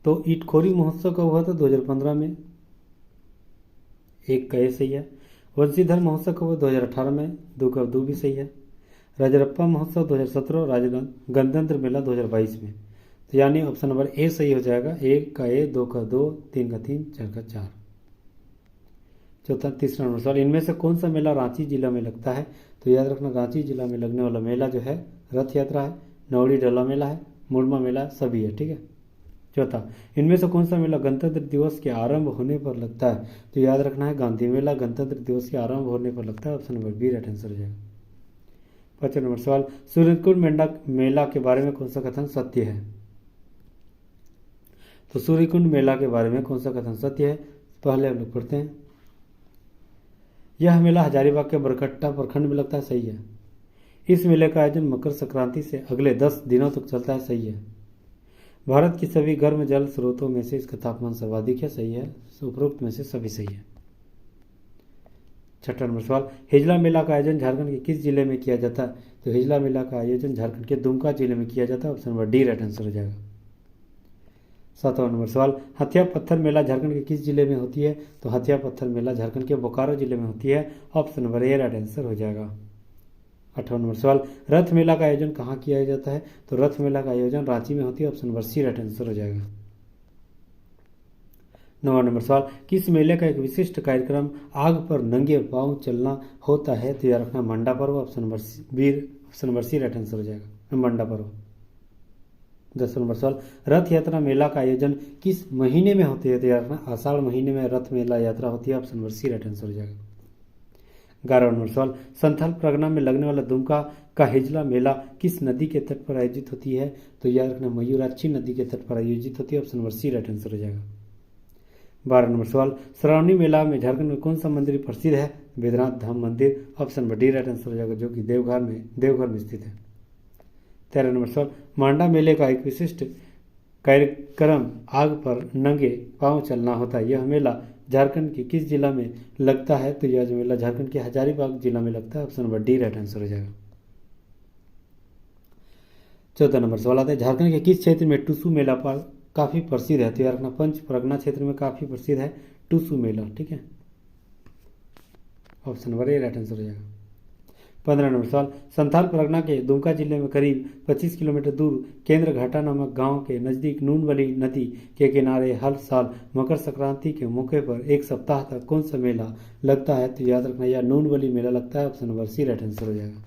तो इटखोरी महोत्सव कब हुआ था? 2015 में, एक का ये सही है। वंशीधर महोत्सव कब हुआ? 2018 में, दो का दो भी सही है। राजरप्पा महोत्सव 2017, गणतंत्र मेला 2022 में। तो यानी ऑप्शन नंबर ए सही हो जाएगा। एक का ए, दो का दो, तीन का तीन, चार का चार। चौथा तीसरा नंबर सवाल, इनमें से कौन सा मेला रांची जिला में लगता है? तो याद रखना, रांची जिला में लगने वाला मेला जो है रथ यात्रा है, नौड़ी डला मेला है, मुड़मा मेला सभी है, ठीक है। चौथा, इनमें से कौन सा मेला गणतंत्र दिवस के आरंभ होने पर लगता है? तो याद रखना है, गांधी मेला गणतंत्र दिवस के आरंभ होने पर लगता है। Option number B right answer हो जाएगा। 5वां नंबर सवाल, सूर्यकुंड मेला के बारे में कौन सा कथन सत्य है? तो सूर्यकुंड मेला के बारे में कौन सा कथन सत्य है? पहले हम लोग पढ़ते हैं। यह मेला हजारीबाग के बरकट्टा प्रखंड में लगता है, सही है। इस मेले का आयोजन मकर संक्रांति से अगले 10 दिनों तक चलता है, सही है। भारत की सभी गर्म जल स्रोतों में से इसका तापमान सर्वाधिक है, सही है। उपरोक्त में से सभी सही है। 6वां नंबर सवाल, हिजला मेला का आयोजन झारखंड के किस जिले में किया जाता है? तो हिजला मेला का आयोजन झारखंड के दुमका जिले में किया जाता है। Option number D right answer हो जाएगा। 7वां नंबर सवाल, हथिया पत्थर मेला झारखंड के किस जिले में होती है? तो हथिया पत्थर मेला झारखंड के बोकारो जिले में होती है। Option number A right answer हो जाएगा। 8वां नंबर सवाल, रथ मेला का आयोजन कहाँ किया जाता है? तो रथ मेला का आयोजन रांची में होती है। Option number C right answer हो जाएगा। 9वां नंबर सवाल, किस मेले का एक विशिष्ट कार्यक्रम आग पर नंगे पांव चलना होता है? तो याद रखना, मंडा पर्व। Option number C right answer हो जाएगा, मंडा पर्व। 10वां नंबर सवाल, रथ यात्रा मेला का आयोजन किस महीने में होती है? तो याद रखना, आषाढ़ महीने में रथ मेला यात्रा होती है। Option number C right answer हो जाएगा। 11वां नंबर सवाल, संथाल परगना में लगने वाला दुमका का हिजला मेला किस नदी के तट पर आयोजित होती है? तो याद रखना, मयूराक्षी नदी के तट पर आयोजित होती है। Option number C right answer हो जाएगा। 12 नंबर सवाल, श्रावणी मेला में झारखंड में कौन सा मंदिर प्रसिद्ध है? बैद्यनाथ धाम मंदिर। Option number D right answer हो जाएगा, जो कि देवघर में स्थित है। 13 नंबर सवाल, मांडा मेले का एक विशिष्ट कार्यक्रम आग पर नंगे पांव चलना होता है। यह मेला झारखंड के किस जिला में लगता है? तो यह मेला झारखंड के हजारीबाग जिला में लगता है। Option number D right answer हो जाएगा। 14 नंबर सवाल आता है, झारखंड के किस क्षेत्र में टुसू मेला पर काफी प्रसिद्ध है? तो यार रखना, पंच परगना क्षेत्र में काफी प्रसिद्ध है टुसू मेला, ठीक है। Option number A right answer हो जाएगा। 15 नंबर सवाल, संथाल परगना के दुमका जिले में करीब 25 किलोमीटर दूर केंद्र घाटा नामक गांव के नजदीक नूनवली नदी के किनारे हर साल मकर संक्रांति के मौके पर एक सप्ताह तक कौन सा मेला लगता है? तो याद रखना, यह नूनवली मेला लगता है। Option number C right answer हो जाएगा।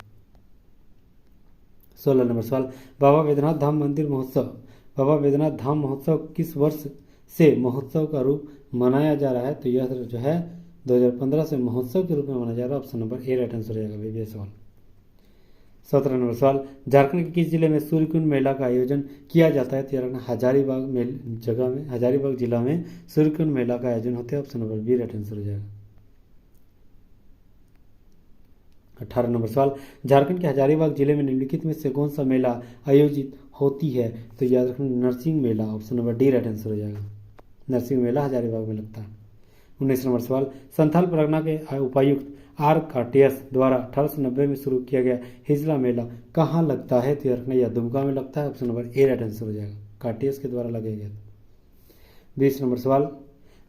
16 नंबर सवाल, बाबा बैद्यनाथ धाम मंदिर महोत्सव, बाबा बैद्यनाथ धाम महोत्सव किस वर्ष से महोत्सव का रूप मनाया जा रहा है? तो यह जो है 2015 से महोत्सव के रूप में मनाया जा रहा है। Option number A right answer हो जाएगा भैया सवाल। 17 नंबर सवाल, झारखंड के किस जिले में सूर्यकुंड मेला का आयोजन किया जाता है? तो हजारीबाग जिला में सूर्यकुंड मेला का आयोजन होता है। Option number B right answer हो जाएगा। 18 नंबर सवाल, झारखंड के हजारीबाग जिले में निम्नलिखित में से कौन सा मेला आयोजित होती है? तो याद रखना, Narsingh Mela. Option number D right answer हो जाएगा, नरसिंह मेला हजारीबाग में लगता है। 19 नंबर सवाल, संथाल परगना के उपायुक्त आर काटियस द्वारा 1890 में शुरू किया गया हिजला मेला कहाँ लगता है? तो याद रखना, यह दुमका में लगता है। Option number A right answer हो जाएगा, काटियस के द्वारा लगाया गया। 20 नंबर सवाल,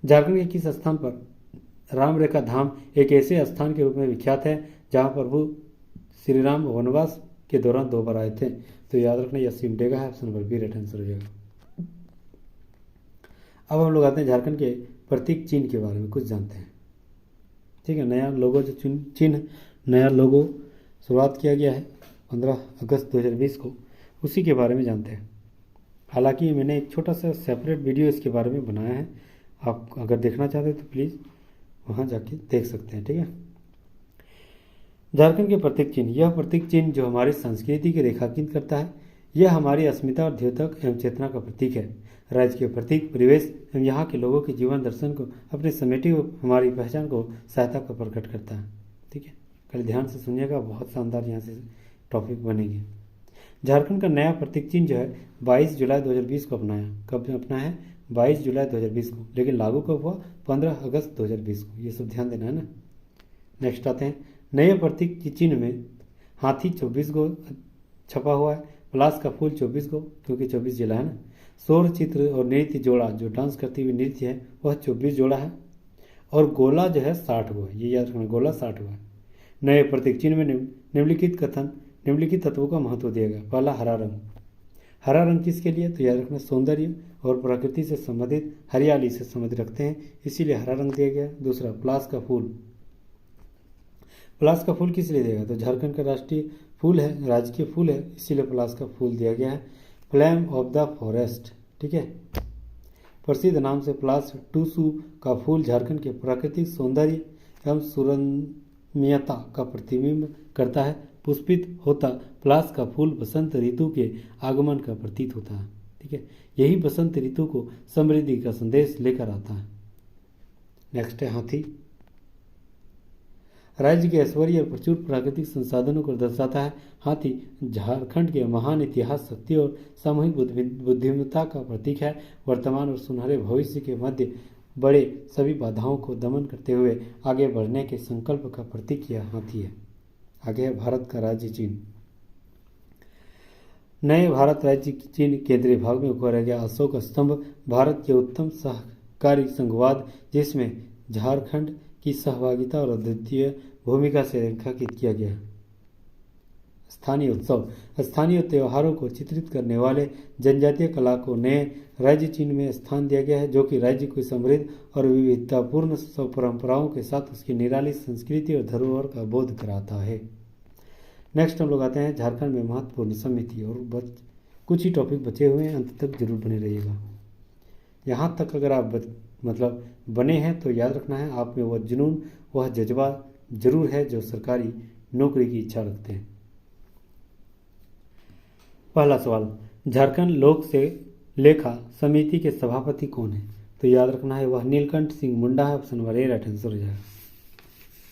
झारखंड के किस स्थान पर राम रेखा धाम एक ऐसे स्थान के रूप में विख्यात है जहाँ प्रभु श्री राम वनवास के दौरान 2 बार आए थे? तो याद रखना, यह सिमडेगा है। Option number B right answer हो जाएगा। अब हम लोग आते हैं झारखंड के प्रतीक चिन्ह के बारे में कुछ जानते हैं, ठीक है। नया लोगो जो चिन्ह नया लोगो शुरुआत किया गया है 15 अगस्त 2020 को, उसी के बारे में जानते हैं। हालांकि मैंने एक छोटा सा सेपरेट वीडियो इसके बारे में बनाया है, आप अगर देखना चाहते हैं तो प्लीज़ वहाँ जाके देख सकते हैं, ठीक है। झारखंड के प्रतीक चिन्ह, यह प्रतीक चिन्ह जो हमारी संस्कृति की रेखांकित करता है, यह हमारी अस्मिता और द्योतक एवं चेतना का प्रतीक है। राज्य के प्रतीक परिवेश एवं यहाँ के लोगों के जीवन दर्शन को अपने समेटे हमारी पहचान को सहायता को प्रकट करता है, ठीक है। कल ध्यान से सुनिएगा, बहुत शानदार यहाँ से टॉपिक बनेंगे। झारखंड का नया प्रतीक चिन्ह जो है 22 जुलाई 2020 को अपनाया। कब अपना है? 22 जुलाई 2020 को, लेकिन लागू कब हुआ? 15 अगस्त 2020 को। ये सब ध्यान देना है ना। नेक्स्ट आते हैं, नए प्रतीक चिन्ह में हाथी 24 को छपा हुआ है, पलाश का फूल 24 को, क्योंकि 24 जिला है ना। सौर चित्र और नृत्य जोड़ा, जो डांस करती हुई नृत्य है, वह 24 जोड़ा है। और गोला जो है 60 हुआ है, ये याद रखना, गोला 60 हुआ है। नए प्रतीक चिन्ह में निम्नलिखित तत्वों का महत्व दिया गया। पहला, हरा रंग। हरा रंग किसके लिए? तो याद रखना, सौंदर्य और प्रकृति से संबंधित, हरियाली से संबंधित रखते हैं, इसीलिए हरा रंग दिया गया। दूसरा, पलाश का फूल। पलाश का फूल किस लिए दिया गया? तो झारखंड का राष्ट्रीय फूल है, राजकीय फूल है, इसीलिए पलाश का फूल दिया गया है। फ्लेम ऑफ द फॉरेस्ट, ठीक है, प्रसिद्ध नाम से पलाश टूसू का फूल झारखंड के प्राकृतिक सौंदर्य एवं सुरम्यता का प्रतिबिंब करता है। पुष्पित होता पलाश का फूल बसंत ऋतु के आगमन का प्रतीक होता है, ठीक है, यही बसंत ऋतु को समृद्धि का संदेश लेकर आता है। नेक्स्ट है हाथी। राज्य के ऐश्वर्य और प्रचुर प्राकृतिक संसाधनों को दर्शाता है। हाथी झारखंड के महान इतिहास, शक्ति और सामूहिक बुद्धिमत्ता का प्रतीक है। वर्तमान और सुनहरे भविष्य के मध्य बड़े सभी बाधाओं को दमन करते हुए आगे बढ़ने के संकल्प का प्रतीक यह हाथी है। आगे है भारत का राज्य चिन्ह। नए भारत राज्य चिन्ह केंद्रीय भाग में उभारा गया अशोक स्तंभ भारत के उत्तम सहकारी संघवाद, जिसमें झारखंड की सहभागिता और अद्वितीय भूमिका से रेखांकित किया गया। स्थानीय उत्सव। स्थानीय त्योहारों को चित्रित करने वाले जनजातीय कला को नए राज्य चिन्ह में स्थान दिया गया है, जो कि राज्य को समृद्ध और विविधतापूर्ण परंपराओं के साथ उसकी निराली संस्कृति और धरोहर का बोध कराता है। नेक्स्ट हम लोग आते हैं झारखंड में महत्वपूर्ण समिति, और कुछ ही टॉपिक बचे हुए हैं, अंत तक जरूर बने रहिएगा। यहाँ तक अगर आप बने हैं तो याद रखना है, आप में वह जुनून, वह जज्बा जरूर है जो सरकारी नौकरी की इच्छा रखते हैं। पहला सवाल, झारखंड लोक से लेखा समिति के सभापति कौन है? तो याद रखना है, वह नीलकंठ सिंह मुंडा है। Option number A right answer हो जाएगा,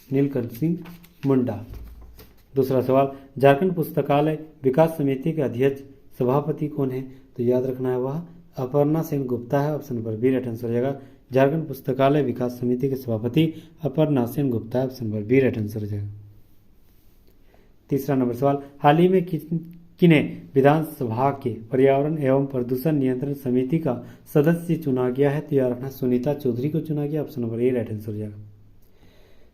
नीलकंठ सिंह मुंडा। दूसरा सवाल, झारखंड पुस्तकालय विकास समिति के अध्यक्ष सभापति कौन है? तो याद रखना है, वह अपर्णा सेन गुप्ता है। Option number B right answer हो जाएगा, झारखंड पुस्तकालय विकास समिति के सभापति अपर्णा सेन गुप्ता है। Option number B right answer हो जाएगा। तीसरा नंबर सवाल, हाल ही में किन्हें विधानसभा के पर्यावरण एवं प्रदूषण नियंत्रण समिति का सदस्य चुना गया है? तो याद रखना, सुनीता चौधरी को चुना गया। Option number A right answer हो जाएगा।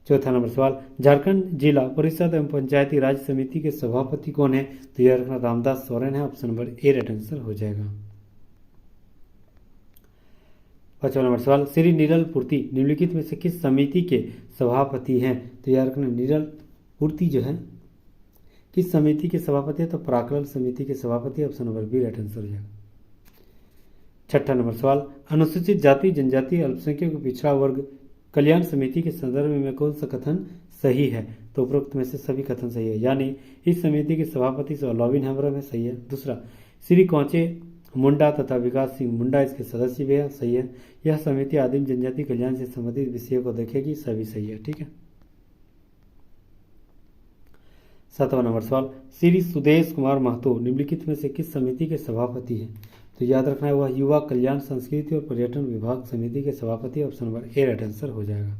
चौथा नंबर सवाल, झारखंड जिला परिषद एवं पंचायती राज समिति के सभापति कौन है? तो याद रखना, रामदास सोरेन है। Option number A right answer हो जाएगा। पांचवा नंबर सवाल, श्री नीरल पूर्ति निम्नलिखित में से किस समिति के सभापति हैं? तो याद रखना, नीरल पूर्ति जो है किस समिति के सभापति है? तो प्राकलन समिति के सभापति। Option number B right answer हो जाएगा। छठा नंबर सवाल, अनुसूचित जाति जनजाति अल्पसंख्यक पिछड़ा वर्ग कल्याण समिति के संदर्भ में कौन सा कथन सही है? तो उपरोक्त में से सभी कथन सही है, यानी इस समिति के सभापति लॉविन हेम्ब्रम है, सही है। दूसरा, श्री कौचे मुंडा तथा विकास सिंह मुंडा इसके सदस्य भी है, सही है। यह समिति आदिम जनजाति कल्याण से संबंधित विषयों को देखेगी, सभी सही है, ठीक है। सातवां नंबर सवाल, श्री सुदेश कुमार महतो निम्नलिखित में से किस समिति के सभापति हैं? तो याद रखना है, वह युवा कल्याण संस्कृति और पर्यटन विभाग समिति के सभापति। Option number A right answer हो जाएगा।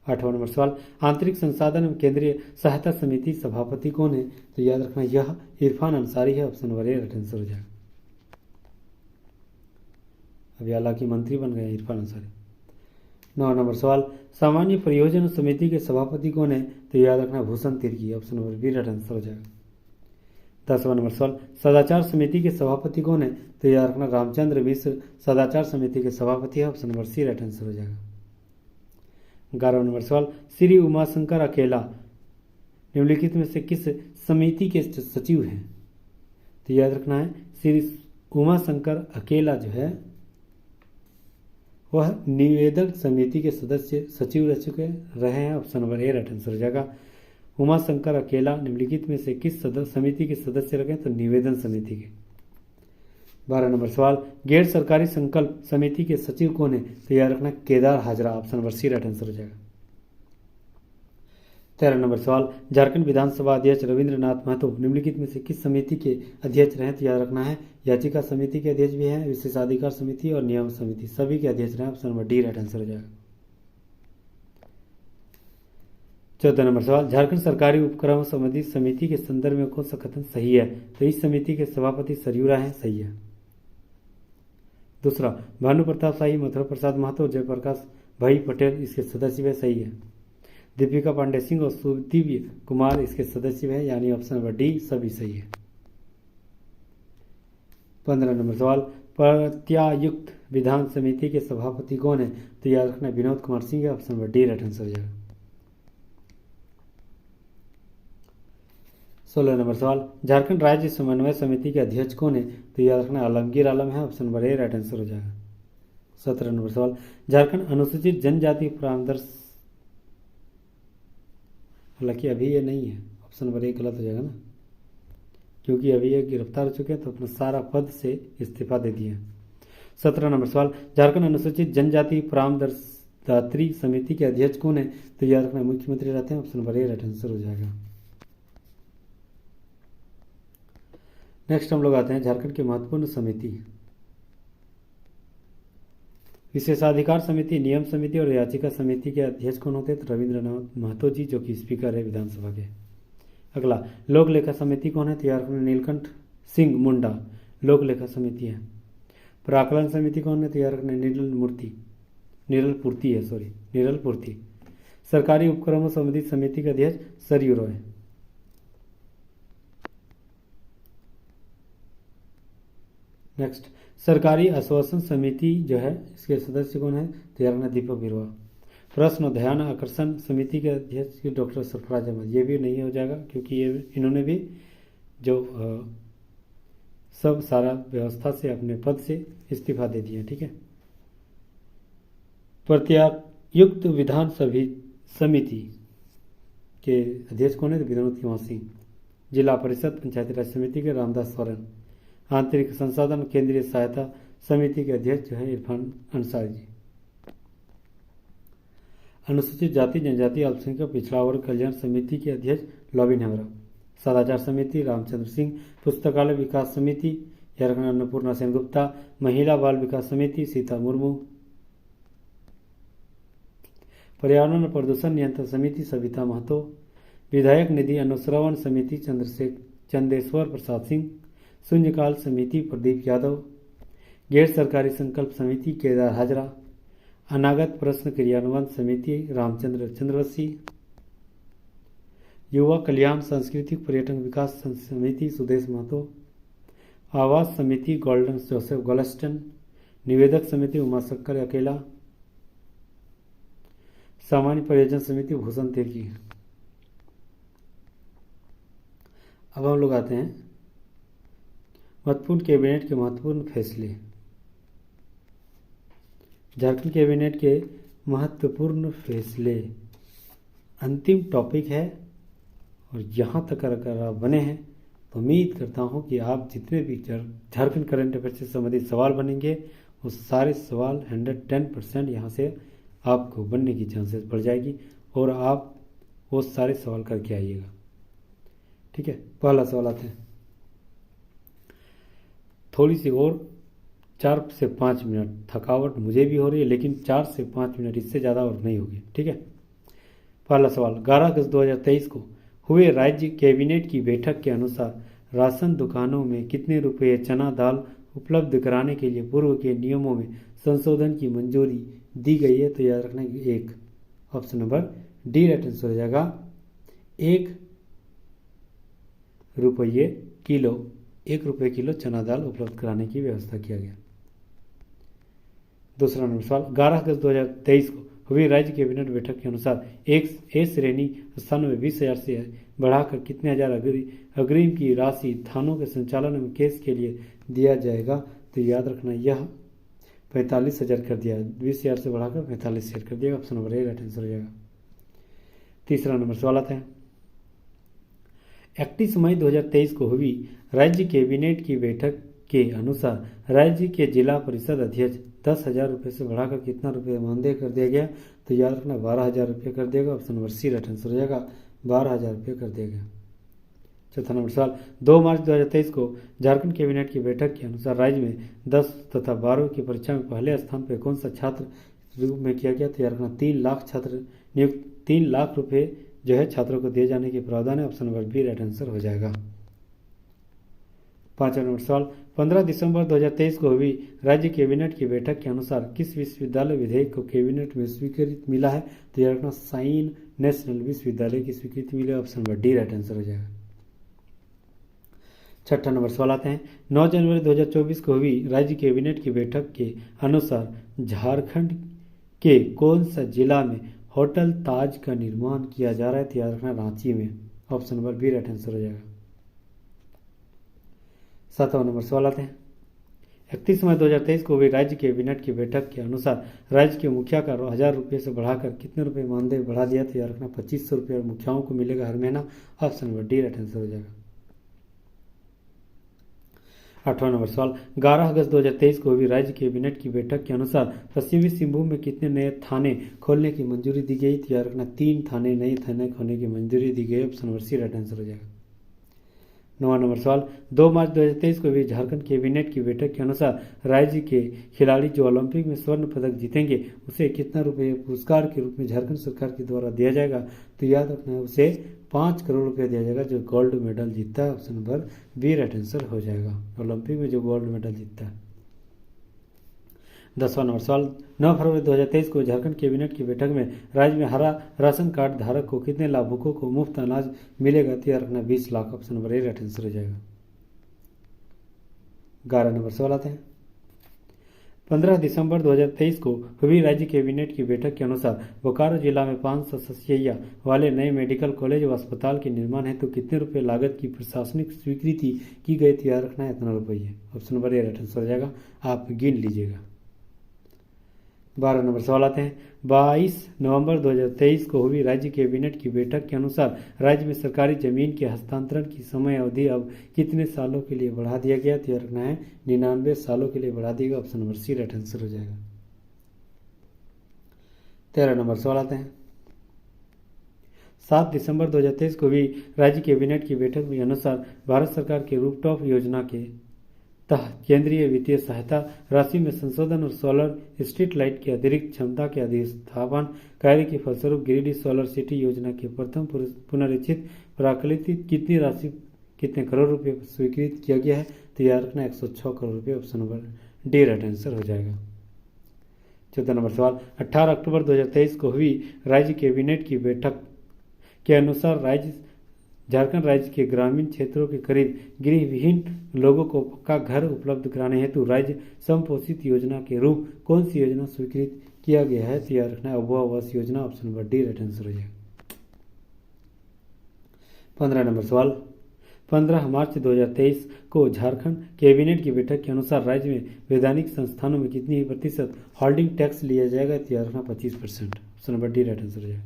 आठवां नंबर सवाल, आंतरिक संसाधन एवं केंद्रीय सहायता समिति सभापति कौन है? तो याद रखना, यह इरफान अंसारी है। Option number A right answer हो जाएगा। अभी हालांकि मंत्री बन गए इरफान अंसारी। 9 नंबर सवाल, सामान्य परियोजना समिति के सभापति कौन है? तो याद रखना, Bhushan Tirkey. Option number B right answer हो जाएगा। 10वां नंबर सवाल, सदाचार समिति के सभापति कौन है? तो याद रखना, रामचंद्र मिश्र सदाचार समिति के सभापति है। Option number C right answer हो जाएगा। 11वां नंबर सवाल, श्री उमाशंकर अकेला निम्नलिखित में से किस समिति के सचिव हैं? तो याद रखना है, श्री उमाशंकर अकेला जो है वह निवेदक समिति के सदस्य सचिव रह चुके रहे हैं। Option number A right answer हो जाएगा। उमाशंकर अकेला निम्नलिखित में से किस समिति के सदस्य रखे? तो निवेदन समिति के। 12 नंबर सवाल, गैर सरकारी संकल्प समिति के सचिव कौन है? तो याद रखना, Kedar Hazra. Option number C right answer हो जाएगा। 13 नंबर सवाल, झारखंड विधानसभा अध्यक्ष रविंद्रनाथ महतो निम्नलिखित में से किस समिति के अध्यक्ष रहे? तो याद रखना है, याचिका समिति के अध्यक्ष भी हैं, विशेषाधिकार समिति और नियम समिति सभी के अध्यक्ष रहे। Option number D right answer हो जाएगा। 14 नंबर सवाल, झारखंड सरकारी उपक्रम संबंधी समिति के संदर्भ में कौन सा कथन सही है? तो इस समिति के सभापति सरयूरा हैं, सही है। दूसरा, भानु प्रताप शाही, मथुरा प्रसाद महतो, जयप्रकाश भाई पटेल इसके सदस्य है, सही है। दीपिका पांडे सिंह और सुदिव्य कुमार इसके सदस्य है, यानी ऑप्शन नंबर डी सभी सही है। 15 नंबर सवाल, प्रत्यायुक्त विधान समिति के सभापति कौन है? तो याद रखना विनोद कुमार सिंह है, option number D right answer हो जाएगा। 16 नंबर सवाल, झारखंड राज्य समन्वय समिति के अध्यक्ष कौन है? तो याद रखना आलमगीर आलम है, option number A right answer हो जाएगा। 17 नंबर सवाल, झारखंड अनुसूचित जनजाति परामर्श, हालांकि अभी ये नहीं है, ऑप्शन नंबर ए गलत हो जाएगा ना, क्योंकि अभी ये गिरफ्तार हो चुके हैं तो अपना सारा पद से इस्तीफा दे दिए। 17 नंबर सवाल, झारखंड अनुसूचित जनजाति परामर्शदात्री समिति के अध्यक्ष कौन है? तो याद रखना मुख्यमंत्री रहते हैं, option number A right answer हो जाएगा। नेक्स्ट हम लोग आते हैं झारखंड की महत्वपूर्ण समिति, विशेषाधिकार समिति, नियम समिति और याचिका समिति के अध्यक्ष कौन होते हैं? तो रविंद्रनाथ महतो जी, जो कि स्पीकर है विधानसभा के। अगला, लोक लेखा समिति कौन है? तो यार नीलकंठ सिंह मुंडा लोक लेखा समिति है। प्राकलन समिति कौन है? तो यार नीरल पूर्ति। सरकारी उपक्रमों संबंधित समिति के अध्यक्ष सरयू रॉय। नेक्स्ट, सरकारी आश्वासन समिति जो है इसके सदस्य कौन है? तो यार दीपक बिरवा। प्रश्न और ध्यान आकर्षण समिति के अध्यक्ष डॉक्टर सरफराज अहमद, ये भी नहीं हो जाएगा क्योंकि ये इन्होंने भी जो सब सारा व्यवस्था से अपने पद से इस्तीफा दे दिया। ठीक है। प्रत्यायुक्त विधान समिति के अध्यक्ष कौन है? तो विनोद कुमार सिंह। जिला परिषद पंचायती राज समिति के रामदास सोरेन। आंतरिक संसाधन केंद्रीय सहायता समिति के अध्यक्ष जो है इरफान अंसारी जी। अनुसूचित जाति जनजाति अल्पसंख्यक पिछड़ा वर्ग कल्याण समिति के अध्यक्ष लॉबिन हेमरा। सदाचार समिति रामचंद्र सिंह। पुस्तकालय विकास समिति अन्नपूर्णा सेन गुप्ता। महिला बाल विकास समिति सीता मुर्मू। पर्यावरण और प्रदूषण नियंत्रण समिति सविता महतो। विधायक निधि अनुश्रवण समिति चंदेश्वर प्रसाद सिंह। शून्यकाल समिति प्रदीप यादव। गैर सरकारी संकल्प समिति केदार हाजरा। अनागत प्रश्न क्रियान्वयन समिति रामचंद्र चंद्रवंशी। युवा कल्याण सांस्कृतिक पर्यटन विकास समिति सुदेश महतो। आवास समिति गोल्डन जोसेफ गोलस्टन। निवेदक समिति उमाशंकर अकेला। सामान्य परियोजना समिति भूषण तिर्की। अब हम लोग आते हैं महत्वपूर्ण कैबिनेट के महत्वपूर्ण फैसले। झारखंड कैबिनेट के महत्वपूर्ण फैसले अंतिम टॉपिक है, और यहाँ तक अगर आप बने हैं तो उम्मीद करता हूँ कि आप जितने भी झारखंड करंट अफेयर से संबंधित सवाल बनेंगे वो सारे सवाल 110% यहाँ से आपको बनने की चांसेस बढ़ जाएगी, और आप वो सारे सवाल करके आइएगा। ठीक है। पहला सवाल आते हैं, थोड़ी सी और 4 से 5 मिनट, थकावट मुझे भी हो रही है लेकिन 4 से 5 मिनट, इससे ज़्यादा और नहीं होगी। ठीक है। पहला सवाल, 11 अगस्त 2023 को हुए राज्य कैबिनेट की बैठक के अनुसार राशन दुकानों में कितने रुपये चना दाल उपलब्ध कराने के लिए पूर्व के नियमों में संशोधन की मंजूरी दी गई है? तो याद रखना कि 1, option number D right answer हो जाएगा। 1 रुपये किलो चना दाल उपलब्ध कराने की व्यवस्था किया गया। दूसरा नंबर सवाल, 11 अगस्त 2023 को हुई राज्य कैबिनेट बैठक के अनुसार एक ए श्रेणी स्थानों में 20,000 से बढ़ाकर कितने हजार अग्रिम की राशि थानों के संचालन में केस के लिए दिया जाएगा? तो याद रखना यह 45,000 कर दिया, 20,000 से बढ़ाकर 45,000 कर दिया। Option number A right answer हो जाएगा। तीसरा नंबर सवाल आता है, 31 मई 2023 को हुई राज्य कैबिनेट की बैठक के अनुसार राज्य के जिला परिषद अध्यक्ष 10,000 रुपये से बढ़ाकर कितना रुपये मानदेय कर दिया गया? तो याद रखना 12,000 रुपये कर देगा। Option number C right answer हो जाएगा, 12,000 रुपये कर दिया गया। चौथा नंबर सवाल, 2 मार्च 2023 को झारखंड कैबिनेट की बैठक के अनुसार राज्य में 10 तथा 12वीं की परीक्षा में पहले स्थान पर कौन सा छात्र रूप में किया गया? तो याद रखना 3 लाख छात्र नियुक्त, 3 लाख रुपये जो है छात्रों को दिए जाने के प्रावधान है। Option number B right answer हो जाएगा। 5वां नंबर सवाल 15 दिसंबर 2023 को हुई राज्य कैबिनेट की बैठक के अनुसार किस विश्वविद्यालय विधेयक को कैबिनेट में स्वीकृति मिला है? तो याद रखना साइन नेशनल विश्वविद्यालय की स्वीकृति मिली। Option number D right answer हो जाएगा। 6वां नंबर सवाल आते हैं 9 जनवरी 2024 को हुई राज्य कैबिनेट की बैठक के अनुसार झारखंड के कौन सा जिला में होटल ताज का निर्माण किया जा रहा है? तो याद रखना रांची में। Option number B right answer हो जाएगा। 7वां नंबर सवाल आते हैं 31 मई 2023 को हुई राज्य कैबिनेट की बैठक के अनुसार राज्य के मुखिया का 1000 रुपये से बढ़ाकर कितने रुपये मानदेय बढ़ा दिया? तो याद रखना 2500 रुपये और मुखियाओं को मिलेगा हर महीना। Option number D right answer हो जाएगा। 8वां नंबर सवाल 11 अगस्त 2023 को हुई राज्य कैबिनेट की बैठक के अनुसार पश्चिमी सिंहभूम में कितने नए थाने खोलने की मंजूरी दी गई? तो याद रखना 3 थाने नए थाने खोलने की मंजूरी दी गई। Option number C right answer हो जाएगा। 9वां नंबर सवाल 2 मार्च 2023 को हुई झारखंड कैबिनेट की बैठक के अनुसार राज्य के खिलाड़ी जो ओलंपिक में स्वर्ण पदक जीतेंगे उसे कितना रुपये पुरस्कार के रूप में झारखंड सरकार के द्वारा दिया जाएगा? तो याद रखना है उसे 5 करोड़ रुपये दिया जाएगा जो गोल्ड मेडल जीतता है। Option number B right answer हो जाएगा। ओलंपिक में जो गोल्ड मेडल जीतता है। 10वां नंबर सवाल 9 फरवरी 2023 को झारखंड कैबिनेट की बैठक में राज्य में हरा राशन कार्ड धारक को कितने लाभुकों को मुफ्त अनाज मिलेगा? तो याद रखना 20 lakh. Option number A right answer हो जाएगा। 11 नंबर सवाल आते हैं 15 दिसंबर 2023 को हुई राज्य कैबिनेट की बैठक के अनुसार बोकारो जिला में 500 सदस्यीय वाले नए मेडिकल कॉलेज व अस्पताल के निर्माण हेतु कितने रुपये लागत की प्रशासनिक स्वीकृति की गई? तो याद रखना है इतना रुपये। Option number A right answer हो जाएगा। आप गिन लीजिएगा। 12 नंबर सवाल आते हैं 22 नवंबर 2023 को हुई राज्य कैबिनेट की बैठक के अनुसार राज्य में सरकारी जमीन के हस्तांतरण की समय अवधि अब कितने सालों के लिए बढ़ा दिया गया? तो रखना है 99 सालों के लिए बढ़ा दिया। Option number C right answer हो जाएगा। 13 नंबर सवाल आते हैं 7 दिसंबर 2023 को हुई राज्य कैबिनेट की बैठक के अनुसार भारत सरकार के रूफटॉप योजना के तहत केंद्रीय वित्तीय सहायता राशि में संशोधन और सोलर स्ट्रीट लाइट की अतिरिक्त क्षमता के अधिस्थापन कार्य के फलस्वरूप गिरिडीह सोलर सिटी योजना के प्रथम पुनरीक्षित प्राकलित कितनी राशि कितने करोड़ रुपए स्वीकृत किया गया है? तो याद रखना 106 करोड़ रुपए। Option number D right answer हो जाएगा। 14 नंबर सवाल 18 अक्टूबर 2023 को हुई राज्य कैबिनेट की बैठक के अनुसार झारखंड राज्य के ग्रामीण क्षेत्रों के करीब गृह विहीन लोगों को पक्का घर उपलब्ध कराने हेतु राज्य समपोषित योजना के रूप कौन सी योजना स्वीकृत किया गया है? तो याद रखना है Abua Awas Yojana. Option number D right answer हो जाएगा। 15 नंबर सवाल 15 मार्च 2023 को झारखंड कैबिनेट की बैठक के अनुसार राज्य में वैधानिक संस्थानों में कितनी प्रतिशत होल्डिंग टैक्स लिया जाएगा? तो याद रखना 25%। Option number D right answer हो जाएगा।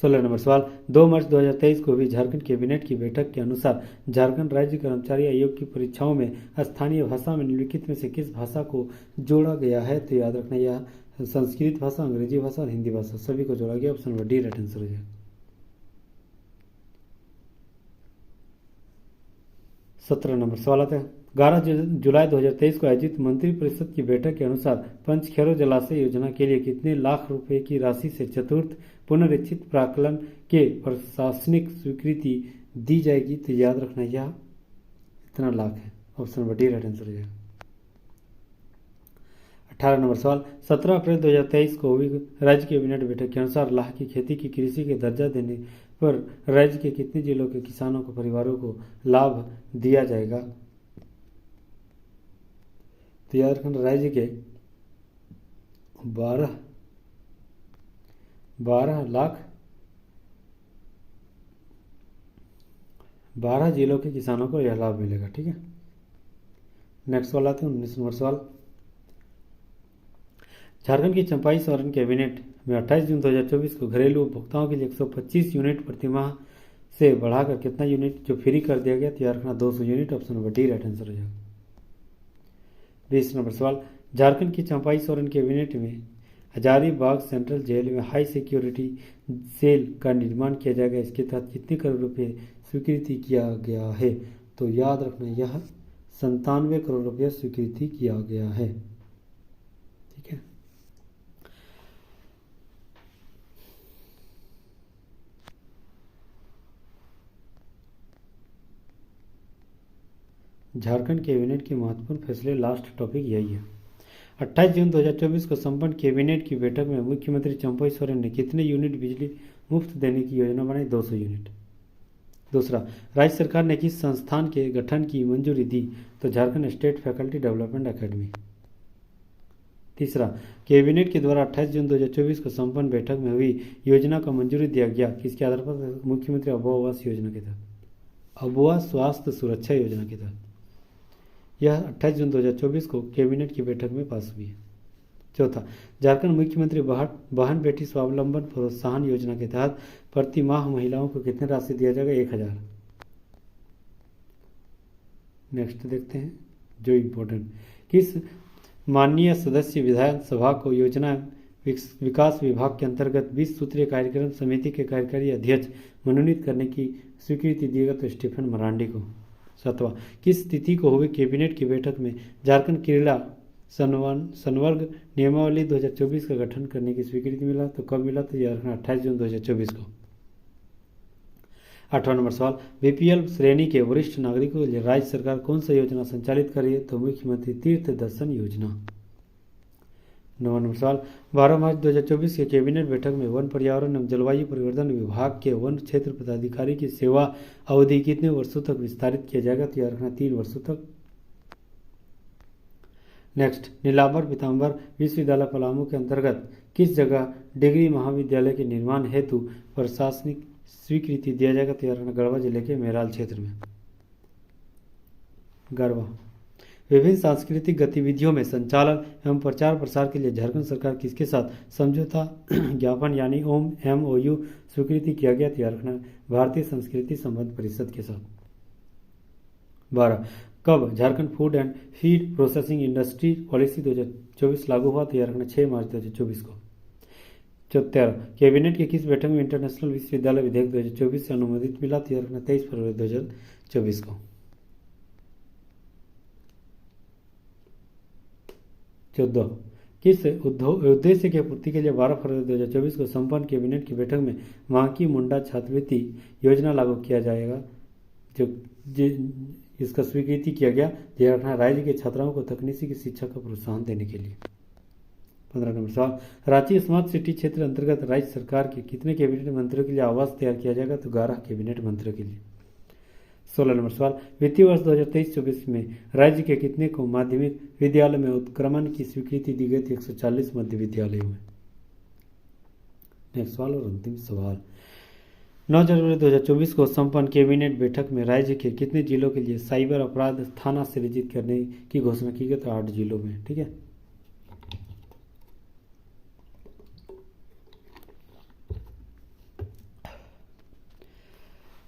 16 नंबर सवाल 2 मार्च 2023 को हुई झारखंड कैबिनेट की बैठक के अनुसार झारखंड राज्य कर्मचारी आयोग की परीक्षाओं में स्थानीय भाषा में निम्नलिखित में से किस भाषा को जोड़ा गया है? तो याद रखना यह संस्कृत भाषा, अंग्रेजी भाषा और हिंदी भाषा सभी को जोड़ा गया। Option number D right answer हो जाएगा। 17 नंबर सवाल आता है 11 जुलाई 2023 को आयोजित मंत्रिपरिषद की बैठक के अनुसार पंचखेरो जलाशय योजना के लिए कितने लाख रुपए की राशि से चतुर्थ पुनरीक्षित प्राक्कलन के प्रशासनिक स्वीकृति दी जाएगी? तो याद रखना यह इतना लाख है। Option number D right answer हो जाएगा। 18 नंबर सवाल 17 अप्रैल 2023 को हुई राज्य कैबिनेट बैठक के अनुसार लाह की खेती की कृषि के दर्जा देने पर राज्य के कितने जिलों के किसानों को परिवारों को लाभ दिया जाएगा? तो याद रखना राज्य के 12 जिलों के किसानों को यह लाभ मिलेगा। ठीक है। नेक्स्ट सवाल आते हैं 19 नंबर सवाल झारखंड की चंपाई सोरेन कैबिनेट में 28 जून 2024 को घरेलू उपभोक्ताओं के लिए 125 यूनिट प्रतिमाह से बढ़ाकर कितना यूनिट जो फ्री कर दिया गया? तैयार रखना 200 unit. Option number D right answer हो जाएगा। 20 नंबर सवाल झारखंड की चंपाई सोरेन कैबिनेट में हजारीबाग सेंट्रल जेल में हाई सिक्योरिटी सेल का निर्माण किया जाएगा। इसके तहत कितने करोड़ रुपए स्वीकृति किया गया है? तो याद रखना यह 97 करोड़ रुपये स्वीकृति किया गया है। ठीक है। झारखंड कैबिनेट के महत्वपूर्ण फैसले, लास्ट टॉपिक यही है। 28 जून 2024 को संपन्न कैबिनेट की बैठक में मुख्यमंत्री चंपई सोरेन ने कितने यूनिट बिजली मुफ्त देने की योजना बनाई? 200 यूनिट। दूसरा, राज्य सरकार ने किस संस्थान के गठन की मंजूरी दी? तो Jharkhand state faculty development academy. तीसरा, कैबिनेट के द्वारा 28 जून 2024 को संपन्न बैठक में हुई योजना को मंजूरी दिया गया किसके आधार पर? मुख्यमंत्री अबुआ आवास योजना के तहत, अबुआ स्वास्थ्य सुरक्षा योजना के तहत। यह 28 जून 2024 को कैबिनेट की बैठक में पास हुई है। चौथा, झारखंड मुख्यमंत्री बहन बेटी स्वावलंबन प्रोत्साहन योजना के तहत प्रति माह महिलाओं को कितनी राशि दिया जाएगा? 1000। नेक्स्ट देखते हैं जो इम्पोर्टेंट, किस माननीय सदस्य विधानसभा को योजना विकास विभाग के अंतर्गत 20 सूत्रीय कार्यक्रम समिति के कार्यकारी अध्यक्ष मनोनीत करने की स्वीकृति दिएगा? तो स्टीफन मरांडी को। सातवां, किस तिथि को हुई कैबिनेट की बैठक में झारखंड क्रीड़ा संवर्ग नियमावली 2024 का गठन करने की स्वीकृति मिला? तो कब मिला? तो याद रखना 28 जून 2024 को। 8वां नंबर सवाल, बीपीएल श्रेणी के वरिष्ठ नागरिकों के लिए राज्य सरकार कौन सा योजना संचालित कर रही है? तो मुख्यमंत्री तीर्थ दर्शन योजना। 9वां नंबर सवाल, 12 मार्च 2024 के कैबिनेट बैठक में वन पर्यावरण एवं जलवायु परिवर्तन विभाग के वन क्षेत्र पदाधिकारी की सेवा अवधि कितने वर्षों तक विस्तारित किया जाएगा? तो याद रखना 3 वर्षों तक। नेक्स्ट, नीलांबर पीताम्बर विश्वविद्यालय पलामू के अंतर्गत किस जगह डिग्री महाविद्यालय के निर्माण हेतु प्रशासनिक स्वीकृति दिया जाएगा? तो याद रखना गढ़वा जिले के मेराल क्षेत्र में। गढ़वा। विभिन्न सांस्कृतिक गतिविधियों में संचालन एवं प्रचार प्रसार के लिए झारखंड सरकार किसके साथ समझौता ज्ञापन यानी MOU स्वीकृति किया गया? तो याद रखना भारतीय संस्कृति संबंध परिषद के साथ। 12, कब Jharkhand food and feed processing industry policy 2024 लागू हुआ? तो याद रखना 6 मार्च 2024 को। 13, कैबिनेट की किस बैठक में इंटरनेशनल विश्वविद्यालय विधेयक 2024 से अनुमोदित मिला? तो याद रखना 23 फरवरी 2024 को। 14, किस उद्देश्य की पूर्ति के लिए 12 फरवरी 2024 को संपन्न कैबिनेट की बैठक में मांकी मुंडा छात्रवृत्ति योजना लागू किया जाएगा? जो इसका स्वीकृति किया गया ध्यान रखना राज्य के छात्राओं को तकनीकी की शिक्षा का प्रोत्साहन देने के लिए। 15 नंबर सवाल, रांची स्मार्ट सिटी क्षेत्र अंतर्गत राज्य सरकार के कितने कैबिनेट मंत्रियों के लिए आवास तैयार किया जाएगा? तो 11 कैबिनेट मंत्रियों के लिए। 16 नंबर सवाल, वित्तीय वर्ष 2023-24 में राज्य के कितने को माध्यमिक विद्यालय में उत्क्रमण की स्वीकृति दी गई थी? 140 मध्य विद्यालयों में। नेक्स्ट सवाल और अंतिम सवाल, 9 जनवरी 2024 को संपन्न कैबिनेट बैठक में राज्य के कितने जिलों के लिए साइबर अपराध थाना सृजित करने की घोषणा की गई? तो 8 जिलों में। ठीक है,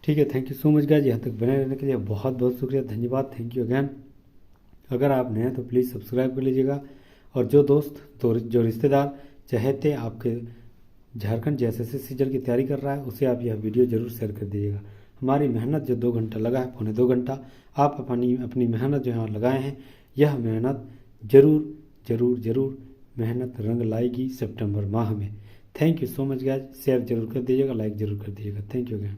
ठीक है। Thank you so much guys, यहाँ तक बने रहने के लिए बहुत बहुत शुक्रिया, धन्यवाद, थैंक यू अगैन। अगर आप नए हैं तो प्लीज़ सब्सक्राइब कर लीजिएगा, और जो दोस्त जो रिश्तेदार चाहते आपके झारखंड JSSC सीजन की तैयारी कर रहा है उसे आप यह वीडियो जरूर शेयर कर दीजिएगा। हमारी मेहनत जो 2 घंटा लगा है, पौने 2 घंटा, आप अपनी मेहनत जो यहाँ लगाए हैं, यह मेहनत जरूर जरूर जरूर मेहनत रंग लाएगी सितंबर माह में। Thank you so much guys, share जरूर कर दीजिएगा, लाइक जरूर कर दीजिएगा। Thank you again.